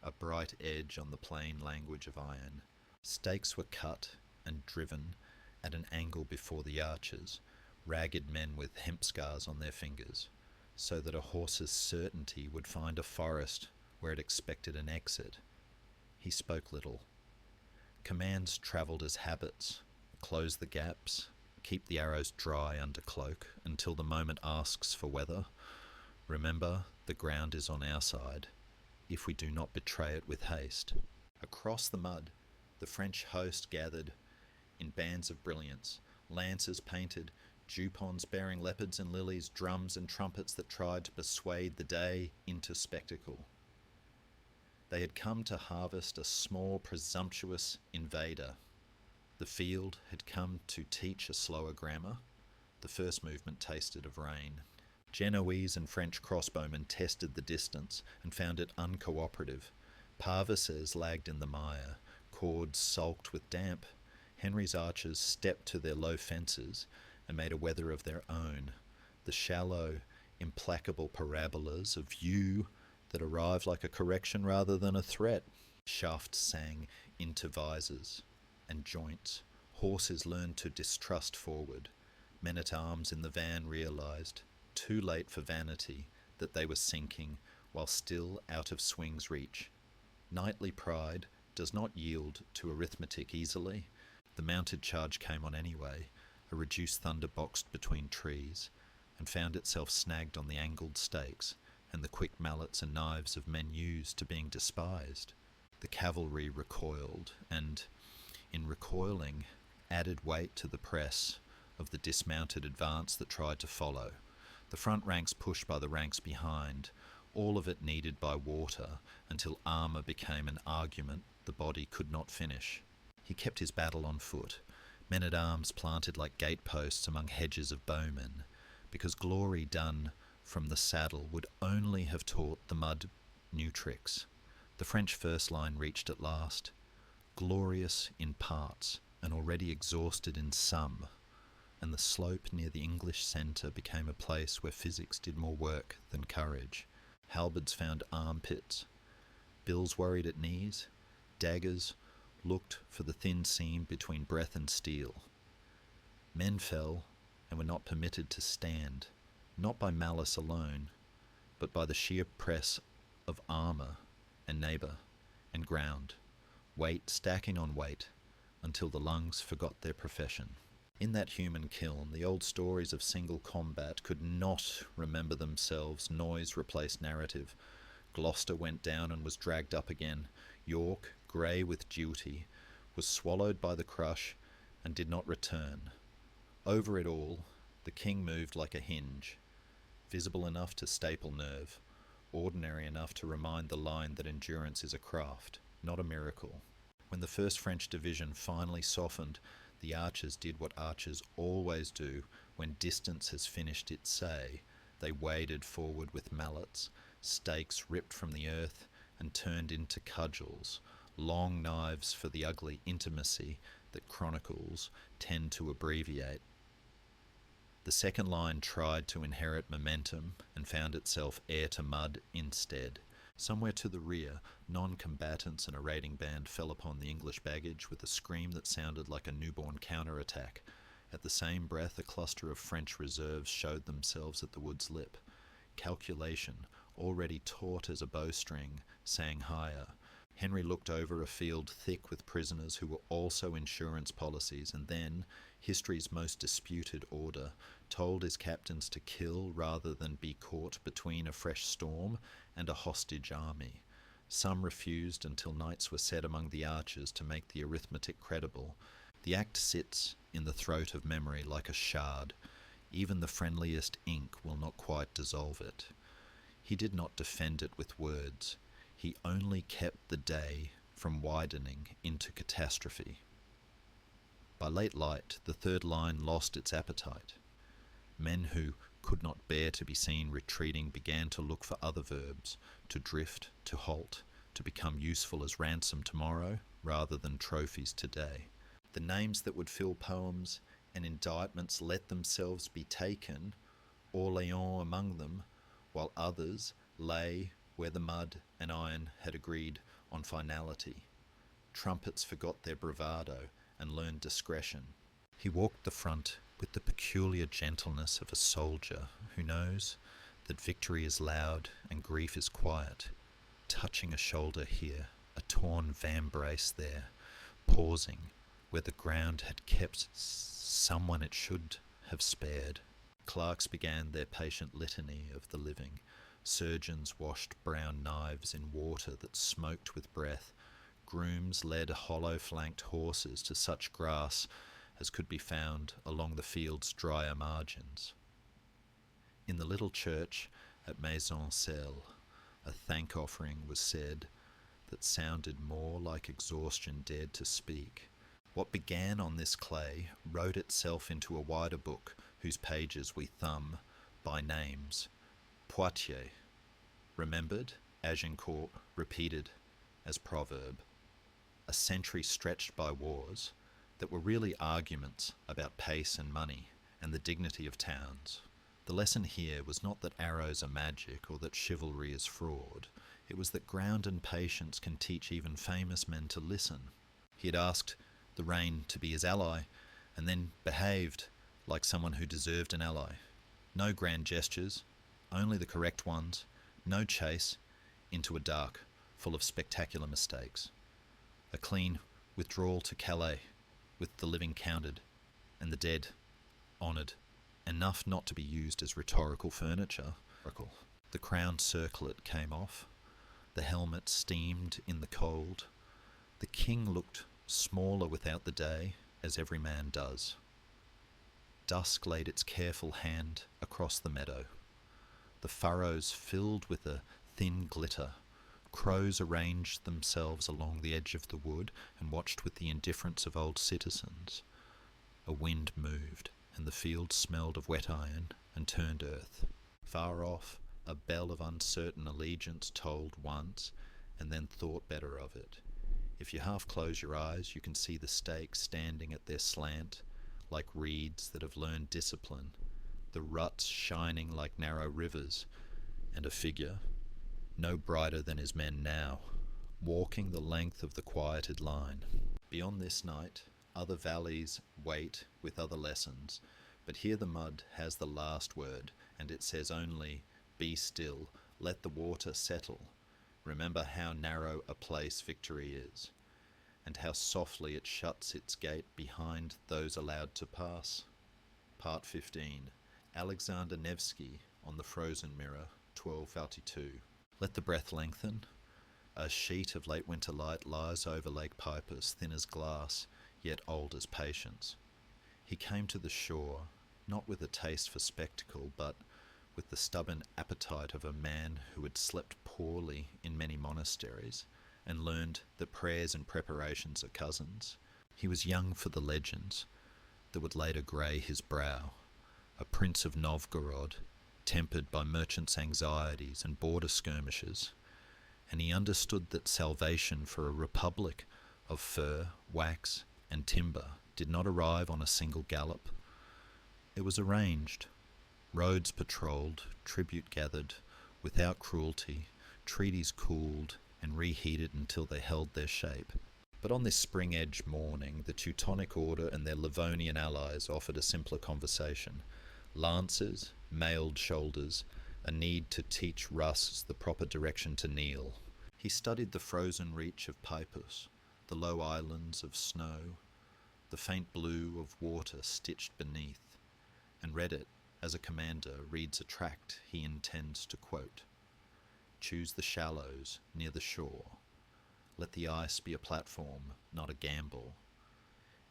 A: a bright edge on the plain language of iron. Stakes were cut and driven at an angle before the arches, ragged men with hemp scars on their fingers, so that a horse's certainty would find a forest where it expected an exit. He spoke little. Commands travelled as habits: close the gaps, keep the arrows dry under cloak until the moment asks for weather. Remember, the ground is on our side, if we do not betray it with haste. Across the mud, the French host gathered in bands of brilliance, lances painted, jupons bearing leopards and lilies, drums and trumpets that tried to persuade the day into spectacle. They had come to harvest a small, presumptuous invader. The field had come to teach a slower grammar. The first movement tasted of rain. Genoese and French crossbowmen tested the distance and found it uncooperative. Parvises lagged in the mire. Cords sulked with damp. Henry's archers stepped to their low fences and made a weather of their own. The shallow, implacable parabolas of view that arrived like a correction rather than a threat. Shafts sang into visors and joints. Horses learned to distrust forward. Men-at-arms in the van realized, too late for vanity, that they were sinking while still out of swing's reach. Knightly pride does not yield to arithmetic easily. The mounted charge came on anyway, a reduced thunder boxed between trees, and found itself snagged on the angled stakes and the quick mallets and knives of men used to being despised. The cavalry recoiled, and, in recoiling, added weight to the press of the dismounted advance that tried to follow. The front ranks pushed by the ranks behind, all of it kneaded by water, until armour became an argument the body could not finish. He kept his battle on foot, men-at-arms planted like gateposts among hedges of bowmen, because glory done from the saddle would only have taught the mud new tricks. The French first line reached at last, glorious in parts and already exhausted in some, and the slope near the English centre became a place where physics did more work than courage. Halberds found armpits, bills worried at knees, daggers looked for the thin seam between breath and steel. Men fell and were not permitted to stand, not by malice alone, but by the sheer press of armour and neighbour and ground, weight stacking on weight, until the lungs forgot their profession. In that human kiln, the old stories of single combat could not remember themselves. Noise replaced narrative. Gloucester went down and was dragged up again. York, grey with duty, was swallowed by the crush and did not return. Over it all, the king moved like a hinge, visible enough to staple nerve, ordinary enough to remind the line that endurance is a craft, not a miracle. When the first French division finally softened, the archers did what archers always do when distance has finished its say. They waded forward with mallets, stakes ripped from the earth and turned into cudgels, long knives for the ugly intimacy that chronicles tend to abbreviate. The second line tried to inherit momentum and found itself heir to mud instead. Somewhere to the rear, non-combatants and a raiding band fell upon the English baggage with a scream that sounded like a newborn counter-attack. At the same breath, a cluster of French reserves showed themselves at the wood's lip. Calculation, already taut as a bowstring, sang higher. Henry looked over a field thick with prisoners who were also insurance policies, and then, history's most disputed order, told his captains to kill rather than be caught between a fresh storm and a hostage army. Some refused until knights were set among the archers to make the arithmetic credible. The act sits in the throat of memory like a shard. Even the friendliest ink will not quite dissolve it. He did not defend it with words. He only kept the day from widening into catastrophe. By late light, the third line lost its appetite. Men who could not bear to be seen retreating began to look for other verbs, to drift, to halt, to become useful as ransom tomorrow rather than trophies today. The names that would fill poems and indictments let themselves be taken, Orléans among them, while others lay where the mud and iron had agreed on finality. Trumpets forgot their bravado and learned discretion. He walked the front with the peculiar gentleness of a soldier who knows that victory is loud and grief is quiet, touching a shoulder here, a torn vambrace there, pausing where the ground had kept someone it should have spared. Clerks began their patient litany of the living. Surgeons washed brown knives in water that smoked with breath. Grooms led hollow-flanked horses to such grass as could be found along the field's drier margins. In the little church at Maisoncelles, a thank-offering was said that sounded more like exhaustion dared to speak. What began on this clay wrote itself into a wider book whose pages we thumb by names. Poitiers, remembered, Agincourt, repeated as proverb. A century stretched by wars that were really arguments about pace and money and the dignity of towns. The lesson here was not that arrows are magic or that chivalry is fraud. It was that ground and patience can teach even famous men to listen. He had asked the rain to be his ally and then behaved like someone who deserved an ally. No grand gestures, only the correct ones, no chase into a dark full of spectacular mistakes. A clean withdrawal to Calais, with the living counted and the dead honoured, enough not to be used as rhetorical furniture. The crown circlet came off, the helmet steamed in the cold. The king looked smaller without the day, as every man does. Dusk laid its careful hand across the meadow. The furrows filled with a thin glitter. Crows arranged themselves along the edge of the wood and watched with the indifference of old citizens. A wind moved, and the field smelled of wet iron and turned earth. Far off, a bell of uncertain allegiance tolled once, and then thought better of it. If you half close your eyes, you can see the stakes standing at their slant, like reeds that have learned discipline, the ruts shining like narrow rivers, and a figure, no brighter than his men now, walking the length of the quieted line. Beyond this night, other valleys wait with other lessons, but here the mud has the last word, and it says only, "Be still, let the water settle. Remember how narrow a place victory is, and how softly it shuts its gate behind those allowed to pass." Part 15. Alexander Nevsky on the Frozen Mirror, 1242. Let the breath lengthen. A sheet of late winter light lies over Lake Pipers, thin as glass, yet old as patience. He came to the shore, not with a taste for spectacle, but with the stubborn appetite of a man who had slept poorly in many monasteries and learned that prayers and preparations are cousins. He was young for the legends that would later grey his brow, a prince of Novgorod, tempered by merchants' anxieties and border skirmishes, and he understood that salvation for a republic of fur, wax, and timber did not arrive on a single gallop. It was arranged, roads patrolled, tribute gathered, without cruelty, treaties cooled and reheated until they held their shape. But on this spring-edge morning, the Teutonic Order and their Livonian allies offered a simpler conversation. Lances, mailed shoulders, a need to teach Russ the proper direction to kneel. He studied the frozen reach of Pipus, the low islands of snow, the faint blue of water stitched beneath, and read it as a commander reads a tract he intends to quote. Choose the shallows near the shore. Let the ice be a platform, not a gamble.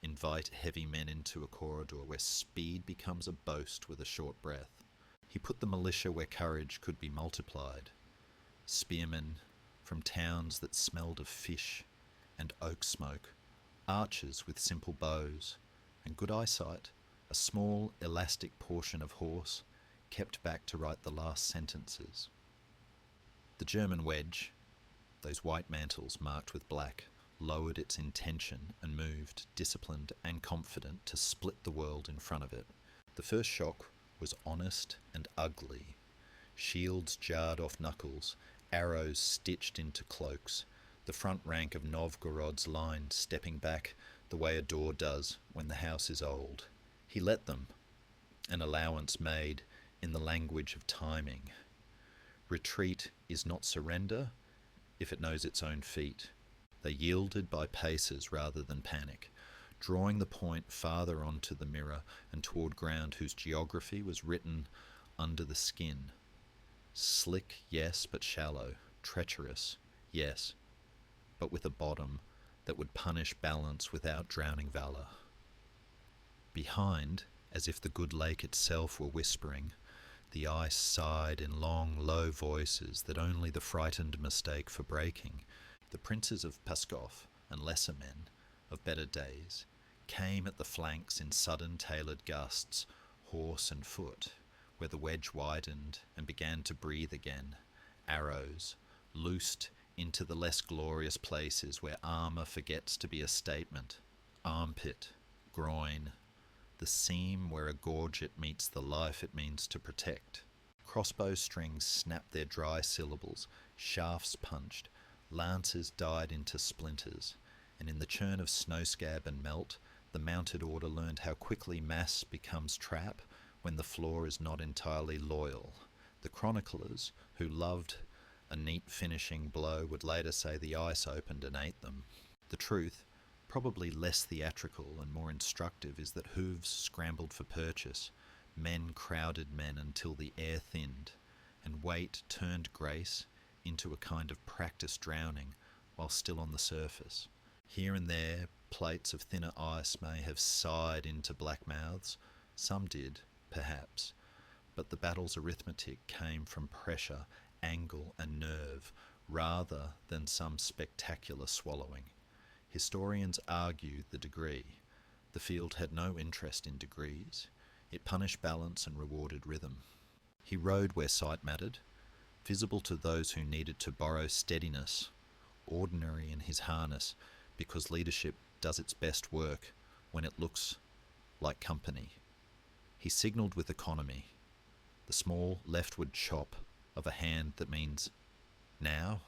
A: Invite heavy men into a corridor where speed becomes a boast with a short breath. He put the militia where courage could be multiplied. Spearmen from towns that smelled of fish and oak smoke, archers with simple bows, and good eyesight, a small elastic portion of horse kept back to write the last sentences. The German wedge, those white mantles marked with black, lowered its intention and moved, disciplined and confident, to split the world in front of it. The first shock was honest and ugly. Shields jarred off knuckles, arrows stitched into cloaks, the front rank of Novgorod's line stepping back the way a door does when the house is old. He let them, an allowance made in the language of timing. Retreat is not surrender if it knows its own feet. They yielded by paces rather than panic, drawing the point farther onto the mirror and toward ground whose geography was written under the skin. Slick, yes, but shallow. Treacherous, yes, but with a bottom that would punish balance without drowning valour. Behind, as if the good lake itself were whispering, the ice sighed in long, low voices that only the frightened mistake for breaking. The princes of Pskov and lesser men, of better days, came at the flanks in sudden tailored gusts, horse and foot, where the wedge widened and began to breathe again. Arrows, loosed into the less glorious places where armour forgets to be a statement. Armpit, groin, the seam where a gorget meets the life it means to protect. Crossbow strings snapped their dry syllables, shafts punched, lances died into splinters, and in the churn of snow scab and melt, the mounted order learned how quickly mass becomes trap when the floor is not entirely loyal. The chroniclers, who loved A neat finishing blow would later say the ice opened and ate them. The truth, probably less theatrical and more instructive, is that hooves scrambled for purchase. Men crowded men until the air thinned, and weight turned grace into a kind of practice drowning while still on the surface. Here and there, plates of thinner ice may have sighed into black mouths. Some did, perhaps, but the battle's arithmetic came from pressure, angle, and nerve, rather than some spectacular swallowing. Historians argue the degree. The field had no interest in degrees. It punished balance and rewarded rhythm. He rode where sight mattered, visible to those who needed to borrow steadiness, ordinary in his harness, because leadership does its best work when it looks like company. He signalled with economy, the small leftward chop of a hand that means now,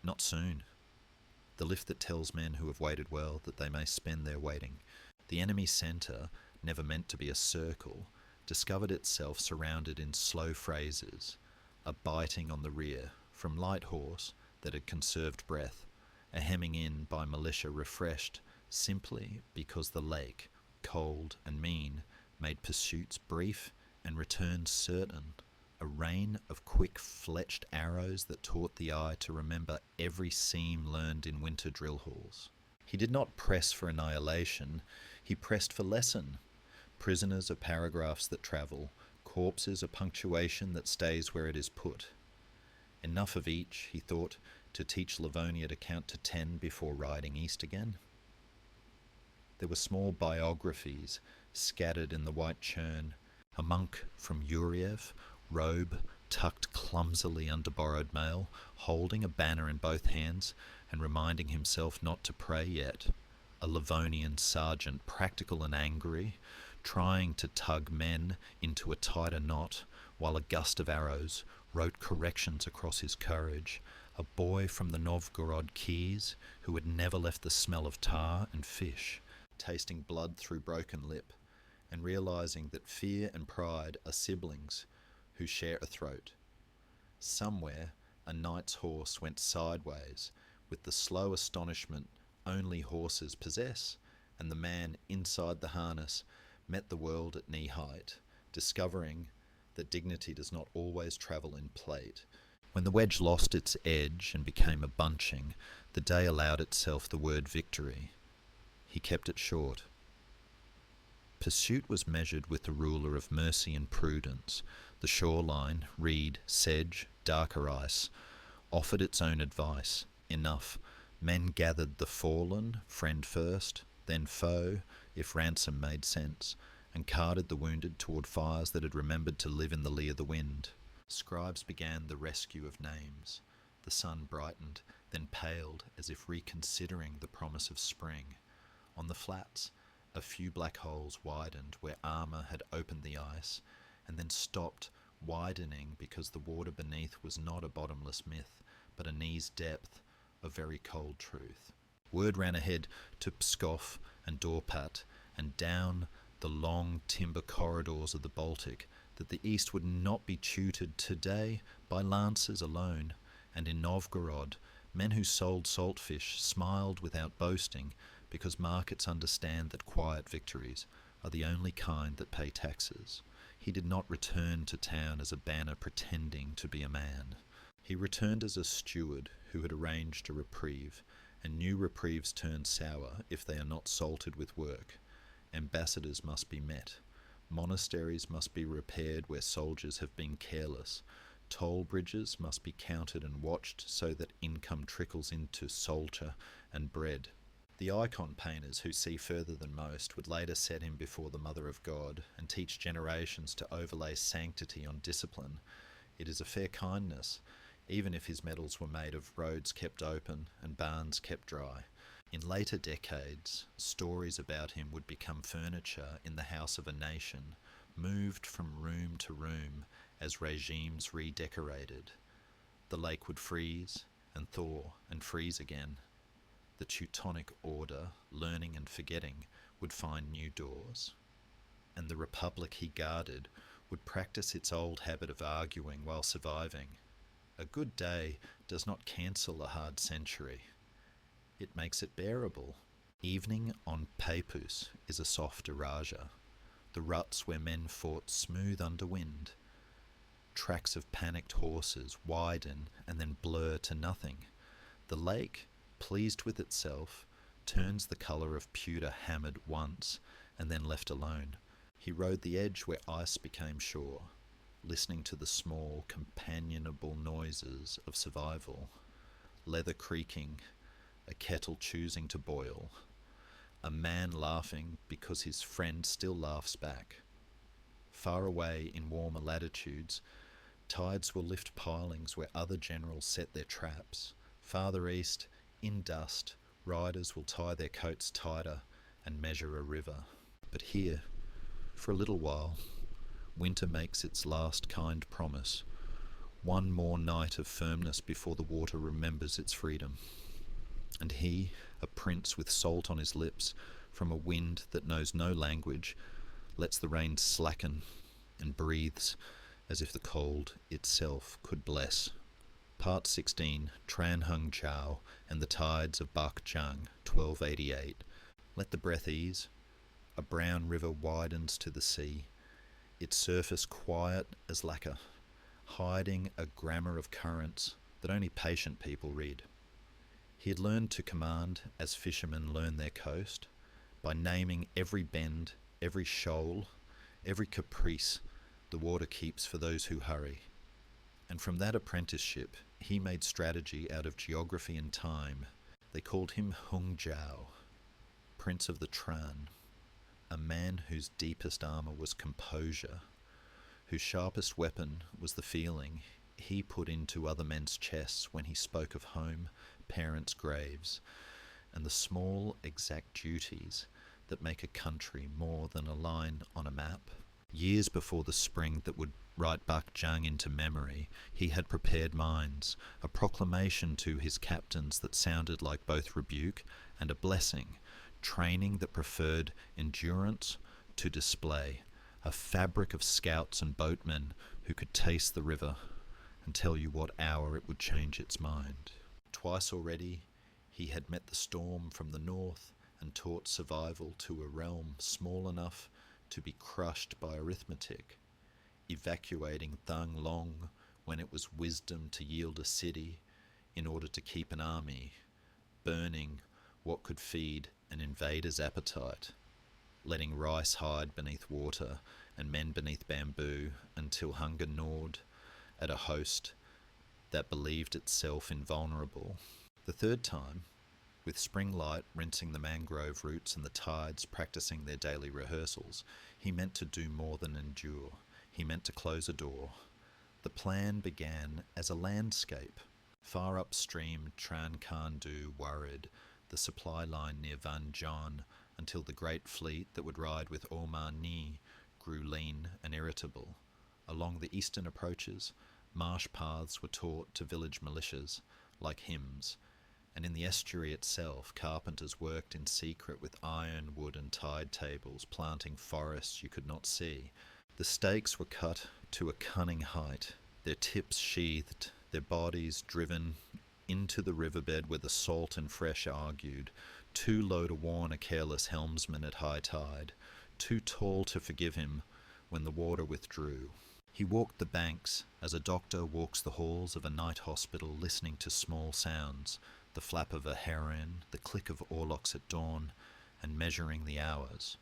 A: not soon. The lift that tells men who have waited well that they may spend their waiting. The enemy centre, never meant to be a circle, discovered itself surrounded in slow phrases, a biting on the rear from light horse that had conserved breath, a hemming in by militia refreshed simply because the lake, cold and mean, made pursuits brief and returns certain, a rain of quick-fletched arrows that taught the eye to remember every seam learned in winter drill halls. He did not press for annihilation, he pressed for lesson. Prisoners are paragraphs that travel, corpses are punctuation that stays where it is put. Enough of each, he thought, to teach Livonia to count to 10 before riding east again. There were small biographies scattered in the white churn. A monk from Yuriev, robe tucked clumsily under borrowed mail, holding a banner in both hands and reminding himself not to pray yet. A Livonian sergeant, practical and angry, trying to tug men into a tighter knot, while a gust of arrows wrote corrections across his courage. A boy from the Novgorod Keys who had never left the smell of tar and fish, tasting blood through broken lip, and realizing that fear and pride are siblings who share a throat. Somewhere, a knight's horse went sideways with the slow astonishment only horses possess, and the man inside the harness met the world at knee height, discovering that dignity does not always travel in plate. When the wedge lost its edge and became a bunching, the day allowed itself the word victory. He kept it short. Pursuit was measured with the ruler of mercy and prudence. The shoreline, reed, sedge, darker ice, offered its own advice. Enough. Men gathered the fallen, friend first, then foe, if ransom made sense, and carted the wounded toward fires that had remembered to live in the lee of the wind. Scribes began the rescue of names. The sun brightened, then paled as if reconsidering the promise of spring. On the flats, a few black holes widened where armour had opened the ice, and then stopped widening because the water beneath was not a bottomless myth, but a knee's depth of very cold truth. Word ran ahead to Pskov and Dorpat, and down the long timber corridors of the Baltic, that the east would not be tutored today by lancers alone, and in Novgorod, men who sold saltfish smiled without boasting, because markets understand that quiet victories are the only kind that pay taxes. He did not return to town as a banner pretending to be a man. He returned as a steward who had arranged a reprieve, and new reprieves turn sour if they are not salted with work. Ambassadors must be met. Monasteries must be repaired where soldiers have been careless. Toll bridges must be counted and watched so that income trickles into soldier and bread. The icon painters who see further than most would later set him before the Mother of God and teach generations to overlay sanctity on discipline. It is a fair kindness, even if his medals were made of roads kept open and barns kept dry. In later decades, stories about him would become furniture in the house of a nation, moved from room to room as regimes redecorated. The lake would freeze and thaw and freeze again. The Teutonic order, learning and forgetting, would find new doors. And the republic he guarded would practice its old habit of arguing while surviving. A good day does not cancel a hard century. It makes it bearable. Evening on Papus is a soft erasure. The ruts where men fought smooth under wind. Tracks of panicked horses widen and then blur to nothing. The lake, pleased with itself, turns the colour of pewter hammered once and then left alone. He rode the edge where ice became shore, listening to the small, companionable noises of survival. Leather creaking, a kettle choosing to boil, a man laughing because his friend still laughs back. Far away in warmer latitudes, tides will lift pilings where other generals set their traps. Farther east, in dust, riders will tie their coats tighter and measure a river. But here, for a little while, winter makes its last kind promise. One more night of firmness before the water remembers its freedom. And he, a prince with salt on his lips, from a wind that knows no language, lets the rain slacken and breathes as if the cold itself could bless. Part 16, Tran Hung Chao and the Tides of Bak Jang, 1288. Let the breath ease. A brown river widens to the sea, its surface quiet as lacquer, hiding a grammar of currents that only patient people read. He had learned to command as fishermen learn their coast, by naming every bend, every shoal, every caprice the water keeps for those who hurry. And from that apprenticeship, he made strategy out of geography and time. They called him Hung Jiao, Prince of the Tran, a man whose deepest armour was composure, whose sharpest weapon was the feeling he put into other men's chests when he spoke of home, parents' graves, and the small, exact duties that make a country more than a line on a map. Years before the spring that would write Bak Jang into memory, he had prepared minds, a proclamation to his captains that sounded like both rebuke and a blessing, training that preferred endurance to display, a fabric of scouts and boatmen who could taste the river and tell you what hour it would change its mind. Twice already he had met the storm from the north and taught survival to a realm small enough to be crushed by arithmetic, evacuating Thang Long when it was wisdom to yield a city in order to keep an army, burning what could feed an invader's appetite, letting rice hide beneath water and men beneath bamboo until hunger gnawed at a host that believed itself invulnerable. The third time, with spring light rinsing the mangrove roots and the tides practicing their daily rehearsals, he meant to do more than endure. He meant to close a door. The plan began as a landscape. Far upstream, Tran Khan Du worried the supply line near Van John until the great fleet that would ride with Omar Ni grew lean and irritable. Along the eastern approaches, marsh paths were taught to village militias, like hymns, and in the estuary itself, carpenters worked in secret with iron, wood and tide tables, planting forests you could not see. The stakes were cut to a cunning height, their tips sheathed, their bodies driven into the riverbed where the salt and fresh argued, too low to warn a careless helmsman at high tide, too tall to forgive him when the water withdrew. He walked the banks as a doctor walks the halls of a night hospital, listening to small sounds, the flap of a heron, the click of oarlocks at dawn, and measuring the hours.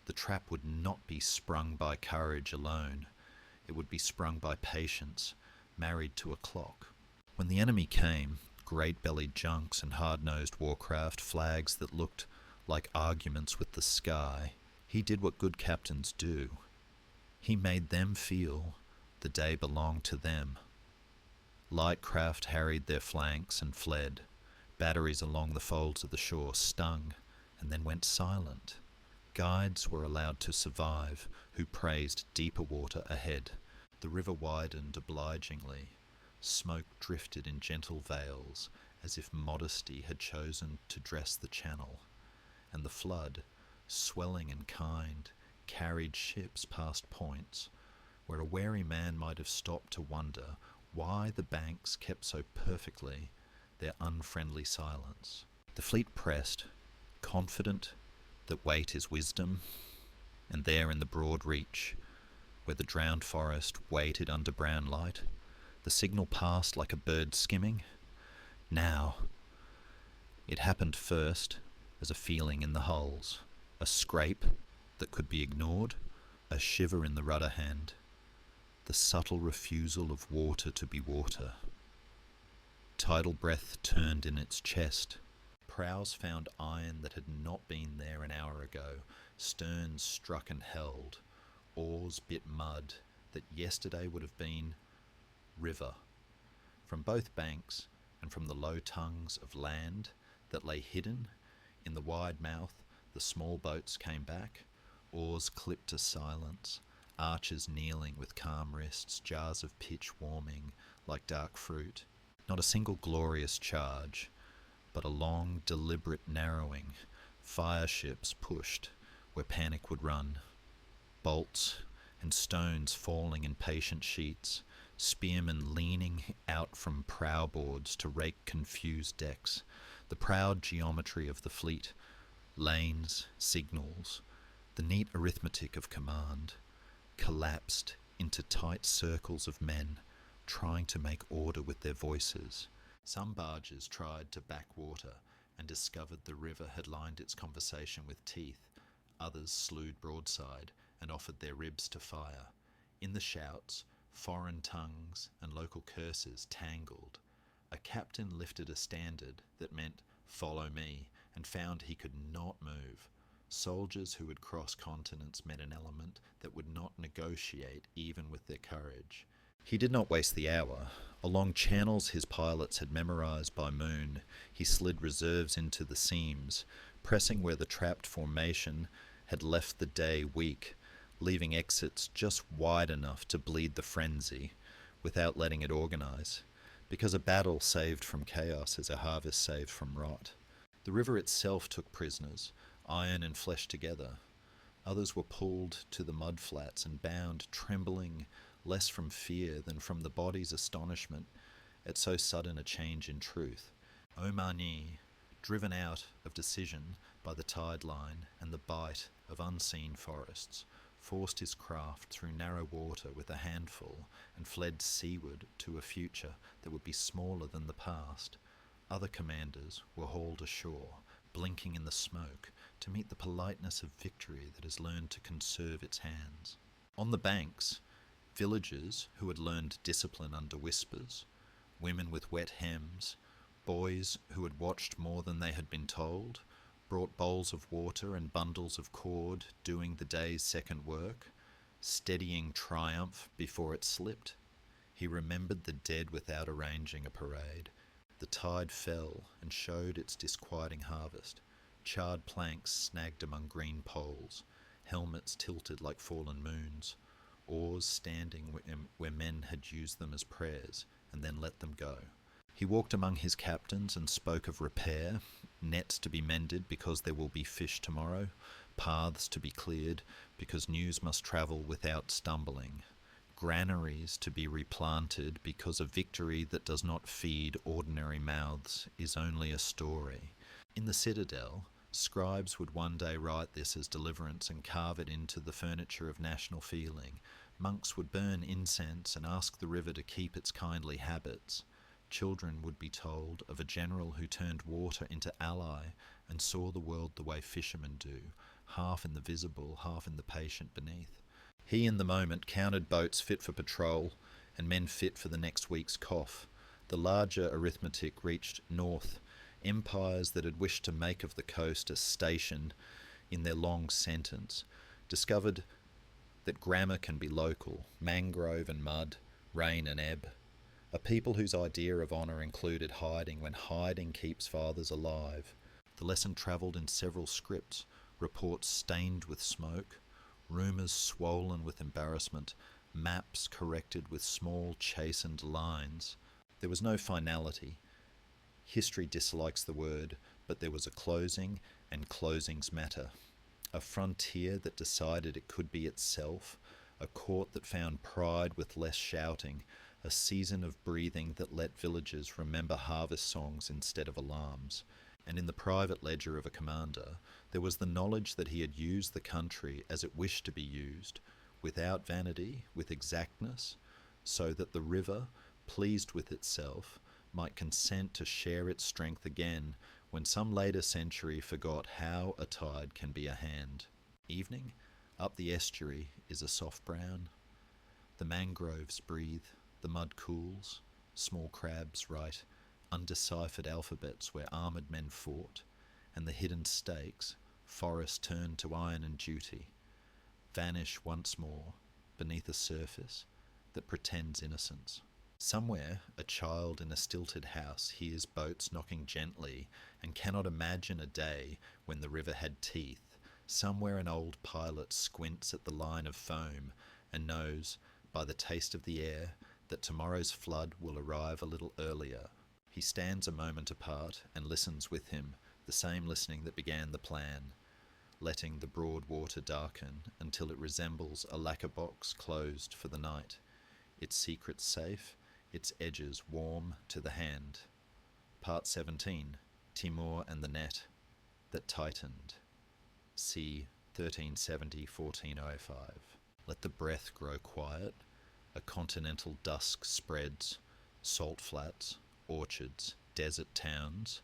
A: The trap would not be sprung by courage alone. It would be sprung by patience, married to a clock. When the enemy came, great-bellied junks and hard-nosed warcraft, flags that looked like arguments with the sky, he did what good captains do. He made them feel the day belonged to them. Light craft harried their flanks and fled. Batteries along the folds of the shore stung and then went silent. Guides were allowed to survive, who praised deeper water ahead. The river widened obligingly. Smoke drifted in gentle veils, as if modesty had chosen to dress the channel. And the flood, swelling and kind, carried ships past points where a wary man might have stopped to wonder why the banks kept so perfectly their unfriendly silence. The fleet pressed, confident that weight is wisdom, and there in the broad reach, where the drowned forest waited under brown light, the signal passed like a bird skimming. Now, it happened first as a feeling in the hulls, a scrape that could be ignored, a shiver in the rudder hand, the subtle refusal of water to be water. Tidal breath turned in its chest. Prows found iron that had not been there an hour ago. Sterns struck and held. Oars bit mud that yesterday would have been river. From both banks and from the low tongues of land that lay hidden in the wide mouth, the small boats came back, oars clipped to silence, archers kneeling with calm wrists, jars of pitch warming like dark fruit. Not a single glorious charge, but a long, deliberate narrowing. Fire ships pushed where panic would run. Bolts and stones falling in patient sheets, spearmen leaning out from prow boards to rake confused decks. The proud geometry of the fleet, lanes, signals, the neat arithmetic of command, collapsed into tight circles of men trying to make order with their voices. Some barges tried to back water and discovered the river had lined its conversation with teeth. Others slewed broadside and offered their ribs to fire. In the shouts, foreign tongues and local curses tangled. A captain lifted a standard that meant, "Follow me," and found he could not move. Soldiers who would cross continents met an element that would not negotiate even with their courage. He did not waste the hour. Along channels his pilots had memorized by moon, he slid reserves into the seams, pressing where the trapped formation had left the day weak, leaving exits just wide enough to bleed the frenzy without letting it organize, because a battle saved from chaos is a harvest saved from rot. The river itself took prisoners, iron and flesh together. Others were pulled to the mud flats and bound, trembling less from fear than from the body's astonishment at so sudden a change in truth. Omani, driven out of decision by the tide line and the bite of unseen forests, forced his craft through narrow water with a handful and fled seaward to a future that would be smaller than the past. Other commanders were hauled ashore, blinking in the smoke, to meet the politeness of victory that has learned to conserve its hands. On the banks, villagers who had learned discipline under whispers, women with wet hems, boys who had watched more than they had been told, brought bowls of water and bundles of cord, doing the day's second work, steadying triumph before it slipped. He remembered the dead without arranging a parade. The tide fell and showed its disquieting harvest. Charred planks snagged among green poles, helmets tilted like fallen moons, oars standing where men had used them as prayers and then let them go. He walked among his captains and spoke of repair, nets to be mended because there will be fish tomorrow, paths to be cleared because news must travel without stumbling, granaries to be replanted because a victory that does not feed ordinary mouths is only a story. In the citadel, scribes would one day write this as deliverance and carve it into the furniture of national feeling. Monks would burn incense and ask the river to keep its kindly habits. Children would be told of a general who turned water into ally and saw the world the way fishermen do, half in the visible, half in the patient beneath. He in the moment counted boats fit for patrol and men fit for the next week's cough. The larger arithmetic reached north. Empires that had wished to make of the coast a station in their long sentence discovered that grammar can be local, mangrove and mud, rain and ebb. A people whose idea of honour included hiding when hiding keeps fathers alive. The lesson travelled in several scripts, reports stained with smoke, rumours swollen with embarrassment, maps corrected with small chastened lines. There was no finality. History dislikes the word, but there was a closing, and closings matter. A frontier that decided it could be itself, a court that found pride with less shouting, a season of breathing that let villagers remember harvest songs instead of alarms. And in the private ledger of a commander, there was the knowledge that he had used the country as it wished to be used, without vanity, with exactness, so that the river, pleased with itself, might consent to share its strength again when some later century forgot how a tide can be a hand. Evening, up the estuary, is a soft brown. The mangroves breathe, the mud cools, small crabs write undeciphered alphabets where armoured men fought, and the hidden stakes, forest turned to iron and duty, vanish once more beneath a surface that pretends innocence. Somewhere, a child in a stilted house hears boats knocking gently and cannot imagine a day when the river had teeth. Somewhere an old pilot squints at the line of foam and knows, by the taste of the air, that tomorrow's flood will arrive a little earlier. He stands a moment apart and listens with him, the same listening that began the plan, letting the broad water darken until it resembles a lacquer box closed for the night, its secrets safe, its edges warm to the hand. Part 17, Timur and the Net that Tightened. C. 1370-1405. Let the breath grow quiet. A continental dusk spreads, salt flats, orchards, desert towns,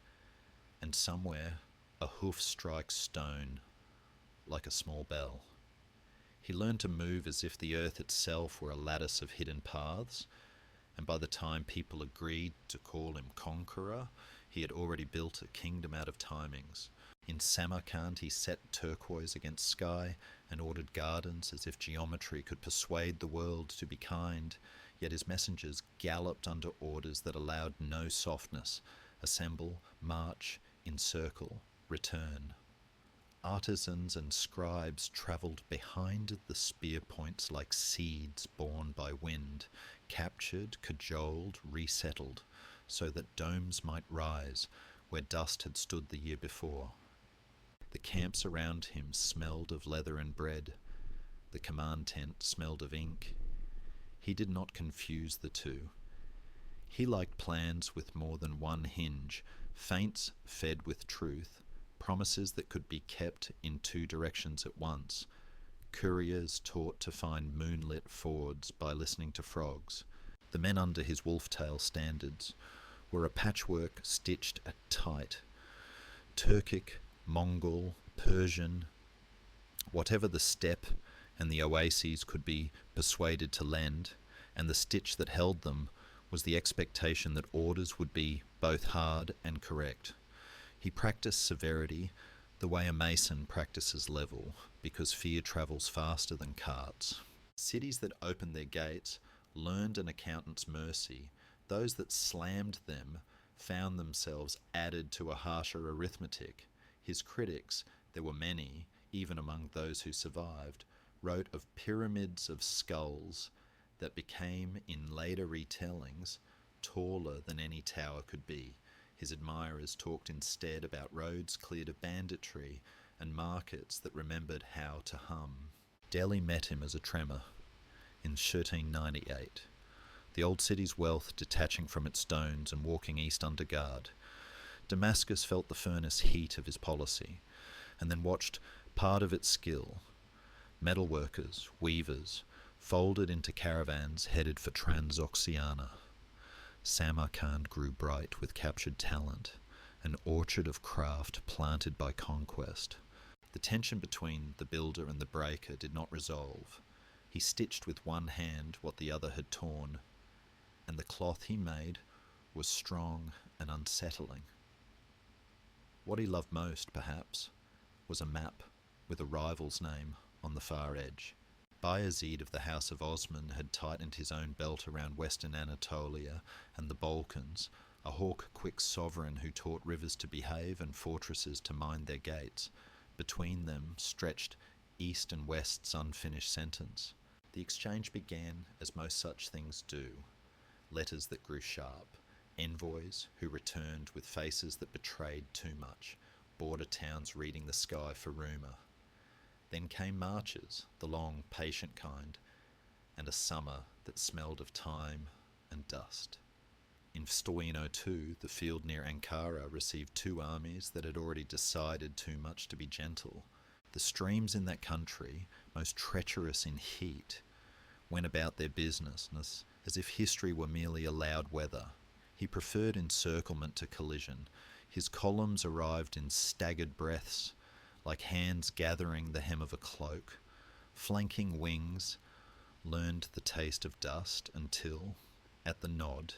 A: and somewhere a hoof strikes stone like a small bell. He learned to move as if the earth itself were a lattice of hidden paths, and by the time people agreed to call him conqueror, he had already built a kingdom out of timings. In Samarkand he set turquoise against sky and ordered gardens as if geometry could persuade the world to be kind, yet his messengers galloped under orders that allowed no softness. Assemble, march, encircle, return. Artisans and scribes travelled behind the spear points like seeds borne by wind, captured, cajoled, resettled, so that domes might rise where dust had stood the year before. The camps around him smelled of leather and bread. The command tent smelled of ink. He did not confuse the two. He liked plans with more than one hinge, feints fed with truth, promises that could be kept in two directions at once, couriers taught to find moonlit fords by listening to frogs. The men under his wolf-tail standards were a patchwork stitched at tight. Turkic, Mongol, Persian, whatever the steppe and the oases could be persuaded to lend, and the stitch that held them was the expectation that orders would be both hard and correct. He practiced severity the way a mason practices level, because fear travels faster than carts. Cities that opened their gates learned an accountant's mercy. Those that slammed them found themselves added to a harsher arithmetic. His critics, there were many, even among those who survived, wrote of pyramids of skulls that became, in later retellings, taller than any tower could be. His admirers talked instead about roads cleared of banditry and markets that remembered how to hum. Delhi met him as a tremor in 1398, the old city's wealth detaching from its stones and walking east under guard. Damascus felt the furnace heat of his policy, and then watched part of its skill. Metalworkers, weavers, folded into caravans headed for Transoxiana. Samarkand grew bright with captured talent, an orchard of craft planted by conquest. The tension between the builder and the breaker did not resolve. He stitched with one hand what the other had torn, and the cloth he made was strong and unsettling. What he loved most, perhaps, was a map with a rival's name on the far edge. Bayezid of the House of Osman had tightened his own belt around western Anatolia and the Balkans, a hawk-quick sovereign who taught rivers to behave and fortresses to mind their gates. Between them stretched east and west's unfinished sentence. The exchange began as most such things do. Letters that grew sharp, envoys who returned with faces that betrayed too much, border towns reading the sky for rumour. Then came marches, the long, patient kind, and a summer that smelled of time and dust. In Stoyino too, the field near Ankara received two armies that had already decided too much to be gentle. The streams in that country, most treacherous in heat, went about their business as if history were merely allowed weather. He preferred encirclement to collision. His columns arrived in staggered breaths, like hands gathering the hem of a cloak. Flanking wings learned the taste of dust until, at the nod,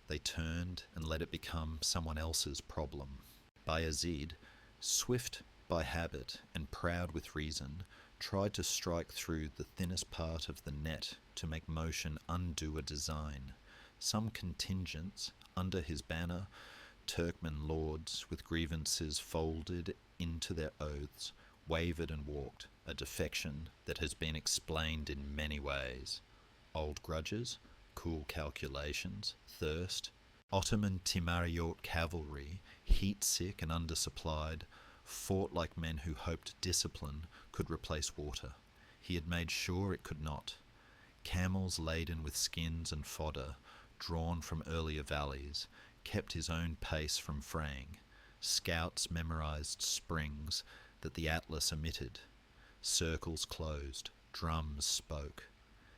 A: they turned and let it become someone else's problem. Bayezid, swift by habit and proud with reason, tried to strike through the thinnest part of the net to make motion undo a design. Some contingents, under his banner, Turkmen lords with grievances folded into their oaths, wavered and walked, a defection that has been explained in many ways. Old grudges, cool calculations, thirst. Ottoman Timariot cavalry, heat-sick and undersupplied, fought like men who hoped discipline could replace water. He had made sure it could not. Camels laden with skins and fodder, drawn from earlier valleys, kept his own pace from fraying. Scouts memorized springs that the atlas omitted. Circles closed, drums spoke.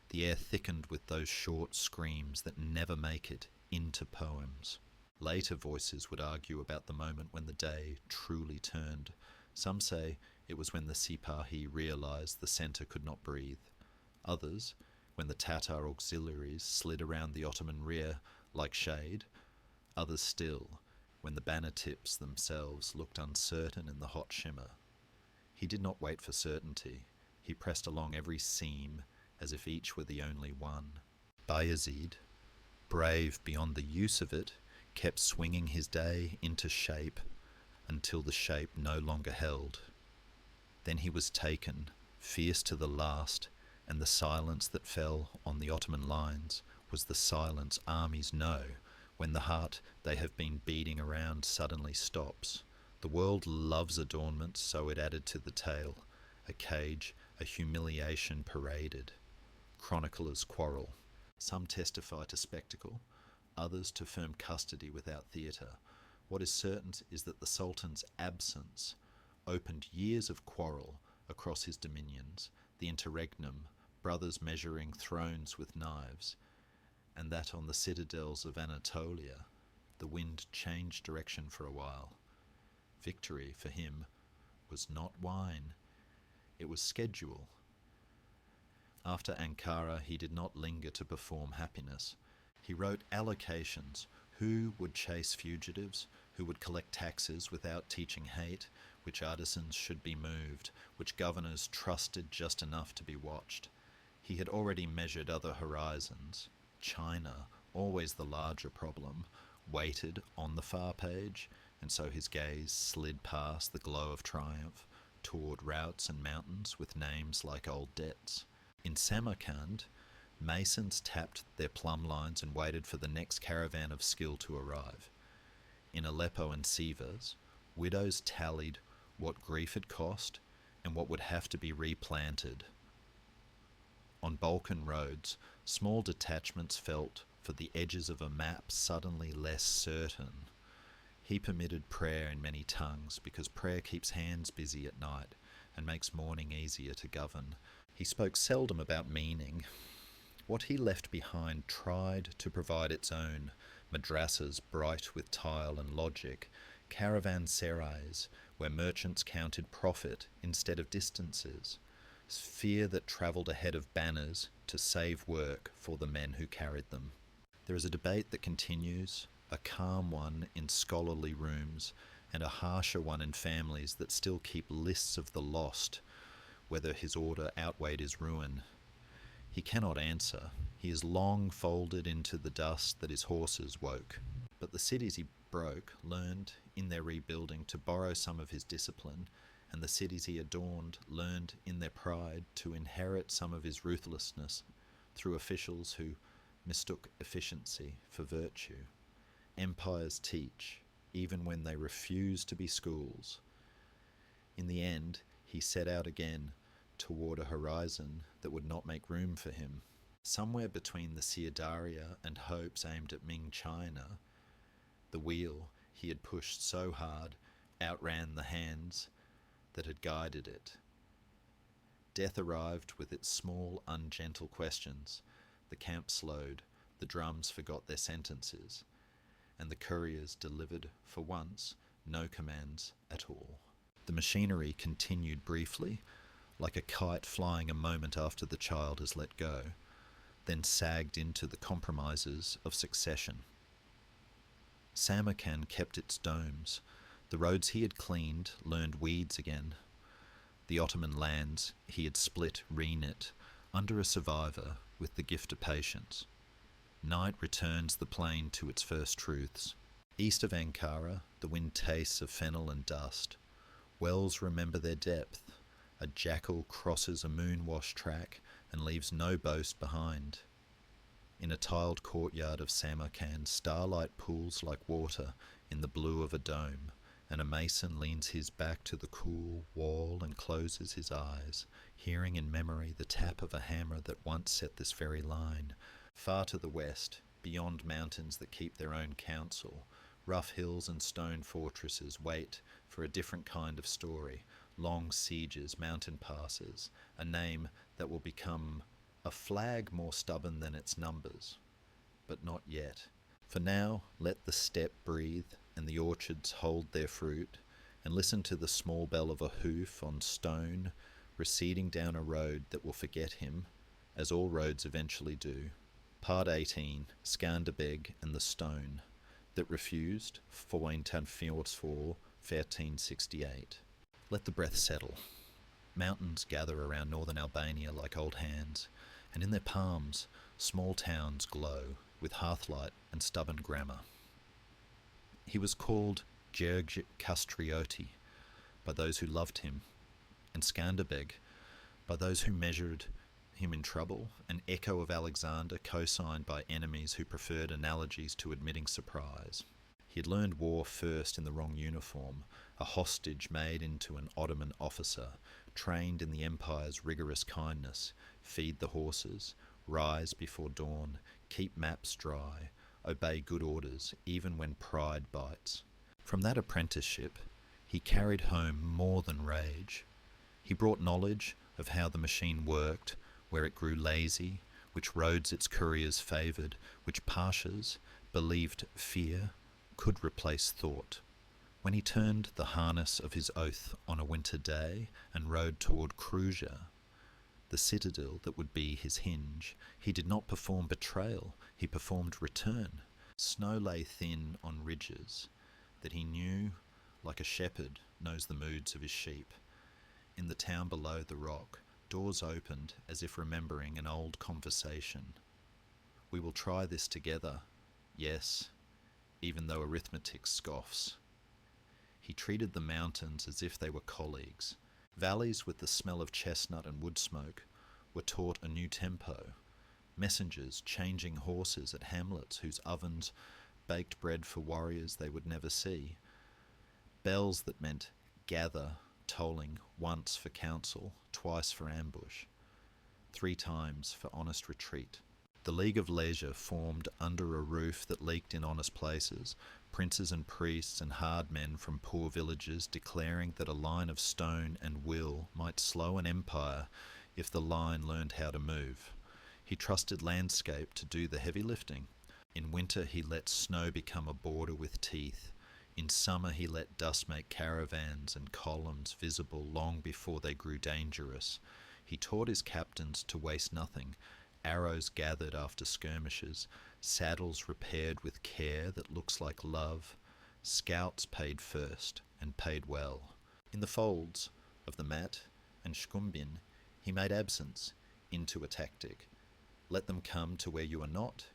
A: The air thickened with those short screams that never make it into poems. Later voices would argue about the moment when the day truly turned. Some say it was when the Sipahi realized the centre could not breathe. Others, when the Tatar auxiliaries slid around the Ottoman rear like shade. Others still, when the banner tips themselves looked uncertain in the hot shimmer. He did not wait for certainty. He pressed along every seam as if each were the only one. Bayezid, brave beyond the use of it, kept swinging his day into shape until the shape no longer held. Then he was taken, fierce to the last, and the silence that fell on the Ottoman lines was the silence armies know when the heart they have been beating around suddenly stops. The world loves adornment, so it added to the tale. A cage, a humiliation paraded. Chroniclers quarrel. Some testify to spectacle, others to firm custody without theatre. What is certain is that the Sultan's absence opened years of quarrel across his dominions, the interregnum, brothers measuring thrones with knives, and that on the citadels of Anatolia the wind changed direction for a while. Victory for him was not wine, it was schedule. After Ankara, he did not linger to perform happiness. He wrote allocations. Who would chase fugitives? Who would collect taxes without teaching hate? Which artisans should be moved? Which governors trusted just enough to be watched? He had already measured other horizons. China, always the larger problem, waited on the far page, and so his gaze slid past the glow of triumph toward routes and mountains with names like old debts. In Samarkand, masons tapped their plumb lines and waited for the next caravan of skill to arrive. In Aleppo and Sivas, widows tallied what grief had cost and what would have to be replanted. On Balkan roads, small detachments felt for the edges of a map suddenly less certain. He permitted prayer in many tongues because prayer keeps hands busy at night and makes mourning easier to govern. He spoke seldom about meaning. What he left behind tried to provide its own, madrasas bright with tile and logic, caravanserais where merchants counted profit instead of distances, fear that travelled ahead of banners to save work for the men who carried them. There is a debate that continues, a calm one in scholarly rooms and a harsher one in families that still keep lists of the lost, whether his order outweighed his ruin. He cannot answer. He is long folded into the dust that his horses woke. But the cities he broke learned, in their rebuilding, to borrow some of his discipline, and the cities he adorned learned, in their pride, to inherit some of his ruthlessness through officials who mistook efficiency for virtue. Empires teach, even when they refuse to be schools. In the end, he set out again toward a horizon that would not make room for him. Somewhere between the Siadaria and hopes aimed at Ming China, the wheel he had pushed so hard outran the hands that had guided it. Death arrived with its small, ungentle questions. The camp slowed, the drums forgot their sentences, and the couriers delivered, for once, no commands at all. The machinery continued briefly, like a kite flying a moment after the child is let go, then sagged into the compromises of succession. Samarkand kept its domes. The roads he had cleaned learned weeds again. The Ottoman lands he had split reknit under a survivor with the gift of patience. Night returns the plain to its first truths. East of Ankara, the wind tastes of fennel and dust. Wells remember their depth. A jackal crosses a moon-washed track and leaves no boast behind. In a tiled courtyard of Samarkand, starlight pools like water in the blue of a dome, and a mason leans his back to the cool wall and closes his eyes, hearing in memory the tap of a hammer that once set this very line. Far to the west, beyond mountains that keep their own counsel, rough hills and stone fortresses wait for a different kind of story, long sieges, mountain passes, a name that will become a flag more stubborn than its numbers. But not yet. For now, let the steppe breathe and the orchards hold their fruit, and listen to the small bell of a hoof on stone receding down a road that will forget him, as all roads eventually do. Part 18, Skanderbeg and the Stone, that refused, Fjordsfall, 1368. Let the breath settle. Mountains gather around northern Albania like old hands, and in their palms, small towns glow with hearthlight and stubborn grammar. He was called Gheorghe Castrioti by those who loved him, and Skanderbeg by those who measured him in trouble, an echo of Alexander co-signed by enemies who preferred analogies to admitting surprise. He had learned war first in the wrong uniform, a hostage made into an Ottoman officer, trained in the empire's rigorous kindness, feed the horses, rise before dawn, keep maps dry, obey good orders, even when pride bites. From that apprenticeship, he carried home more than rage. He brought knowledge of how the machine worked, where it grew lazy, which roads its couriers favoured, which pashas believed fear could replace thought. When he turned the harness of his oath on a winter day and rode toward Kruzia, the citadel that would be his hinge, he did not perform betrayal, he performed return. Snow lay thin on ridges that he knew like a shepherd knows the moods of his sheep. In the town below the rock, doors opened as if remembering an old conversation. We will try this together, yes, even though arithmetic scoffs. He treated the mountains as if they were colleagues. Valleys with the smell of chestnut and wood smoke were taught a new tempo. Messengers changing horses at hamlets whose ovens baked bread for warriors they would never see. Bells that meant gather, tolling once for council, twice for ambush, 3 times for honest retreat. The League of Leisure formed under a roof that leaked in honest places, princes and priests and hard men from poor villages declaring that a line of stone and will might slow an empire if the line learned how to move. He trusted landscape to do the heavy lifting. In winter he let snow become a border with teeth. In summer he let dust make caravans and columns visible long before they grew dangerous. He taught his captains to waste nothing, arrows gathered after skirmishes, saddles repaired with care that looks like love, scouts paid first, and paid well. In the folds of the mat and shkumbin, he made absence into a tactic. Let them come to where you are not,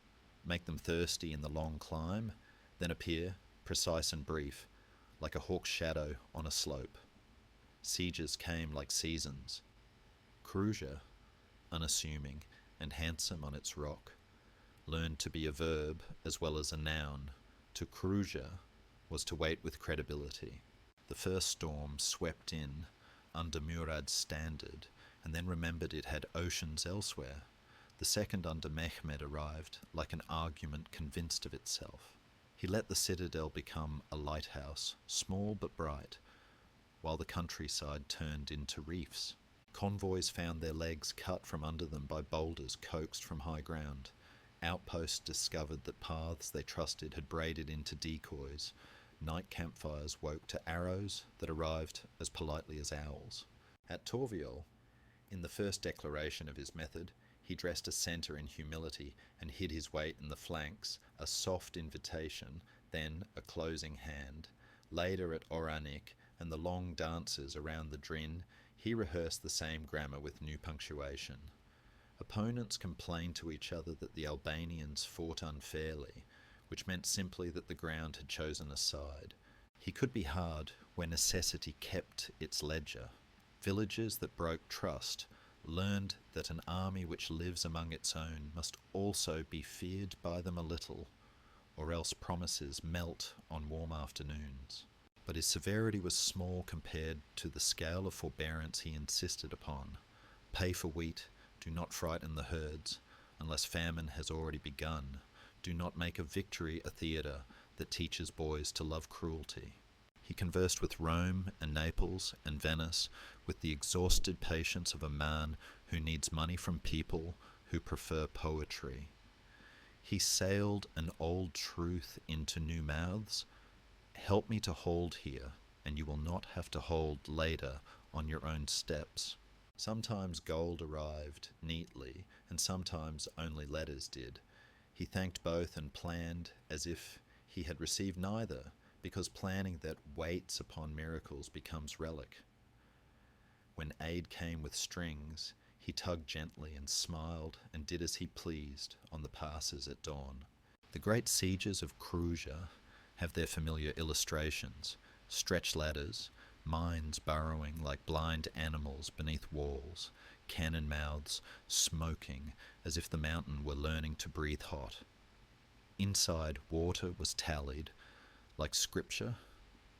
A: make them thirsty in the long climb, then appear, precise and brief, like a hawk's shadow on a slope. Sieges came like seasons. Kruzia, unassuming and handsome on its rock, learned to be a verb as well as a noun. To Kruzia was to wait with credibility. The first storm swept in under Murad's standard, and then remembered it had oceans elsewhere. The second under Mehmed arrived, like an argument convinced of itself. He let the citadel become a lighthouse, small but bright, while the countryside turned into reefs. Convoys found their legs cut from under them by boulders coaxed from high ground. Outposts discovered that paths they trusted had braided into decoys. Night campfires woke to arrows that arrived as politely as owls. At Torviol, in the first declaration of his method, he dressed a centre in humility and hid his weight in the flanks, a soft invitation, then a closing hand. Later at Oranik and the long dances around the Drin, he rehearsed the same grammar with new punctuation. Opponents complained to each other that the Albanians fought unfairly, which meant simply that the ground had chosen a side. He could be hard where necessity kept its ledger. Villages that broke trust learned that an army which lives among its own must also be feared by them a little, or else promises melt on warm afternoons. But his severity was small compared to the scale of forbearance he insisted upon. Pay for wheat, do not frighten the herds, unless famine has already begun. Do not make a victory a theatre that teaches boys to love cruelty. He conversed with Rome and Naples and Venice with the exhausted patience of a man who needs money from people who prefer poetry. He sailed an old truth into new mouths. Help me to hold here, and you will not have to hold later on your own steps. Sometimes gold arrived neatly, and sometimes only letters did. He thanked both and planned as if he had received neither, because planning that waits upon miracles becomes relic. When aid came with strings, he tugged gently and smiled and did as he pleased on the passes at dawn. The great sieges of Cruzia have their familiar illustrations: stretched ladders, mines burrowing like blind animals beneath walls, cannon mouths smoking as if the mountain were learning to breathe hot. Inside, water was tallied like scripture.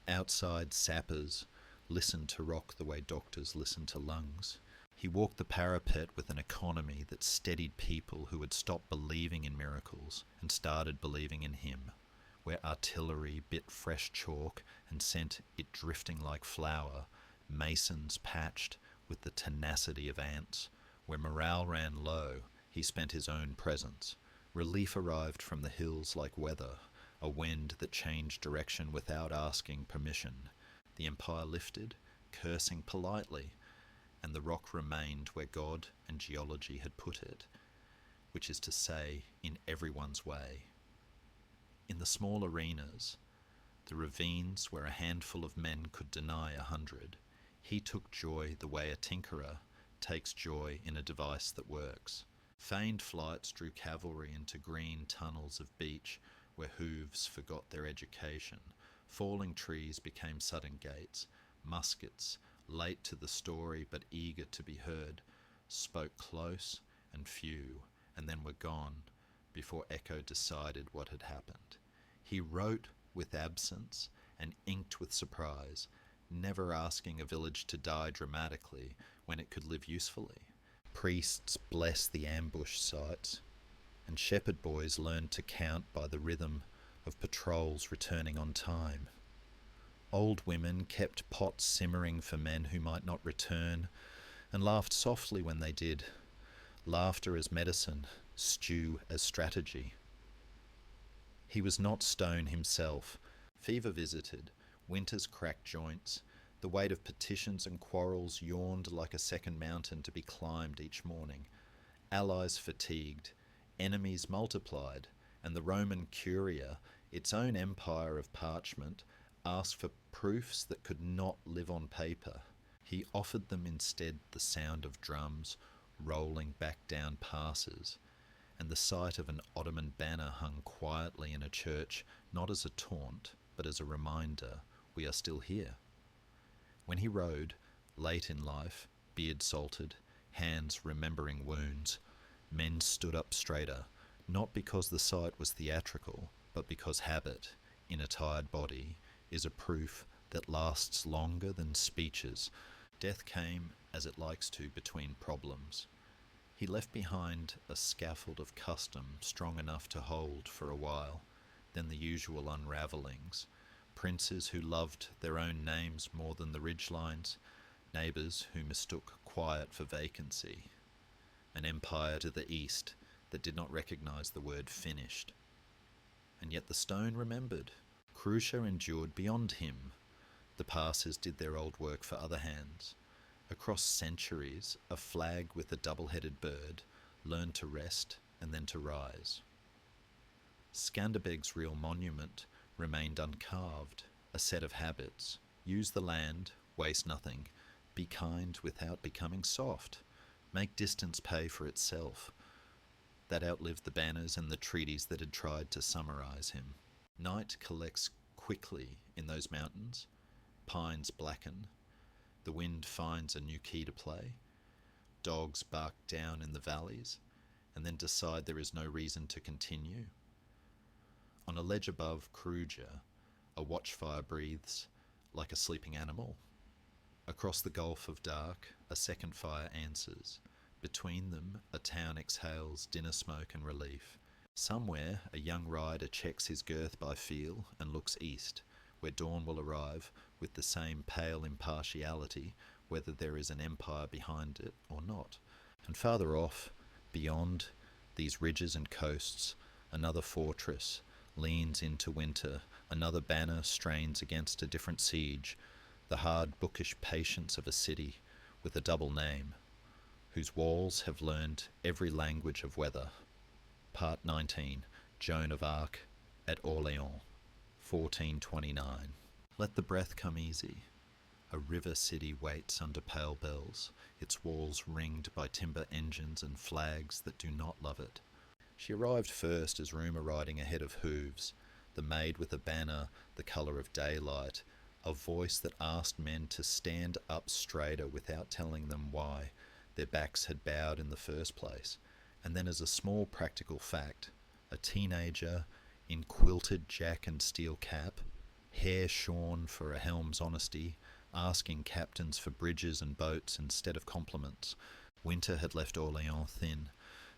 A: Outside, sappers listened to rock the way doctors listen to lungs. He walked the parapet with an economy that steadied people who had stopped believing in miracles and started believing in him, where artillery bit fresh chalk and sent it drifting like flour, masons patched with the tenacity of ants. Where morale ran low, he spent his own presence. Relief arrived from the hills like weather, a wind that changed direction without asking permission. The empire lifted, cursing politely, and the rock remained where God and geology had put it, which is to say, in everyone's way. In the small arenas, the ravines where a handful of men could deny 100, he took joy the way a tinkerer takes joy in a device that works. Feigned flights drew cavalry into green tunnels of beach where hooves forgot their education. Falling trees became sudden gates. Muskets, late to the story but eager to be heard, spoke close and few, and then were gone before echo decided what had happened. He wrote with absence and inked with surprise, never asking a village to die dramatically when it could live usefully. Priests blessed the ambush sites, and shepherd boys learned to count by the rhythm of patrols returning on time. Old women kept pots simmering for men who might not return, and laughed softly when they did. Laughter as medicine, stew as strategy. He was not stone himself. Fever visited, winters cracked joints. The weight of petitions and quarrels yawned like a second mountain to be climbed each morning. Allies fatigued, enemies multiplied, and the Roman Curia, its own empire of parchment, asked for proofs that could not live on paper. He offered them instead the sound of drums rolling back down passes, and the sight of an Ottoman banner hung quietly in a church, not as a taunt, but as a reminder, we are still here. When he rode, late in life, beard salted, hands remembering wounds, men stood up straighter, not because the sight was theatrical, but because habit, in a tired body, is a proof that lasts longer than speeches. Death came, as it likes to, between problems. He left behind a scaffold of custom strong enough to hold for a while, then the usual unravellings, princes who loved their own names more than the ridgelines, neighbours who mistook quiet for vacancy, an empire to the east that did not recognise the word finished. And yet the stone remembered. Crucia endured beyond him. The passers did their old work for other hands. Across centuries, a flag with a double-headed bird learned to rest and then to rise. Skanderbeg's real monument remained uncarved, a set of habits. Use the land, waste nothing, be kind without becoming soft, make distance pay for itself. That outlived the banners and the treaties that had tried to summarize him. Night collects quickly in those mountains. Pines blacken. The wind finds a new key to play. Dogs bark down in the valleys and then decide there is no reason to continue. On a ledge above Crugia, a watchfire breathes like a sleeping animal. Across the gulf of dark, a second fire answers. Between them, a town exhales dinner smoke and relief. Somewhere, a young rider checks his girth by feel and looks east, where dawn will arrive with the same pale impartiality, whether there is an empire behind it or not. And farther off, beyond these ridges and coasts, another fortress leans into winter, another banner strains against a different siege, the hard bookish patience of a city with a double name, whose walls have learned every language of weather. Part 19, Joan of Arc at Orléans, 1429. Let the breath come easy. A river city waits under pale bells, its walls ringed by timber engines and flags that do not love it. She arrived first as rumour riding ahead of hooves, the maid with a banner the colour of daylight, a voice that asked men to stand up straighter without telling them why their backs had bowed in the first place. And then as a small practical fact, a teenager in quilted jack and steel cap, hair shorn for a helm's honesty, asking captains for bridges and boats instead of compliments. Winter had left Orléans thin.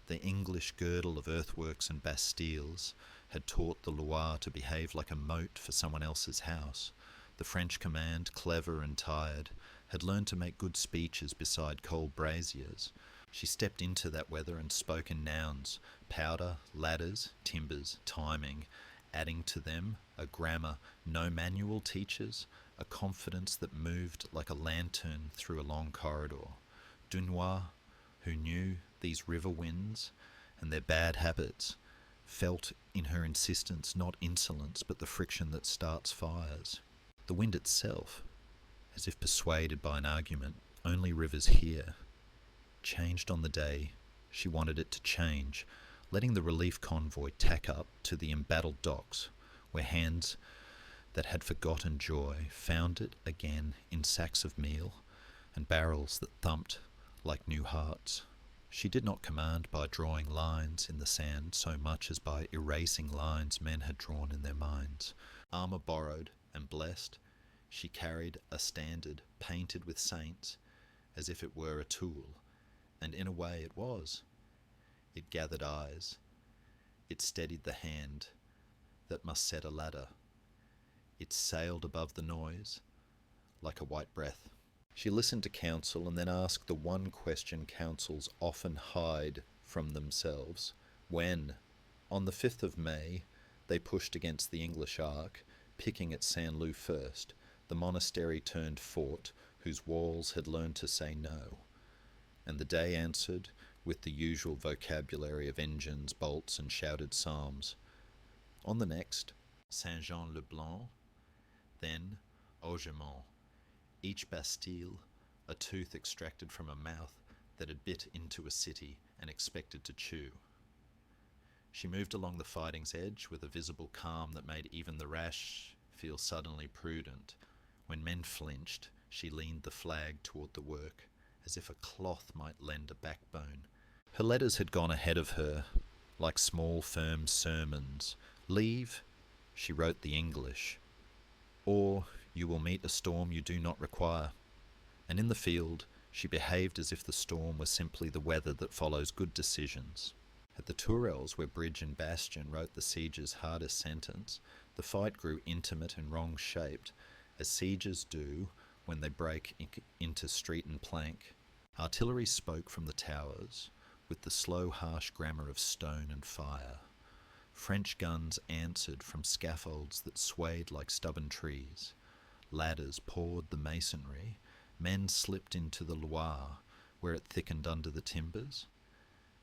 A: The English girdle of earthworks and bastilles had taught the Loire to behave like a moat for someone else's house. The French command, clever and tired, had learned to make good speeches beside cold braziers. She stepped into that weather and spoke in nouns, powder, ladders, timbers, timing, adding to them a grammar no manual teaches, a confidence that moved like a lantern through a long corridor. Dunois, who knew these river winds and their bad habits, felt in her insistence not insolence but the friction that starts fires. The wind itself, as if persuaded by an argument only rivers hear, changed on the day she wanted it to change, letting the relief convoy tack up to the embattled docks, where hands that had forgotten joy found it again in sacks of meal and barrels that thumped like new hearts. She did not command by drawing lines in the sand so much as by erasing lines men had drawn in their minds. Armour borrowed and blessed, she carried a standard painted with saints as if it were a tool, and in a way it was. It gathered eyes. It steadied the hand that must set a ladder. It sailed above the noise like a white breath. She listened to counsel and then asked the one question councils often hide from themselves. When, on the 5th of May, they pushed against the English Ark, picking at Saint-Lô first, the monastery turned fort whose walls had learned to say no. And the day answered with the usual vocabulary of engines, bolts, and shouted psalms. On the next, Saint-Jean-le-Blanc, then Augemont. Each Bastille, a tooth extracted from a mouth that had bit into a city and expected to chew. She moved along the fighting's edge with a visible calm that made even the rash feel suddenly prudent. When men flinched, she leaned the flag toward the work, as if a cloth might lend a backbone. Her letters had gone ahead of her, like small firm sermons. Leave, she wrote the English, or you will meet a storm you do not require. And in the field, She behaved as if the storm was simply the weather that follows good decisions. At the Tourelles, where Bridge and Bastian wrote the siege's hardest sentence, the fight grew intimate and wrong-shaped, as sieges do when they break into street and plank. Artillery spoke from the towers, with the slow, harsh grammar of stone and fire. French guns answered from scaffolds that swayed like stubborn trees. Ladders pawed the masonry. Men slipped into the Loire, where it thickened under the timbers.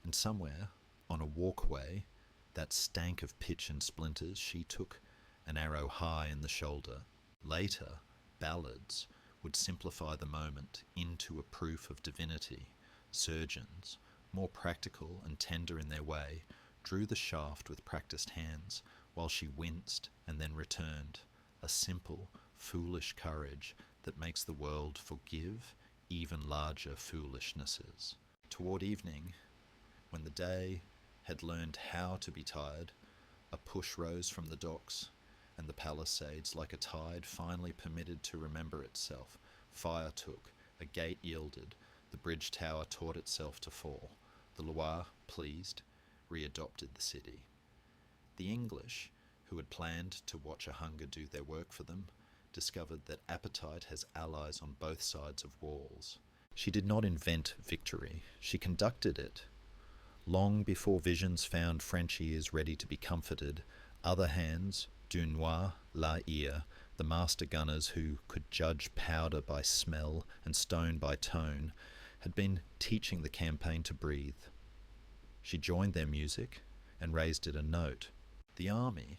A: And somewhere, on a walkway, that stank of pitch and splinters, she took an arrow high in the shoulder. Later, ballads would simplify the moment into a proof of divinity. Surgeons, more practical and tender in their way, drew the shaft with practiced hands, while she winced and then returned, a simple, foolish courage that makes the world forgive even larger foolishnesses. Toward evening, when the day had learned how to be tired, a push rose from the docks, and the palisades, like a tide, finally permitted to remember itself. Fire took, a gate yielded, the bridge tower taught itself to fall. The Loire, pleased, readopted the city. The English, who had planned to watch a hunger do their work for them, discovered that appetite has allies on both sides of walls. She did not invent victory, she conducted it. Long before visions found French ears ready to be comforted, other hands, Dunois, La Hire, the master gunners who could judge powder by smell and stone by tone, had been teaching the campaign to breathe. She joined their music and raised it a note. The army,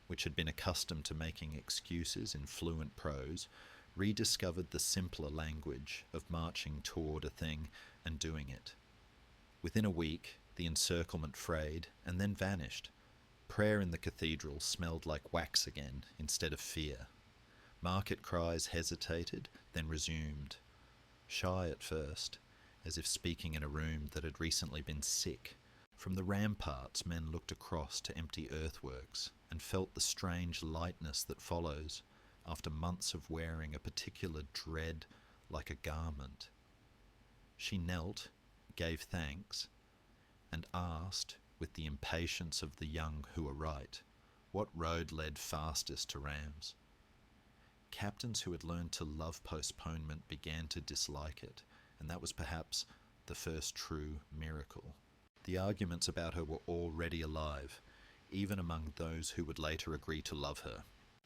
A: which had been accustomed to making excuses in fluent prose, rediscovered the simpler language of marching toward a thing and doing it. Within a week, the encirclement frayed and then vanished. Prayer in the cathedral smelled like wax again instead of fear. Market cries hesitated, then resumed. Shy at first, as if speaking in a room that had recently been sick. From the ramparts men looked across to empty earthworks and felt the strange lightness that follows after months of wearing a particular dread like a garment. She knelt, gave thanks, and asked, with the impatience of the young who are right, what road led fastest to Rheims. Captains who had learned to love postponement began to dislike it, and that was perhaps the first true miracle. The arguments about her were already alive, even among those who would later agree to love her.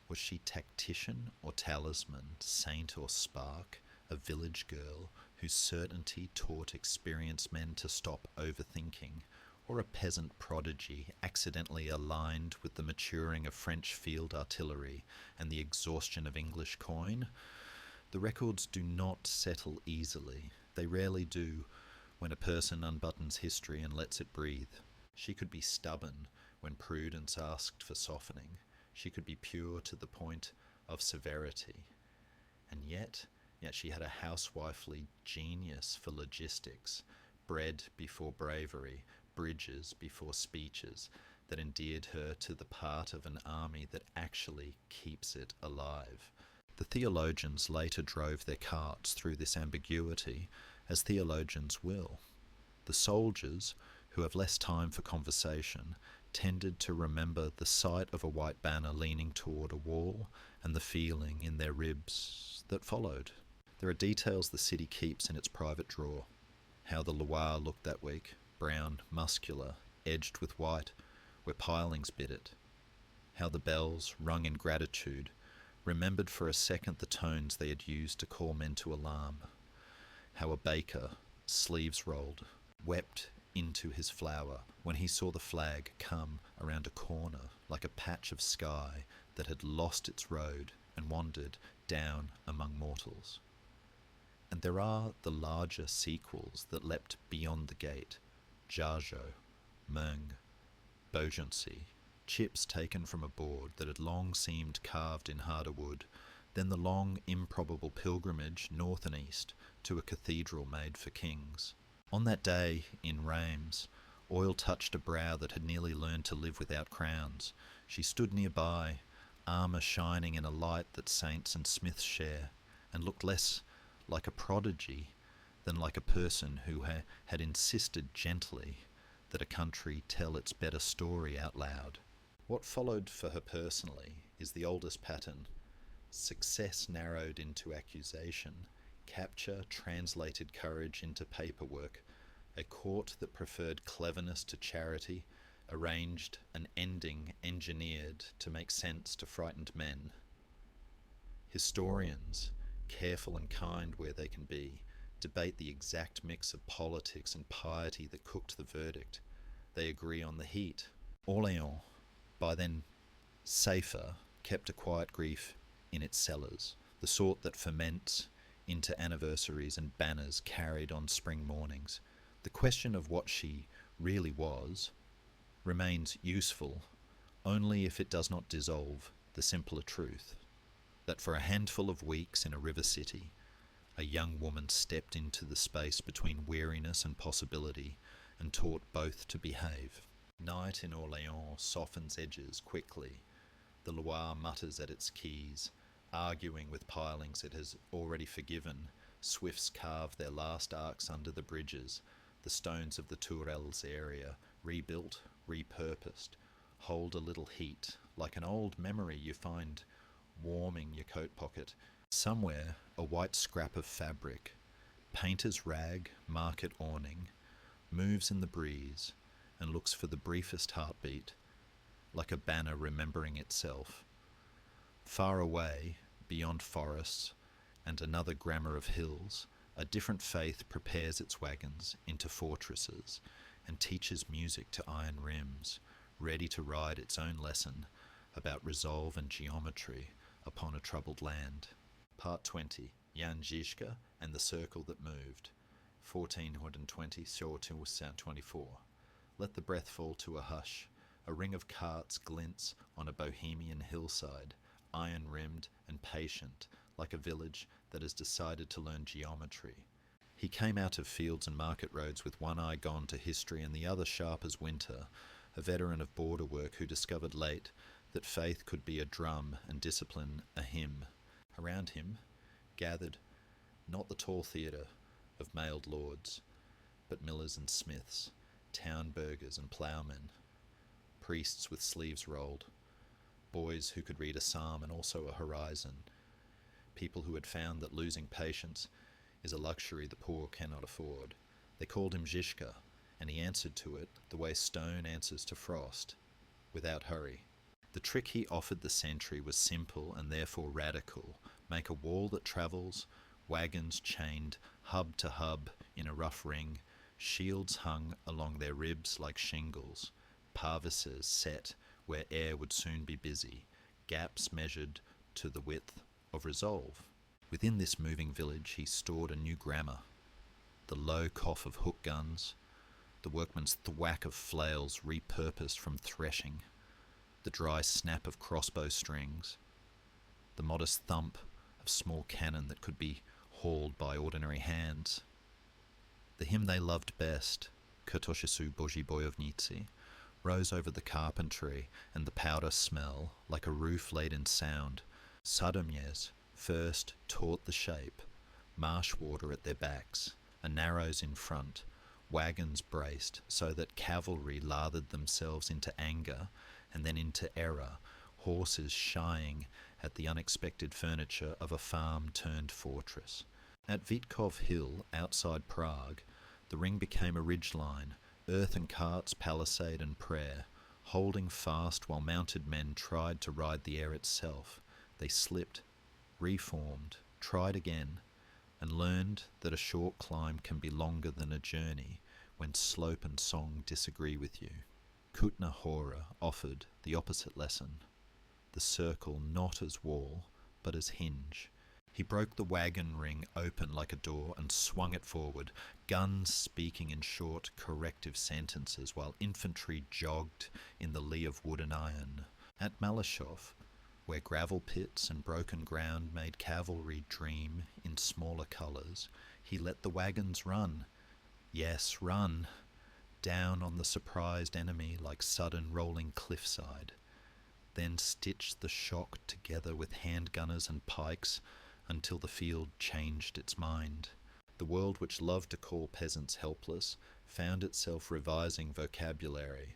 A: Was she tactician or talisman, saint or spark, a village girl whose certainty taught experienced men to stop overthinking, or a peasant prodigy accidentally aligned with the maturing of French field artillery and the exhaustion of English coin? The records do not settle easily. They rarely do when a person unbuttons history and lets it breathe. She could be stubborn when prudence asked for softening. She could be pure to the point of severity. And yet she had a housewifely genius for logistics, bread before bravery, bridges before speeches, that endeared her to the part of an army that actually keeps it alive. The theologians later drove their carts through this ambiguity, as theologians will. The soldiers, who have less time for conversation, tended to remember the sight of a white banner leaning toward a wall and the feeling in their ribs that followed. There are details the city keeps in its private drawer. How the Loire looked that week, brown, muscular, edged with white, where pilings bit it. How the bells, rung in gratitude, remembered for a second the tones they had used to call men to alarm. How a baker, sleeves rolled, wept into his flour when he saw the flag come around a corner like a patch of sky that had lost its road and wandered down among mortals. And there are the larger sequels that leapt beyond the gate: Jargeau, Meung, Beaugency, chips taken from a board that had long seemed carved in harder wood, then the long, improbable pilgrimage north and east to a cathedral made for kings. On that day in Rheims, oil touched a brow that had nearly learned to live without crowns. She stood nearby, armour shining in a light that saints and smiths share, and looked less like a prodigy than like a person who had insisted gently that a country tell its better story out loud. What followed for her personally is the oldest pattern: success narrowed into accusation, capture translated courage into paperwork, a court that preferred cleverness to charity, arranged an ending engineered to make sense to frightened men. Historians, careful and kind where they can be, debate the exact mix of politics and piety that cooked the verdict. They agree on the heat. Orléans, by then safer, kept a quiet grief in its cellars, the sort that ferments into anniversaries and banners carried on spring mornings. The question of what she really was remains useful only if it does not dissolve the simpler truth that for a handful of weeks in a river city, a young woman stepped into the space between weariness and possibility and taught both to behave. Night in Orléans softens edges quickly. The Loire mutters at its quays, arguing with pilings it has already forgiven. Swifts carve their last arcs under the bridges. The stones of the Tourelles area, rebuilt, repurposed, hold a little heat, like an old memory you find warming your coat pocket. Somewhere, a white scrap of fabric, painter's rag, market awning, moves in the breeze and looks for the briefest heartbeat, like a banner remembering itself. Far away, beyond forests and another grammar of hills, a different faith prepares its wagons into fortresses and teaches music to iron rims, ready to ride its own lesson about resolve and geometry upon a troubled land. Part 20. Jan Žižka and the Circle That Moved, 1420–1424. Let the breath fall to a hush. A ring of carts glints on a bohemian hillside, iron-rimmed and patient, like a village that has decided to learn geometry. He came out of fields and market roads with one eye gone to history and the other sharp as winter, a veteran of border work who discovered late that faith could be a drum and discipline a hymn. Around him gathered not the tall theatre of mailed lords, but millers and smiths, town burghers and ploughmen, priests with sleeves rolled, boys who could read a psalm and also a horizon, people who had found that losing patience is a luxury the poor cannot afford. They called him Žižka, and he answered to it the way stone answers to frost, without hurry. The trick he offered the century was simple and therefore radical. Make a wall that travels, wagons chained hub to hub in a rough ring, shields hung along their ribs like shingles, parvises set where air would soon be busy, gaps measured to the width of resolve. Within this moving village he stored a new grammar, the low cough of hook guns, the workman's thwack of flails repurposed from threshing, the dry snap of crossbow strings, the modest thump of small cannon that could be hauled by ordinary hands. The hymn they loved best, Kurtoshesu Boží bojovníci, rose over the carpentry and the powder smell like a roof-laden sound. Sadomyes first taught the shape, marsh water at their backs, and narrows in front, wagons braced so that cavalry lathered themselves into anger and then into error, horses shying at the unexpected furniture of a farm-turned fortress. At Vítkov Hill, outside Prague, the ring became a ridgeline, earth and carts, palisade and prayer, holding fast while mounted men tried to ride the air itself. They slipped, reformed, tried again, and learned that a short climb can be longer than a journey when slope and song disagree with you. Kutna Hora offered the opposite lesson, the circle not as wall, but as hinge. He broke the wagon ring open like a door and swung it forward, guns speaking in short, corrective sentences while infantry jogged in the lee of wood and iron. At Malashov, where gravel pits and broken ground made cavalry dream in smaller colours, he let the wagons run. Yes, run, down on the surprised enemy like sudden rolling cliffside, then stitched the shock together with handgunners and pikes until the field changed its mind. The world which loved to call peasants helpless found itself revising vocabulary.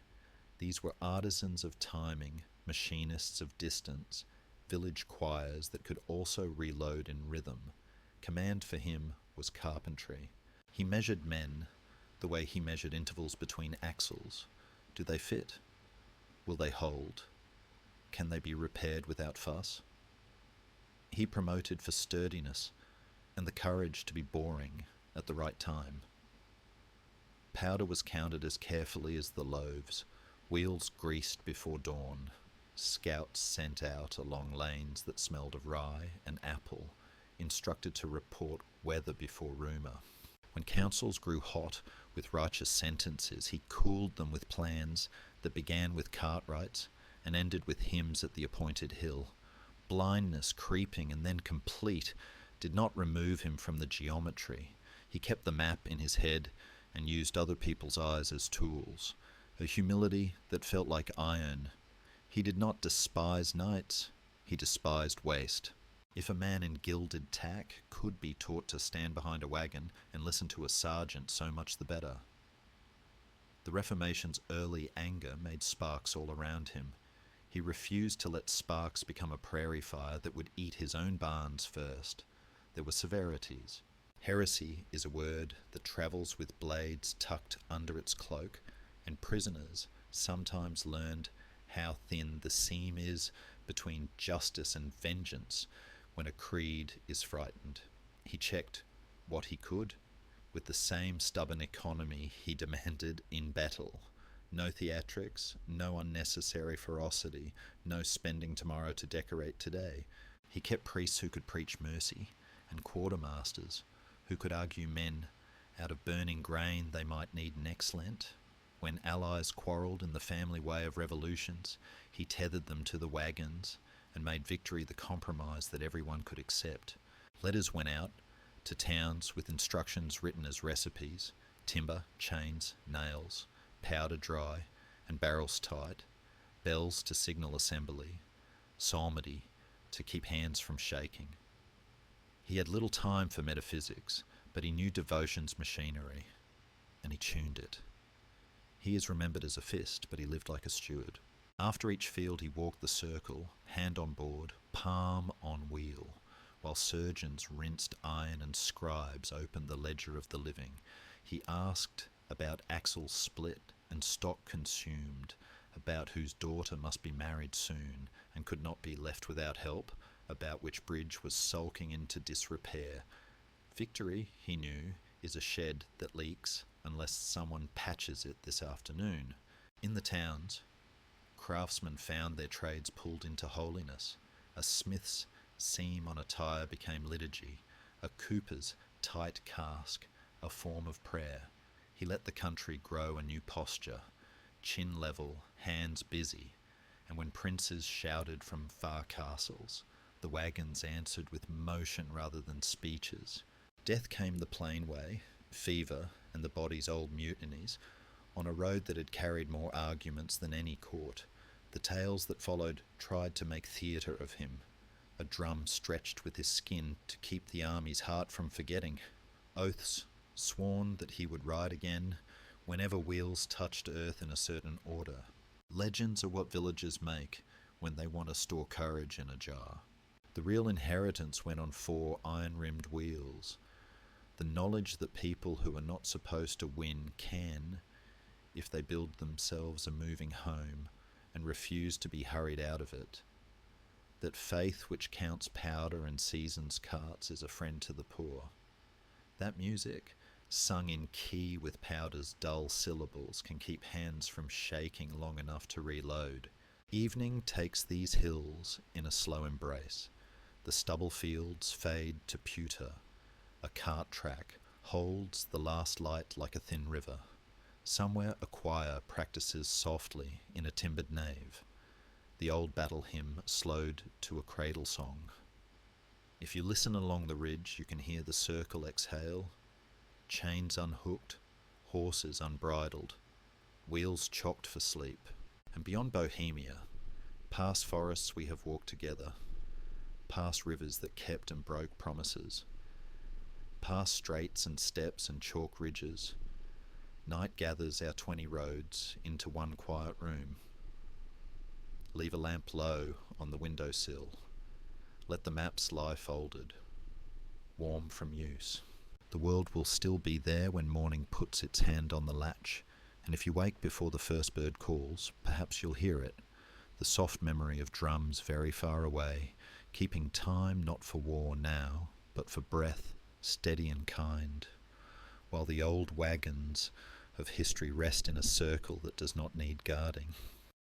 A: These were artisans of timing, machinists of distance, village choirs that could also reload in rhythm. Command for him was carpentry. He measured men the way he measured intervals between axles. Do they fit? Will they hold? Can they be repaired without fuss? He promoted for sturdiness and the courage to be boring at the right time. Powder was counted as carefully as the loaves, wheels greased before dawn, scouts sent out along lanes that smelled of rye and apple, instructed to report weather before rumour. When councils grew hot with righteous sentences, he cooled them with plans that began with Cartwrights and ended with hymns at the appointed hill. Blindness, creeping and then complete, did not remove him from the geometry. He kept the map in his head and used other people's eyes as tools, a humility that felt like iron. He did not despise nights, he despised waste. If a man in gilded tack could be taught to stand behind a wagon and listen to a sergeant, so much the better. The Reformation's early anger made sparks all around him. He refused to let sparks become a prairie fire that would eat his own barns first. There were severities. Heresy is a word that travels with blades tucked under its cloak, and prisoners sometimes learned how thin the seam is between justice and vengeance when a creed is frightened. He checked what he could with the same stubborn economy he demanded in battle. No theatrics, no unnecessary ferocity, no spending tomorrow to decorate today. He kept priests who could preach mercy, and quartermasters who could argue men out of burning grain they might need next Lent. When allies quarrelled in the family way of revolutions, he tethered them to the wagons and made victory the compromise that everyone could accept. Letters went out to towns with instructions written as recipes: timber, chains, nails, powder dry, and barrels tight, bells to signal assembly, psalmody to keep hands from shaking. He had little time for metaphysics, but he knew devotion's machinery, and he tuned it. He is remembered as a fist, but he lived like a steward. After each field he walked the circle, hand on board, palm on wheel, while surgeons rinsed iron and scribes opened the ledger of the living. He asked about axles split and stock consumed, about whose daughter must be married soon and could not be left without help, about which bridge was sulking into disrepair. Victory, he knew, is a shed that leaks unless someone patches it this afternoon. In the towns, craftsmen found their trades pulled into holiness. A smith's seam on a tire became liturgy, a cooper's tight cask a form of prayer. He let the country grow a new posture, chin level, hands busy, and when princes shouted from far castles, the wagons answered with motion rather than speeches. Death came the plain way, fever and the body's old mutinies, on a road that had carried more arguments than any court. The tales that followed tried to make theatre of him. A drum stretched with his skin to keep the army's heart from forgetting. Oaths sworn that he would ride again whenever wheels touched earth in a certain order. Legends are what villagers make when they want to store courage in a jar. The real inheritance went on 4 iron-rimmed wheels. The knowledge that people who are not supposed to win can, if they build themselves a moving home and refuse to be hurried out of it. That faith which counts powder and seasons carts is a friend to the poor. That music, sung in key with powder's dull syllables, can keep hands from shaking long enough to reload. Evening takes these hills in a slow embrace. The stubble fields fade to pewter. A cart track holds the last light like a thin river. Somewhere a choir practices softly in a timbered nave. The old battle hymn slowed to a cradle song. If you listen along the ridge, you can hear the circle exhale. Chains unhooked, horses unbridled, wheels chocked for sleep. And beyond Bohemia, past forests we have walked together, past rivers that kept and broke promises, past straits and steps and chalk ridges. Night gathers our 20 roads into one quiet room. Leave a lamp low on the windowsill. Let the maps lie folded, warm from use. The world will still be there when morning puts its hand on the latch, and if you wake before the first bird calls, perhaps you'll hear it, the soft memory of drums very far away, keeping time not for war now, but for breath, steady and kind, while the old wagons of history rest in a circle that does not need guarding.